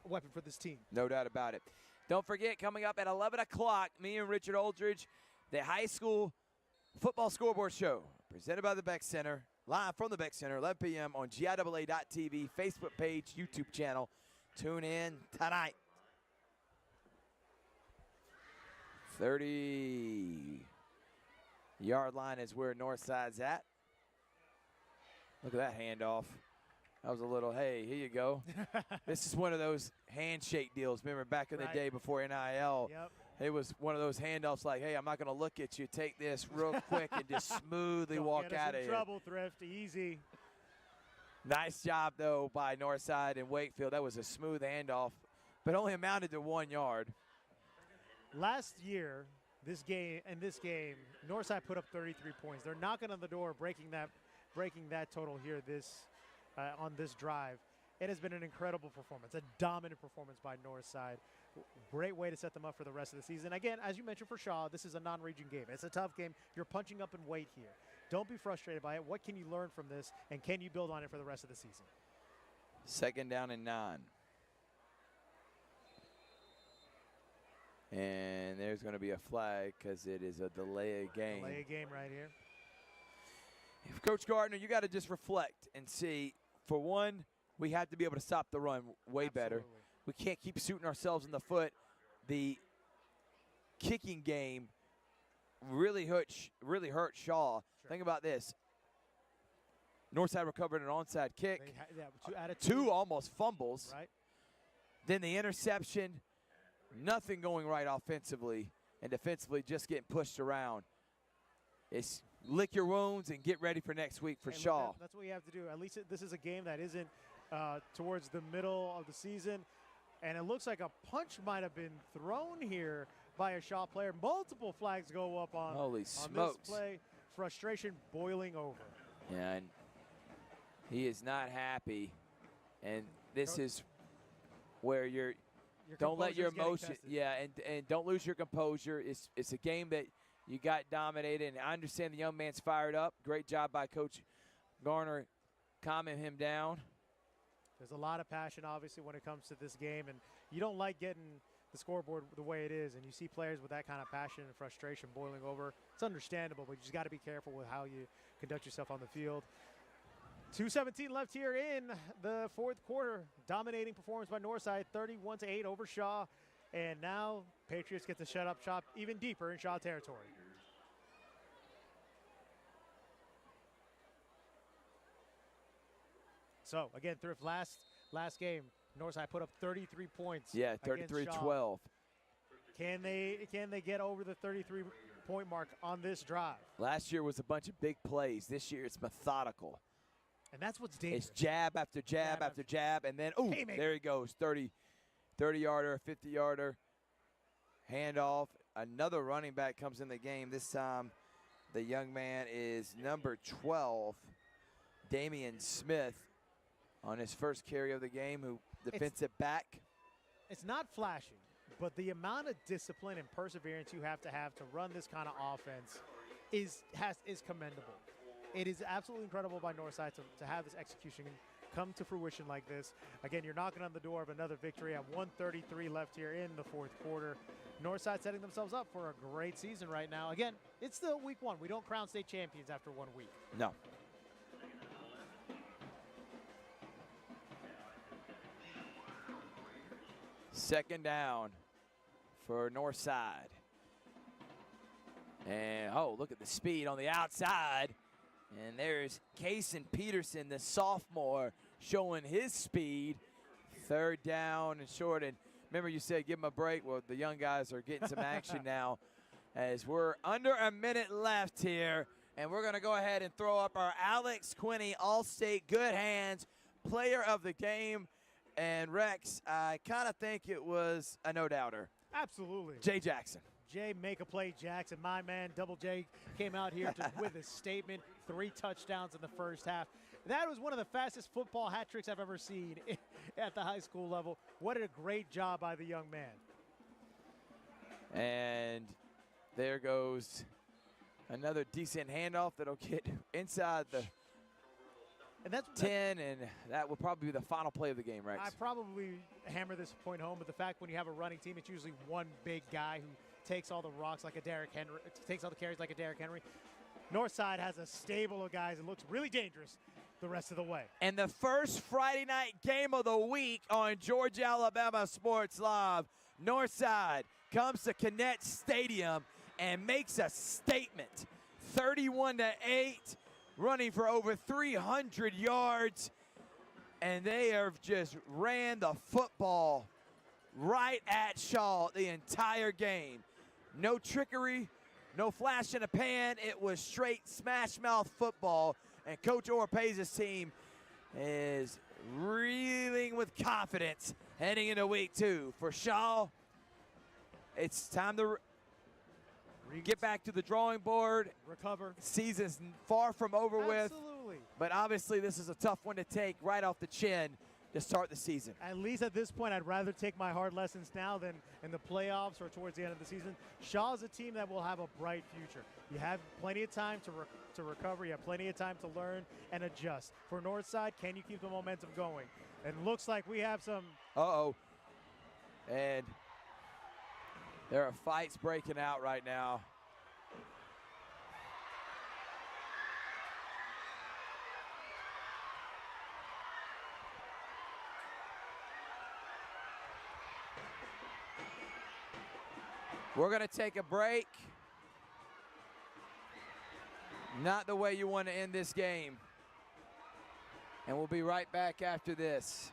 weapon for this team. No doubt about it. Don't forget, coming up at 11 o'clock, me and Richard Aldridge, the high school football scoreboard show, presented by the Beck Center, live from the Beck Center, 11 p.m. on GIAA.tv, Facebook page, YouTube channel. Tune in tonight. 30-yard line is where Northside's at. Look at that handoff. That was a little, hey, here you go. This is one of those handshake deals. Remember back in the day before NIL, it was one of those handoffs like, hey, I'm not going to look at you. Take this real quick and just smoothly walk out of here. Trouble, Thrift, easy. Nice job, though, by Northside and Wakefield. That was a smooth handoff, but only amounted to 1 yard. Last year, this game, Northside put up 33 points. They're knocking on the door, breaking that total here on this drive. It has been an incredible performance, a dominant performance by Northside. Great way to set them up for the rest of the season. Again, as you mentioned for Shaw, this is a non-region game. It's a tough game. You're punching up in weight here. Don't be frustrated by it. What can you learn from this, and can you build on it for the rest of the season? 2nd down and 9. And there's going to be a flag because it is a delay of game. Delay of game right here. If Coach Gardner, you got to just reflect and see, for one, we have to be able to stop the run way better. We can't keep shooting ourselves in the foot. The kicking game really hurt Shaw. Sure. Think about this. Northside recovered an onside kick. Two almost fumbles. Right. Then the interception. Nothing going right offensively. And defensively just getting pushed around. It's lick your wounds and get ready for next week for Shaw. That's what you have to do. At least this is a game that isn't towards the middle of the season. And it looks like a punch might have been thrown here by a Shaw player. Multiple flags go up on this play. Frustration boiling over. Yeah, and he is not happy. And this is where your don't let your emotion, and don't lose your composure. It's a game that you got dominated, and I understand the young man's fired up. Great job by Coach Garner calming him down. There's a lot of passion, obviously, when it comes to this game, and you don't like getting the scoreboard the way it is, and you see players with that kind of passion and frustration boiling over. It's understandable, but you just got to be careful with how you conduct yourself on the field. 2:17 left here in the fourth quarter. Dominating performance by Northside, 31-8 over Shaw, and now Patriots get to shut up shop even deeper in Shaw territory. So, again, Thrift, last game, Northside put up 33 points. Yeah, 33-12. Can they get over the 33-point mark on this drive? Last year was a bunch of big plays. This year it's methodical. And that's what's dangerous. It's jab after jab after jab, and then, ooh, there he goes, 30-yarder, 50-yarder, handoff. Another running back comes in the game. This time the young man is number 12, Damian Smith, on his first carry of the game, who defensive back. It's not flashy, but the amount of discipline and perseverance you have to run this kind of offense is commendable. It is absolutely incredible by Northside to have this execution come to fruition like this. Again, you're knocking on the door of another victory at 1:33 left here in the fourth quarter. Northside setting themselves up for a great season right now. Again, it's still week one. We don't crown state champions after 1 week. No. Second down for Northside. And, oh, look at the speed on the outside. And there's Kason Peterson, the sophomore, showing his speed. Third down and short. And remember you said give them a break. Well, the young guys are getting some action now as we're under a minute left here. And we're going to go ahead and throw up our Alex Quinney All-State Good Hands Player of the Game. And Rex, I kind of think it was a no-doubter. Absolutely. Jay Jackson. Jay make a play Jackson, my man, Double J, came out here with a statement, 3 touchdowns in the first half. That was one of the fastest football hat tricks I've ever seen at the high school level. What a great job by the young man. And there goes another decent handoff that'll get inside the 10, and that will probably be the final play of the game, Rex. I probably hammer this point home, but the fact when you have a running team, it's usually one big guy who takes all the rocks like a Derrick Henry, takes all the carries like a Derrick Henry. Northside has a stable of guys and looks really dangerous the rest of the way. And the first Friday night game of the week on Georgia Alabama Sports Live, Northside comes to Connect Stadium and makes a statement. 31-8, running for over 300 yards. And they have just ran the football right at Shaw the entire game. No trickery, no flash in the pan. It was straight smash mouth football. And Coach Oropez's team is reeling with confidence heading into week 2. For Shaw, it's time to get back to the drawing board. Recover. Season's far from over with. Absolutely. But obviously this is a tough one to take right off the chin to start the season. At least at this point, I'd rather take my hard lessons now than in the playoffs or towards the end of the season. Shaw's a team that will have a bright future. You have plenty of time to recover. You have plenty of time to learn and adjust. For Northside, can you keep the momentum going? And it looks like we have some. Uh-oh. And there are fights breaking out right now. We're going to take a break. Not the way you want to end this game. And we'll be right back after this.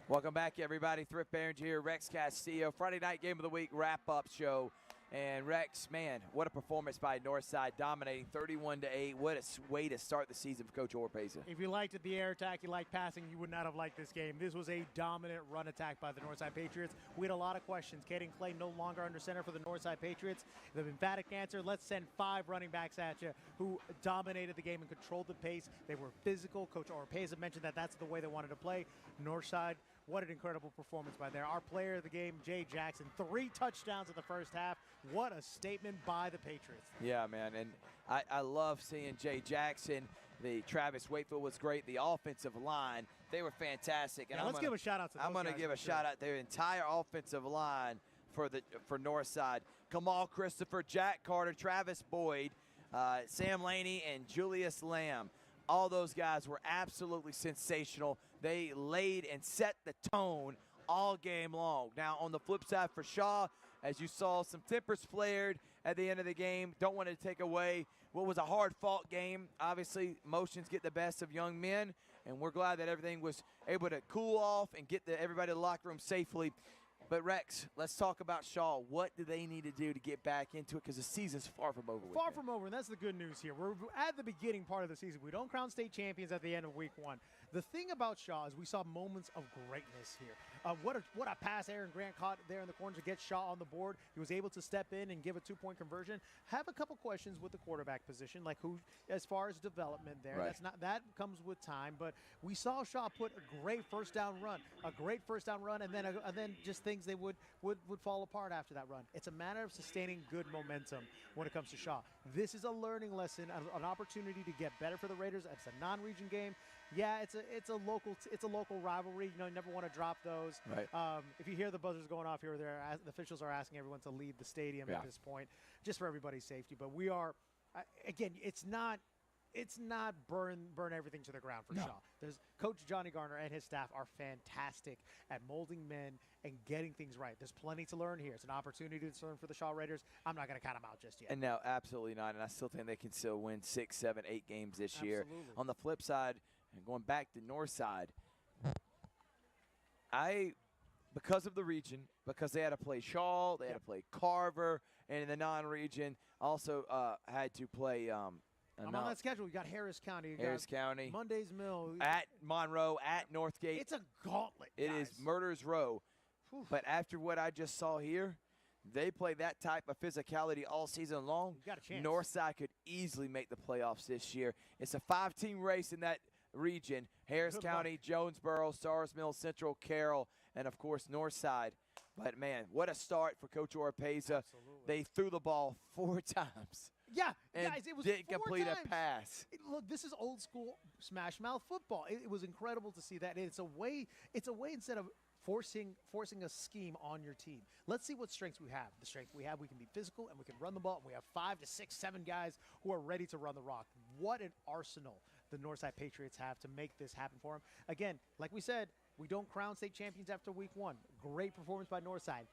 Welcome back, everybody. Thrift Barringer here, Rex Castillo. Friday night game of the week wrap-up show. And Rex, man, what a performance by Northside, dominating 31-8. What a way to start the season for Coach Oropeza. If you liked the air attack, you liked passing, you would not have liked this game. This was a dominant run attack by the Northside Patriots. We had a lot of questions. Caden Clay no longer under center for the Northside Patriots. The emphatic answer, let's send 5 running backs at you who dominated the game and controlled the pace. They were physical. Coach Oropeza mentioned that that's the way they wanted to play. Northside, what an incredible performance by there. Our player of the game, Jay Jackson, 3 touchdowns in the first half. What a statement by the Patriots. Yeah, man, and I love seeing Jay Jackson. The Travis Wakefield was great. The offensive line, they were fantastic. And let's give a shout out to those I'm going to give a shout out to their entire offensive line for Northside. Kamal Christopher, Jack Carter, Travis Boyd, Sam Laney, and Julius Lamb. All those guys were absolutely sensational. They laid and set the tone all game long. Now, on the flip side for Shaw, as you saw, some tempers flared at the end of the game. Don't want to take away what was a hard-fought game. Obviously, emotions get the best of young men, and we're glad that everything was able to cool off and get everybody to the locker room safely. But, Rex, let's talk about Shaw. What do they need to do to get back into it? Because the season's far from over. Far from over, and that's the good news here. We're at the beginning part of the season. We don't crown state champions at the end of week 1. The thing about Shaw is we saw moments of greatness here. What a pass Aaron Grant caught there in the corner to get Shaw on the board. He was able to step in and give a 2-point conversion. Have a couple questions with the quarterback position, like who, as far as development there. Right. That comes with time. But we saw Shaw put a great first down run, and then just things they would fall apart after that run. It's a matter of sustaining good momentum when it comes to Shaw. This is a learning lesson, an opportunity to get better for the Raiders. It's a non-region game. Yeah, it's a local rivalry. You never want to drop those. Right. If you hear the buzzers going off here or there, the officials are asking everyone to leave the stadium at this point, just for everybody's safety. But we are, again, it's not burn everything to the ground for Shaw. There's Coach Johnny Garner and his staff are fantastic at molding men and getting things right. There's plenty to learn here. It's an opportunity to learn for the Shaw Raiders. I'm not going to count them out just yet. And no, absolutely not. And I still think they can still win 6, 7, 8 games this year. On the flip side, and going back to Northside, because of the region, because they had to play Shaw, they had to play Carver, and in the non-region also had to play I'm on that schedule. You got Harris County. County. Monday's Mill. At Monroe, at Northgate. It's a gauntlet, It guys. is Murder's Row. Whew. But after what I just saw here, they play that type of physicality all season long. You got a chance. Northside could easily make the playoffs this year. It's a 5-team race in that region. Harris County, Jonesboro, Stars Mill, Central, Carroll, and, of course, Northside. But, man, what a start for Coach Oropeza. They threw the ball 4 times. Yeah, and guys, it was didn't 4 complete times. a pass. Look, this is old school smash mouth football. It was incredible to see that. It's a way instead of forcing a scheme on your team. Let's see what strengths we have. The strength we have, we can be physical and we can run the ball. And we have 5 to 6, 7 guys who are ready to run the rock. What an arsenal the Northside Patriots have to make this happen for them. Again, like we said, we don't crown state champions after week 1. Great performance by Northside.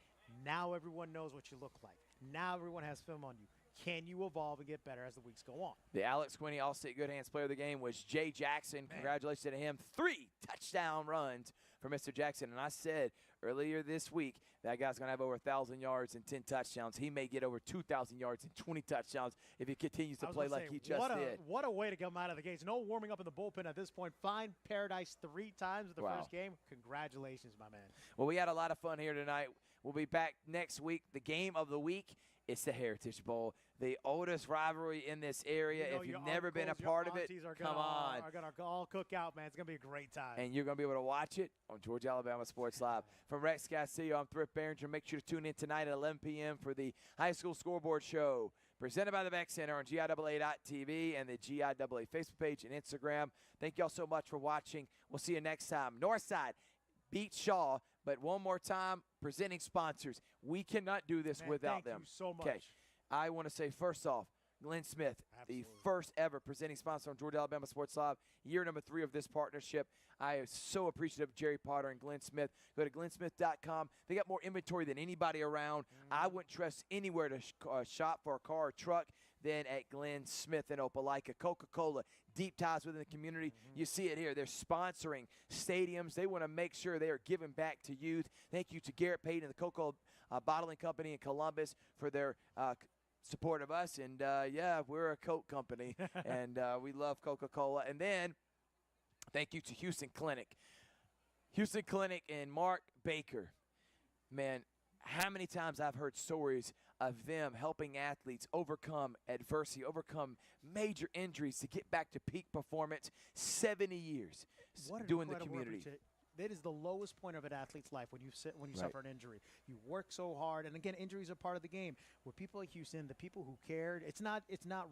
Now everyone knows what you look like. Now everyone has film on you. Can you evolve and get better as the weeks go on? The Alex Quinney All-State Good Hands Player of the Game was Jay Jackson. Man. Congratulations to him. 3 touchdown runs for Mr. Jackson. And I said earlier this week that guy's going to have over 1,000 yards and 10 touchdowns. He may get over 2,000 yards and 20 touchdowns if he continues to play like he just did. What a way to come out of the gates. No warming up in the bullpen at this point. Find Paradise 3 times in the first game. Congratulations, my man. Well, we had a lot of fun here tonight. We'll be back next week. The game of the week, it's the Heritage Bowl, the oldest rivalry in this area. If you've never been a part of it, come on. Are going to all cook out, man. It's going to be a great time. And you're going to be able to watch it on Georgia Alabama Sports Live. From Rex Castillo, I'm Thrift Barringer. Make sure to tune in tonight at 11 p.m. for the High School Scoreboard Show, presented by the Beck Center on GIAA.TV and the GIAA Facebook page and Instagram. Thank you all so much for watching. We'll see you next time. Northside beat Shaw, but one more time, presenting sponsors. We cannot do this without them. Thank you so much. Okay. I want to say, first off, Glenn Smith, Absolutely. the first ever presenting sponsor on Georgia Alabama Sports Live, year number 3 of this partnership. I am so appreciative of Jerry Potter and Glenn Smith. Go to glennsmith.com. They got more inventory than anybody around. I wouldn't trust anywhere to shop for a car or truck than at Glenn Smith in Opelika. Coca-Cola, deep ties within the community. You see it here. They're sponsoring stadiums. They want to make sure they are giving back to youth. Thank you to Garrett Payton and the Coca-Cola Bottling Company in Columbus for their support of us. And, yeah, we're a Coke company, and we love Coca-Cola. And then thank you to Houston Clinic. Houston Clinic and Mark Baker. Man, how many times I've heard stories of them helping athletes overcome adversity, overcome major injuries to get back to peak performance. 70 years doing the community. That is the lowest point of an athlete's life when you suffer an injury. You work so hard, and again, injuries are part of the game. With people like Houston, the people who cared, it's not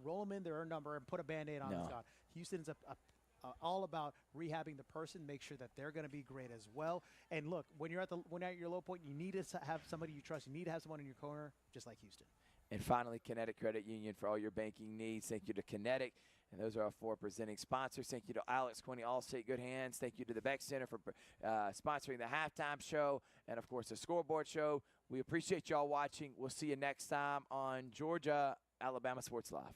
roll them in their number and put a Band-Aid on them. Houston's all about rehabbing the person, make sure that they're going to be great as well. And look, when you're at your low point, you need to have somebody you trust. You need to have someone in your corner, just like Houston. And finally, Kinetic Credit Union for all your banking needs. Thank you to Kinetic. And those are our 4 presenting sponsors. Thank you to Alex Quinney, Allstate Good Hands. Thank you to the Beck Center for sponsoring the halftime show and, of course, the scoreboard show. We appreciate y'all watching. We'll see you next time on Georgia Alabama Sports Live.